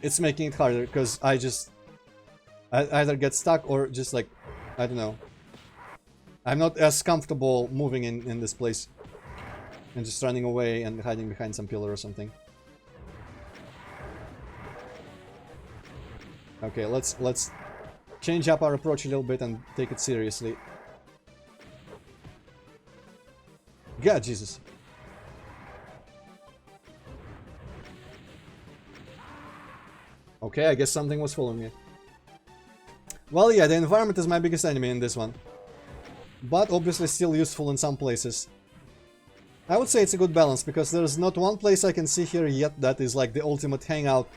it's making it harder, because I either get stuck or just like, I don't know. I'm not as comfortable moving in this place. And just running away and hiding behind some pillar or something. Okay, let's change up our approach a little bit and take it seriously. God, Jesus. Okay, I guess something was following me. Well, yeah, the environment is my biggest enemy in this one. But obviously still useful in some places. I would say it's a good balance, because there's not one place I can see here yet that is like the ultimate hangout.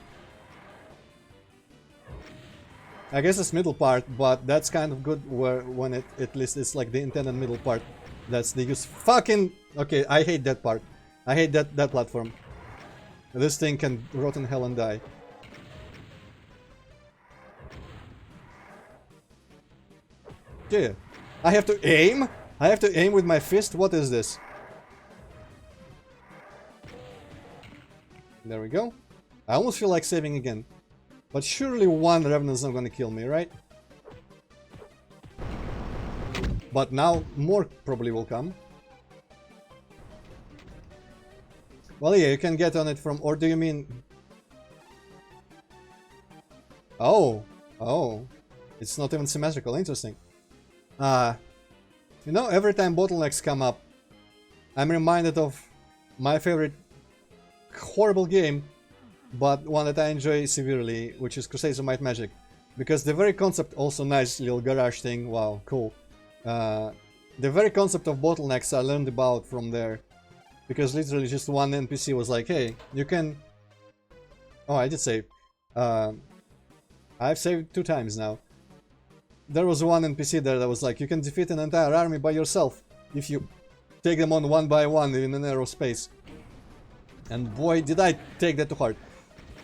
I guess it's middle part, but that's kind of good when it at least it's like the intended middle part. That's the use. Fucking okay, I hate that part. I hate that platform. This thing can rot in hell and die. Yeah. I have to aim? I have to aim with my fist? What is this? There we go. I almost feel like saving again. But surely one Revenant's not gonna kill me, right? But now more probably will come. Well, yeah, you can get on it from... Or do you mean... Oh. Oh. It's not even symmetrical. Interesting. You know, every time bottlenecks come up, I'm reminded of my favorite horrible game, but one that I enjoy severely, which is Crusades of Might and Magic. Because the very concept, also nice little garage thing, wow, cool. The very concept of bottlenecks I learned about from there. Because literally just one NPC was like, hey, you can... Oh, I did save. I've saved 2 times now. There was one NPC there that was like, you can defeat an entire army by yourself if you take them on one by one in a narrow space. And boy, did I take that to heart.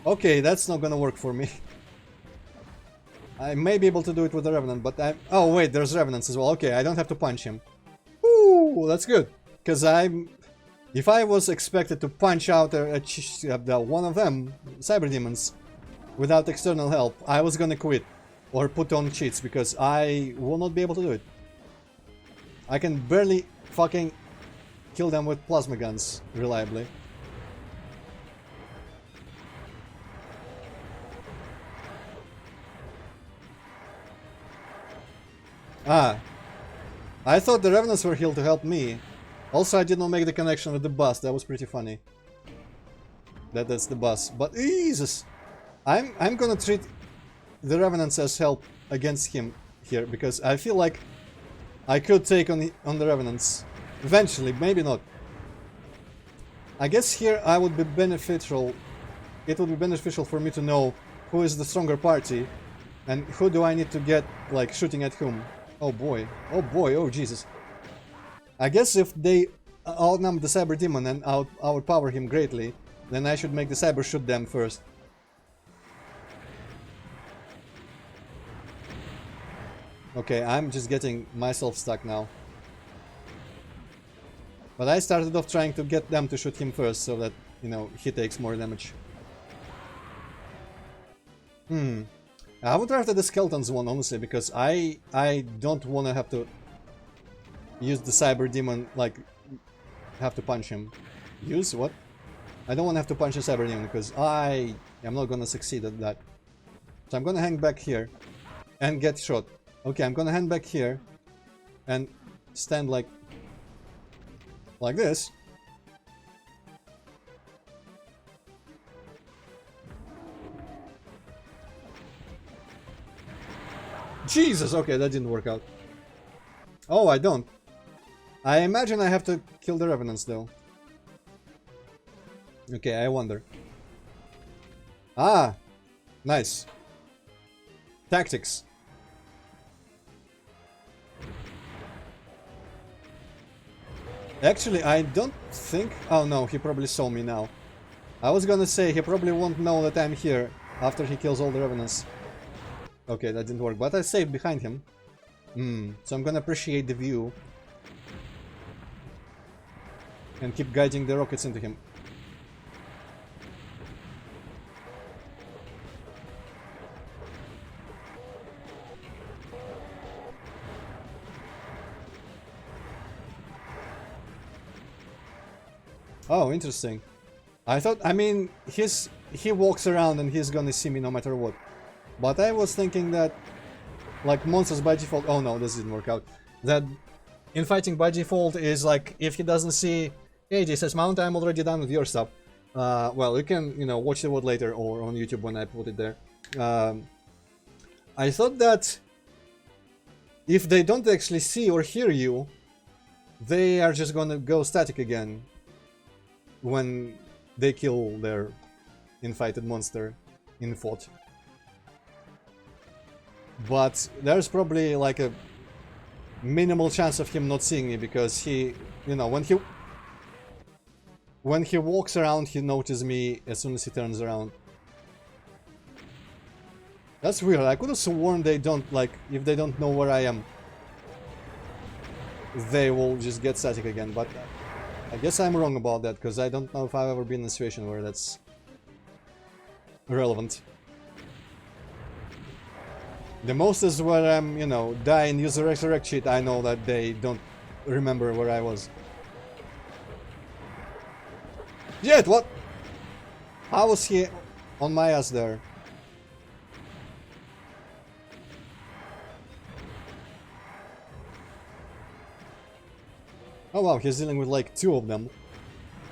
Okay, that's not gonna work for me. I may be able to do it with the Revenant, but I... Oh wait, there's Revenants as well. Okay, I don't have to punch him. Ooh, that's good. Because if I was expected to punch out one of them, Cyber Demons, without external help, I was gonna quit. Or put on cheats, because I will not be able to do it. I can barely fucking kill them with plasma guns reliably. Ah, I thought the Revenants were here to help me. Also, I did not make the connection with the bus. That was pretty funny. That's the bus. But Jesus, I'm gonna treat the Revenants as help against him here because I feel like I could take on the Revenants eventually. Maybe not. I guess here I would be beneficial. It would be beneficial for me to know who is the stronger party and who do I need to get like shooting at whom. Oh boy, oh Jesus. I guess if they outnumber the Cyber Demon and outpower him greatly, then I should make the Cyber shoot them first. Okay, I'm just getting myself stuck now. But I started off trying to get them to shoot him first so that, you know, he takes more damage. I would rather the Skeletons one, honestly, because I don't want to have to use the Cyber Demon, like, have to punch him. Use what? I don't want to have to punch the Cyber Demon, because I am not gonna succeed at that. So I'm gonna hang back here and get shot. Okay, I'm gonna hang back here and stand like this. Jesus, okay, that didn't work out. Oh, I don't. I imagine I have to kill the Revenants, though. Okay, I wonder. Ah! Nice. Tactics. Actually, I don't think... Oh no, he probably saw me now. I was gonna say, he probably won't know that I'm here after he kills all the Revenants. Okay, that didn't work, but I saved behind him. So I'm gonna appreciate the view. And keep guiding the rockets into him. Oh, interesting. I thought, I mean, he walks around and he's gonna see me no matter what. But I was thinking that, like, monsters by default... Oh no, this didn't work out. That in fighting by default is like, if he doesn't see, hey, this says Mount, I'm already done with your stuff. Well, you can, you know, watch the VOD later or on YouTube when I put it there. I thought that if they don't actually see or hear you, they are just gonna go static again when they kill their infighted monster in FOT. But there's probably like a minimal chance of him not seeing me because he, you know, when he walks around, he notices me as soon as he turns around. That's weird. I could have sworn they don't, like, if they don't know where I am, they will just get static again, but I guess I'm wrong about that, because I don't know if I've ever been in a situation where that's relevant. The most is where I'm, you know, die and use the resurrect cheat, I know that they don't remember where I was. Yet, what? How was he on my ass there? Oh wow, he's dealing with like 2 of them.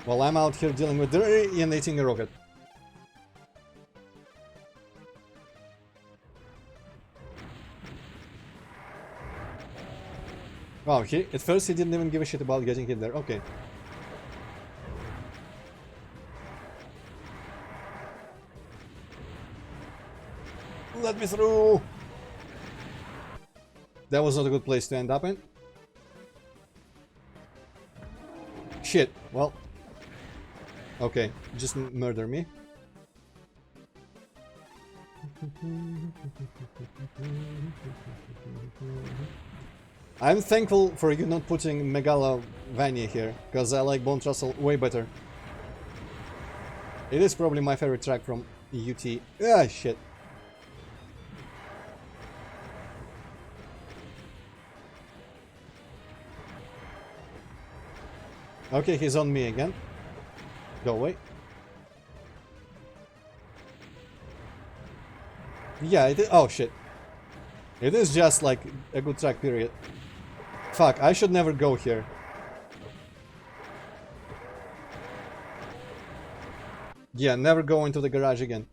While I'm out here dealing with and eating a rocket. Wow, at first he didn't even give a shit about getting hit there. Okay. Let me through! That was not a good place to end up in. Shit, well. Okay, just murder me. I'm thankful for you not putting Megalovania here, because I like Bone Trussel way better. It is probably my favorite track from UT. Ah, shit. Okay, he's on me again. Go away. Yeah, it is. Oh, shit. It is just like a good track, period. Fuck, I should never go here. Yeah, never go into the garage again.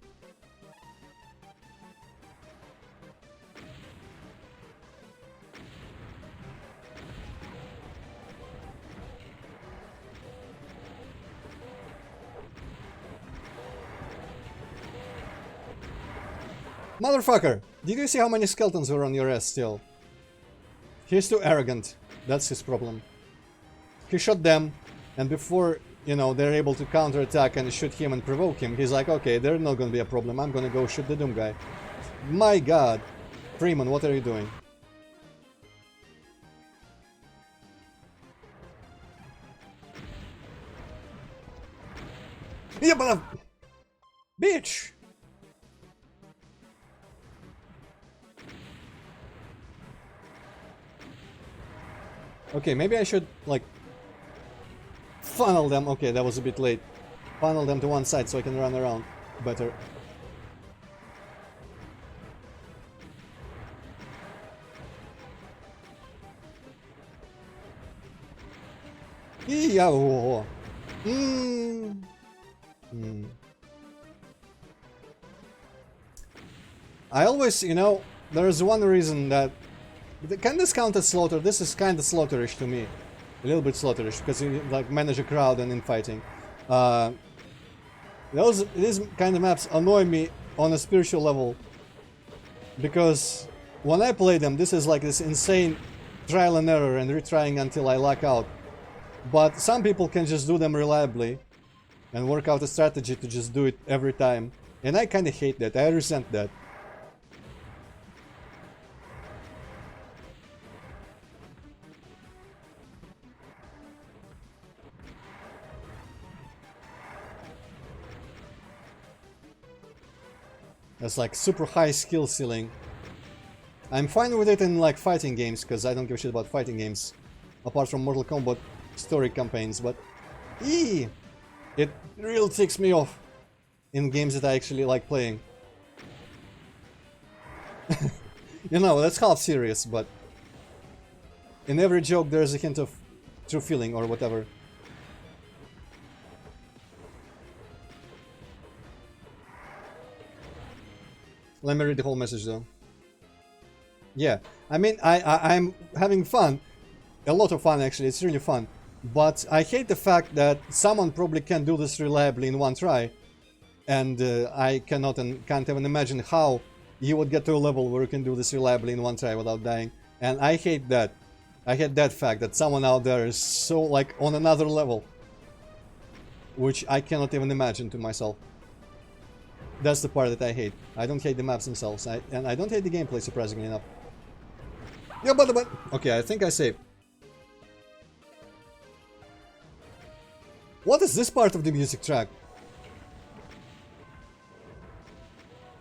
Motherfucker! Did you see how many skeletons were on your ass still? He's too arrogant. That's his problem. He shot them, and before, you know, they're able to counterattack and shoot him and provoke him, he's like, okay, there's not gonna be a problem, I'm gonna go shoot the Doom guy. My god. Freeman, what are you doing? Yeah, but bitch! Okay, maybe I should, like, funnel them. Okay, that was a bit late. Funnel them to one side so I can run around better. Yeah. I always, you know, there's one reason that... Can this count as slaughter? This is kind of slaughterish to me. A little bit slaughterish, because you like manage a crowd and in fighting. These kind of maps annoy me on a spiritual level. Because when I play them, this is like this insane trial and error and retrying until I luck out. But some people can just do them reliably and work out a strategy to just do it every time. And I kind of hate that. I resent that. That's like super high skill ceiling. I'm fine with it in like fighting games, because I don't give a shit about fighting games. Apart from Mortal Kombat story campaigns, but... It really ticks me off in games that I actually like playing. You know, that's half serious, but... In every joke there's a hint of true feeling or whatever. Let me read the whole message though. Yeah, I mean, I'm having fun. A lot of fun actually, it's really fun. But I hate the fact that someone probably can do this reliably in one try. And I cannot and can't even imagine how you would get to a level where you can do this reliably in one try without dying. And I hate that. I hate that fact that someone out there is so, like, on another level. Which I cannot even imagine to myself. That's the part that I hate. I don't hate the maps themselves, and I don't hate the gameplay, surprisingly enough. Yeah, but... Okay, I think I saved. What is this part of the music track?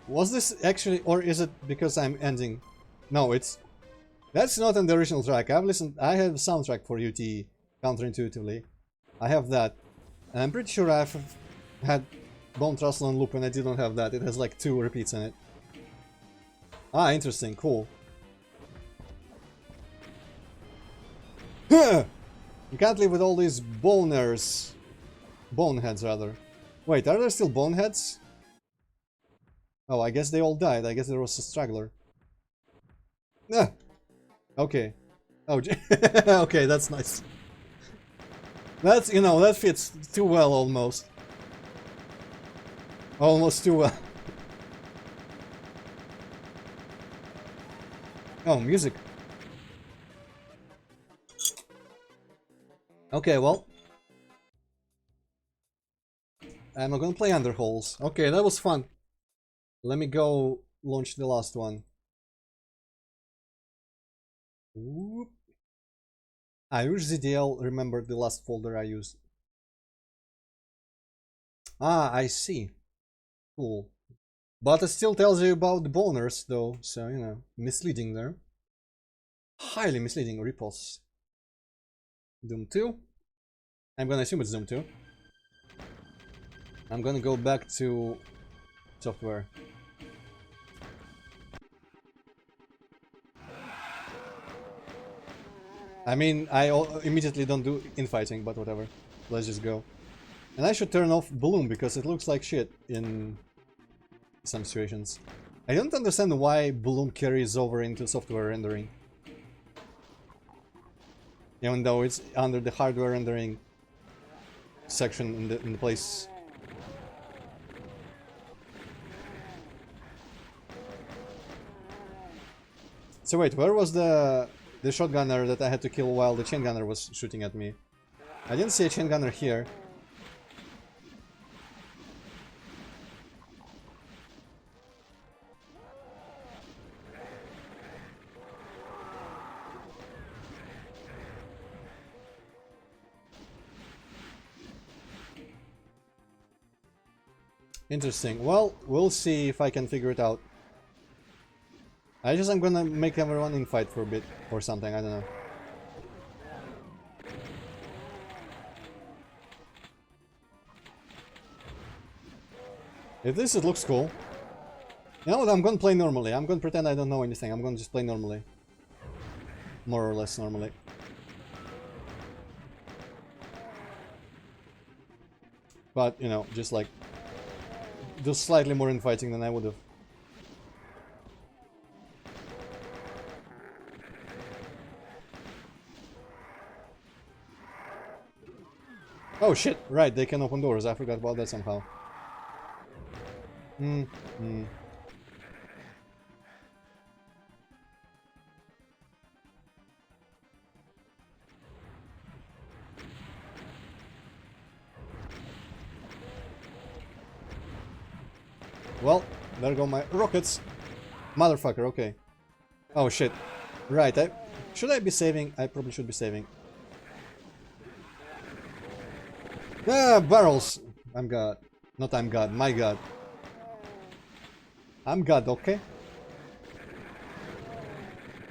Was this actually... Or is it because I'm ending? No, it's... That's not in the original track. I've listened... I have a soundtrack for UT, counterintuitively. I have that. And I'm pretty sure I've had Bone Trussel on loop and I didn't have that. It has like 2 repeats in it. Ah, interesting. Cool. You can't live with all these boners. Boneheads, rather. Wait, are there still boneheads? Oh, I guess they all died. I guess there was a straggler. Ah. Okay. Oh, okay, that's nice. That's, you know, that fits too well, almost. Almost too well. Oh, music. Okay, well. I'm not gonna play Underholes. Okay, that was fun. Let me go launch the last one. Whoop. I use ZDL, remember the last folder I used. Ah, I see. Cool. But it still tells you about the boners, though, so, you know, misleading there. Highly misleading repos. Doom 2. I'm gonna assume it's Doom 2. I'm gonna go back to software. I mean, immediately don't do infighting, but whatever. Let's just go. And I should turn off Bloom, because it looks like shit in some situations. I don't understand why Bloom carries over into software rendering. Even though it's under the hardware rendering section in the place. So wait, where was the shotgunner that I had to kill while the chain gunner was shooting at me? I didn't see a chain gunner here. Interesting. Well, we'll see if I can figure it out. I'm gonna make everyone in fight for a bit or something, I don't know. If this, it looks cool. You know what, I'm gonna play normally. I'm gonna pretend I don't know anything. I'm gonna just play normally. More or less normally. But, you know, just like... do slightly more infighting than I would have. Oh shit, right, they can open doors. I forgot about that somehow. Well, there go my rockets. Motherfucker, okay. Oh shit. Right, should I be saving? I probably should be saving. Ah, barrels! I'm God. Not I'm God, my God. I'm God, okay?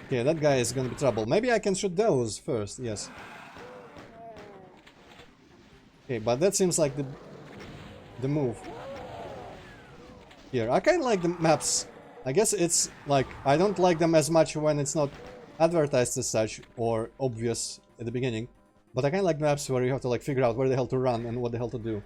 Okay, that guy is gonna be trouble. Maybe I can shoot those first, yes. Okay, but that seems like the move. Here, I kinda like the maps. I guess it's like, I don't like them as much when it's not advertised as such or obvious at the beginning. But I kinda like maps where you have to like figure out where the hell to run and what the hell to do.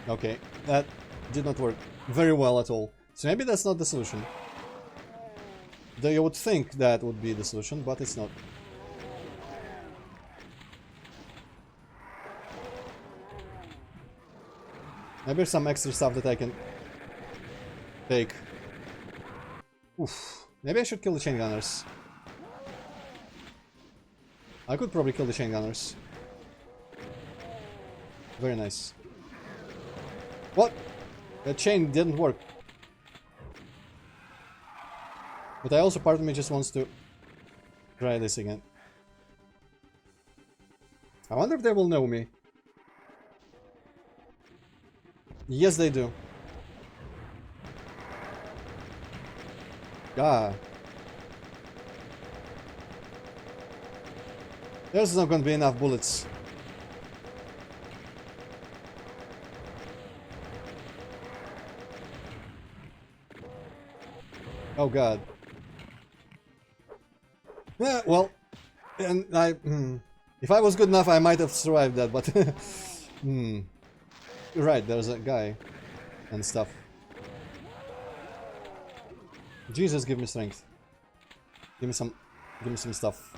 Okay, that did not work very well at all. So maybe that's not the solution. Though you would think that would be the solution, but it's not. Maybe there's some extra stuff that I can take. Oof. Maybe I should kill the chain gunners. I could probably kill the chain gunners. Very nice. What? The chain didn't work. But I also, part of me just wants to try this again. I wonder if they will know me. Yes, they do. Ah. There's not going to be enough bullets. Oh god. Yeah, well, and if I was good enough, I might have survived that, but right, there's a guy and stuff. Jesus, give me strength. Give me some stuff.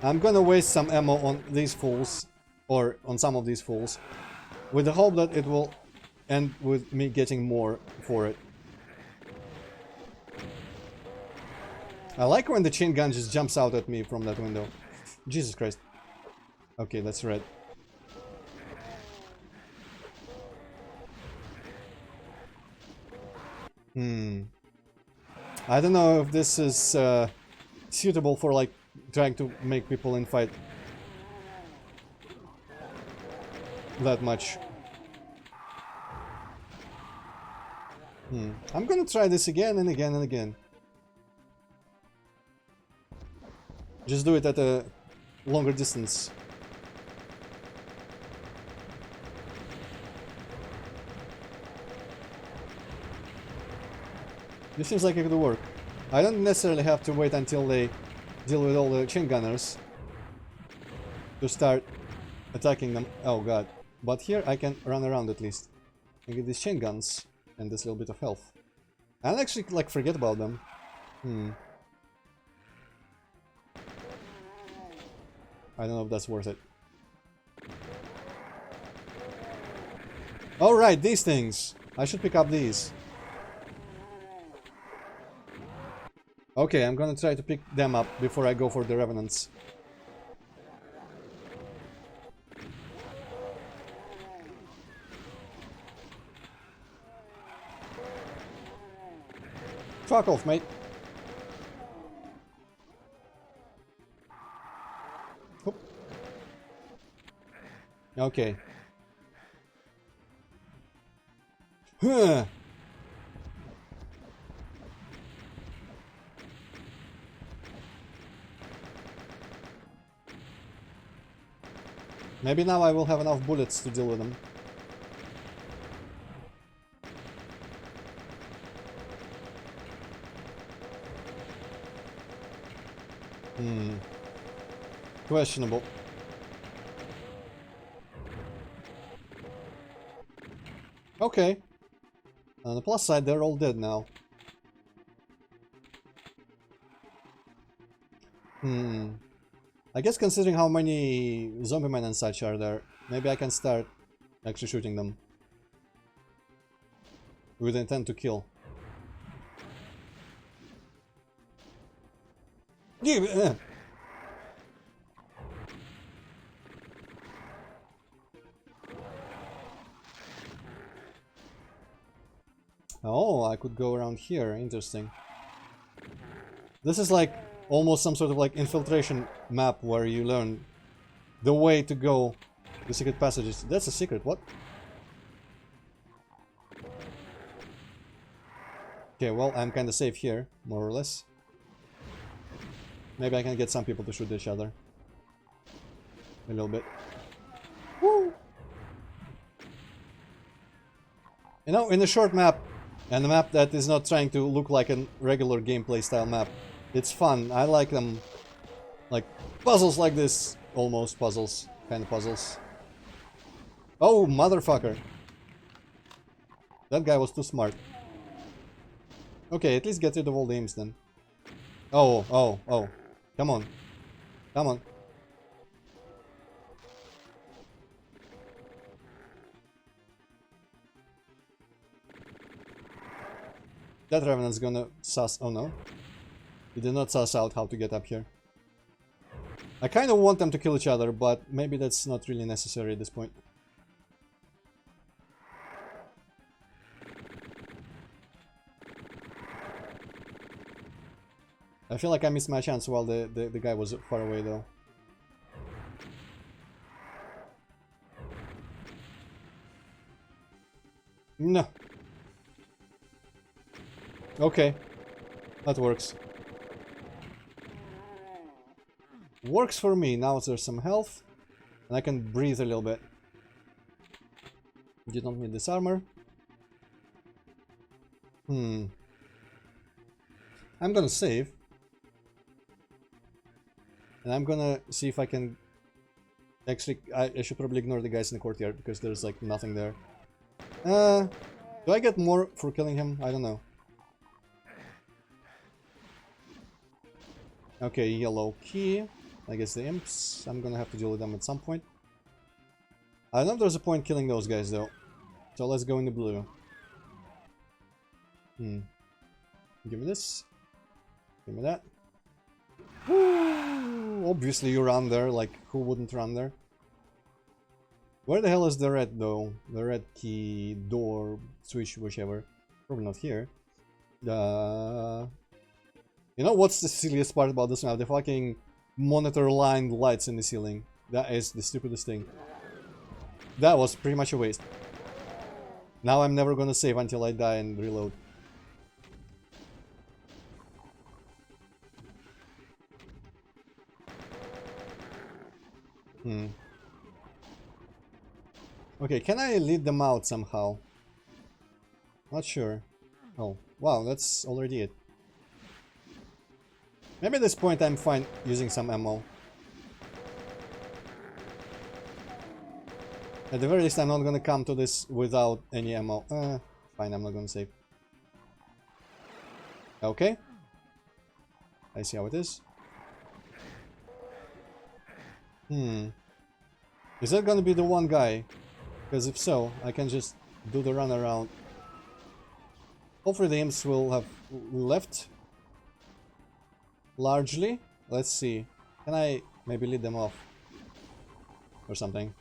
I'm gonna waste some ammo on these fools, or on some of these fools, with the hope that it will end with me getting more for it. I like when the chain gun just jumps out at me from that window. Jesus Christ. Okay, that's red. I don't know if this is suitable for like trying to make people in fight that much. I'm gonna try this again and again and again. Just do it at a longer distance. This seems like it could work. I don't necessarily have to wait until they deal with all the chain gunners to start attacking them. Oh god. But here I can run around at least. And get these chain guns and this little bit of health. I'll actually like forget about them. I don't know if that's worth it. Alright, these things. I should pick up these. Okay, I'm gonna try to pick them up before I go for the revenants. Fuck off, mate. Oop. Okay. Huh. Maybe now I will have enough bullets to deal with them. Questionable. Okay. On the plus side, they're all dead now. I guess considering how many zombie men and such are there, maybe I can start actually shooting them. With intent to kill. Oh, I could go around here. Interesting. This is like almost some sort of like infiltration map where you learn the way to go the secret passages. That's a secret, what? Okay, well, I'm kinda safe here, more or less. Maybe I can get some people to shoot each other. A little bit. Woo! You know, in a short map, and a map that is not trying to look like a regular gameplay style map, it's fun. I like them. Like, puzzles like this. Almost puzzles. Kind of puzzles. Oh, motherfucker. That guy was too smart. Okay, at least get rid of all the imps then. Oh, oh, oh. Come on. Come on. That Revenant's gonna suss... Oh no. He did not suss out how to get up here. I kind of want them to kill each other, but maybe that's not really necessary at this point. I feel like I missed my chance while the guy was far away though. No. Okay. That works. Works for me. Now there's some health. And I can breathe a little bit. You don't need this armor. I'm gonna save. And I'm gonna see if I can... Actually, I should probably ignore the guys in the courtyard because there's like nothing there. Do I get more for killing him? I don't know. Okay, yellow key. I guess the imps. I'm gonna have to deal with them at some point. I don't know if there's a point killing those guys though. So let's go in the blue. Give me this. Give me that. Woo! Obviously you run there, like who wouldn't run there? Where the hell is the red though? The red key, door, switch, whichever. Probably not here. You know what's the silliest part about this map? The fucking monitor lined lights in the ceiling. That is the stupidest thing. That was pretty much a waste. Now I'm never gonna save until I die and reload. Okay, can I lead them out somehow? Not sure. Oh, wow, that's already it. Maybe at this point I'm fine using some ammo. At the very least, I'm not gonna come to this without any ammo. Fine, I'm not gonna save. Okay. I see how it is. Is that gonna be the one guy? Because if so, I can just do the run around. Hopefully the imps will have left. Largely. Let's see. Can I maybe lead them off? Or something.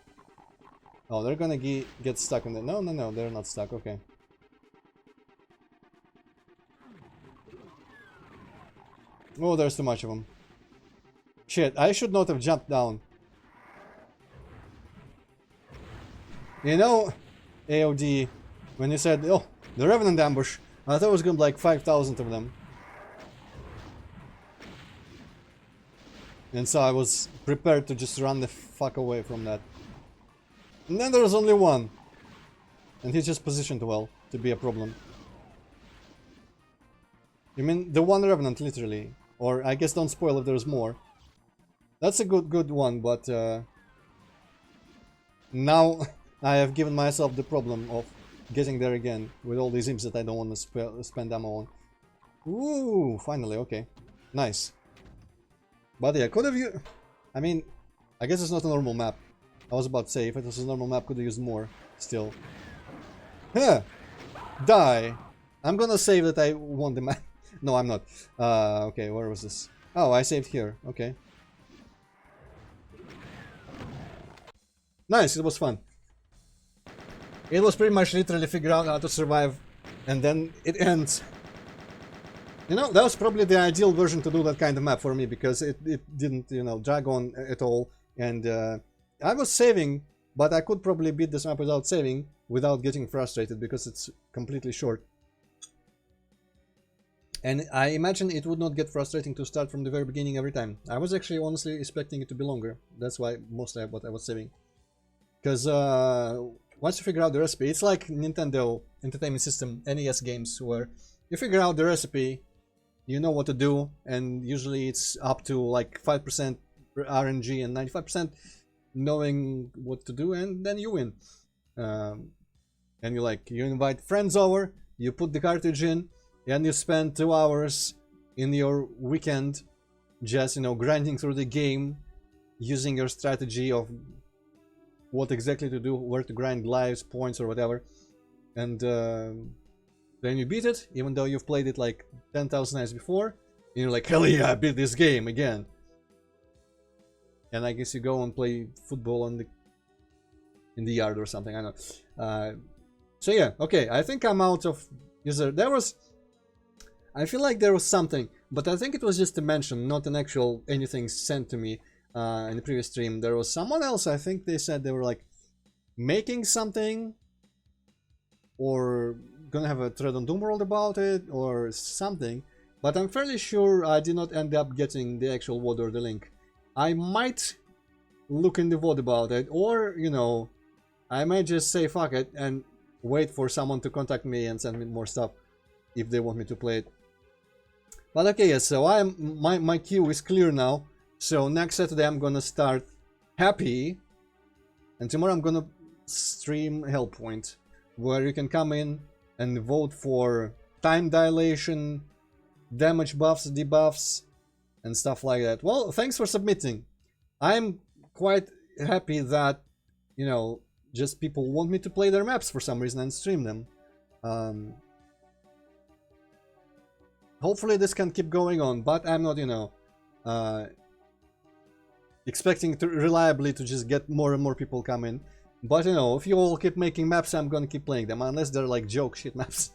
Oh, they're gonna get stuck in the... No, they're not stuck. Okay. Oh, there's too much of them. Shit, I should not have jumped down. You know, AOD, when you said, oh, the Revenant ambush, I thought it was gonna be like 5,000 of them. And so I was prepared to just run the fuck away from that. And then there was only one. And he's just positioned well to be a problem. You mean the one Revenant, literally? Or I guess don't spoil if there's more. That's a good one, but now I have given myself the problem of getting there again with all these imps that I don't want to spend ammo on. Ooh, finally, okay. Nice. But yeah, could have you... I mean, I guess it's not a normal map. I was about to say, if it was a normal map, could have used more, still. Huh! Die! I'm gonna save that I won the map. No, I'm not. Okay, where was this? Oh, I saved here. Okay. Nice, it was fun. It was pretty much literally figure out how to survive, and then it ends. You know, that was probably the ideal version to do that kind of map for me, because it didn't, you know, drag on at all, and I was saving, but I could probably beat this map without saving, without getting frustrated, because it's completely short. And I imagine it would not get frustrating to start from the very beginning every time. I was actually honestly expecting it to be longer. That's why mostly what I was saving. Because once you figure out the recipe, it's like Nintendo Entertainment System NES games, where you figure out the recipe, you know what to do, and usually it's up to like 5% RNG and 95% knowing what to do, and then you win. And you invite friends over, you put the cartridge in, and you spend 2 hours in your weekend just, you know, grinding through the game, using your strategy of what exactly to do, where to grind lives, points, or whatever. And then you beat it, even though you've played it like 10,000 times before. And you're like, hell yeah, I beat this game again. And I guess you go and play football in the yard or something, I don't know. So yeah, okay, I think I'm out of user. I feel like there was something, but I think it was just a mention, not an actual anything sent to me in the previous stream. There was someone else, I think they said they were like making something, or gonna have a thread on Doomworld about it, or something, but I'm fairly sure I did not end up getting the actual VOD or the link. I might look in the VOD about it, or, you know, I might just say fuck it and wait for someone to contact me and send me more stuff if they want me to play it. But okay, yeah, so my queue is clear now. So next Saturday I'm gonna start Happy, and tomorrow I'm gonna stream Hellpoint, where you can come in and vote for time dilation, damage buffs, debuffs, and stuff like that. Well, thanks for submitting. I'm quite happy that, you know, just people want me to play their maps for some reason and stream them. Hopefully this can keep going on, but I'm not, you know, expecting to reliably to just get more and more people come in. But, you know, if you all keep making maps, I'm gonna keep playing them, unless they're like joke shit maps.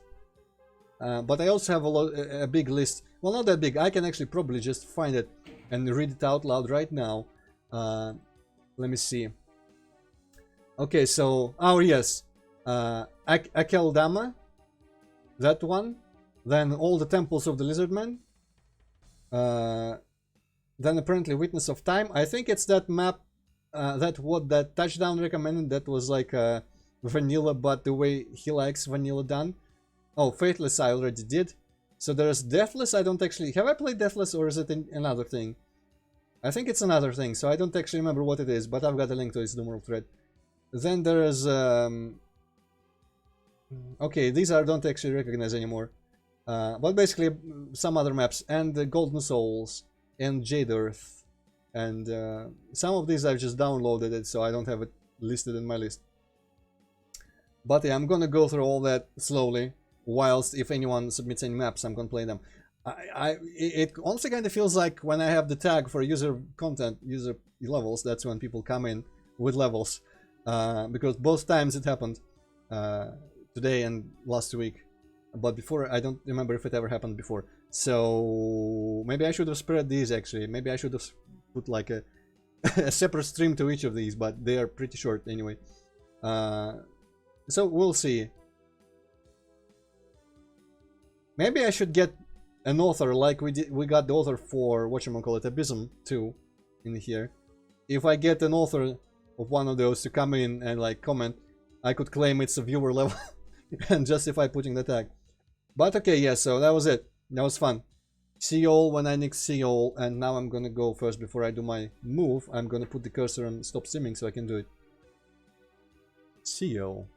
But I also have a big list. Well, not that big. I can actually probably just find it and read it out loud right now. Let me see. Okay, so, oh yes, Akeldama, that one. Then all the temples of the Lizardmen. Then apparently Witness of Time. I think it's that map, that Touchdown recommended. That was like vanilla, but the way he likes vanilla done. Oh, Faithless I already did. So there's Deathless. I don't actually... Have I played Deathless or is it another thing? I think it's another thing, so I don't actually remember what it is, but I've got a link to its numeral thread. Then there's... Okay, these I don't actually recognize anymore. But basically some other maps, and the Golden Souls, and Jade Earth. And some of these I've just downloaded it, so I don't have it listed in my list. But yeah, I'm gonna go through all that slowly, whilst if anyone submits any maps, I'm gonna play them. It also kind of feels like when I have the tag for user content, user levels, that's when people come in with levels. Because both times it happened, today and last week. But before, I don't remember if it ever happened before. So maybe I should have spread these actually. Maybe I should have put like a, a separate stream to each of these, but they are pretty short anyway. So we'll see. Maybe I should get an author like we got the author for whatchamacallit, Abysm 2 in here. If I get an author of one of those to come in and like comment, I could claim it's a viewer level and justify putting the tag. But okay, yeah, so that was it. That was fun. See you all when I next see you all, and now I'm gonna go first before I do my move. I'm gonna put the cursor on stop streaming so I can do it. See you all.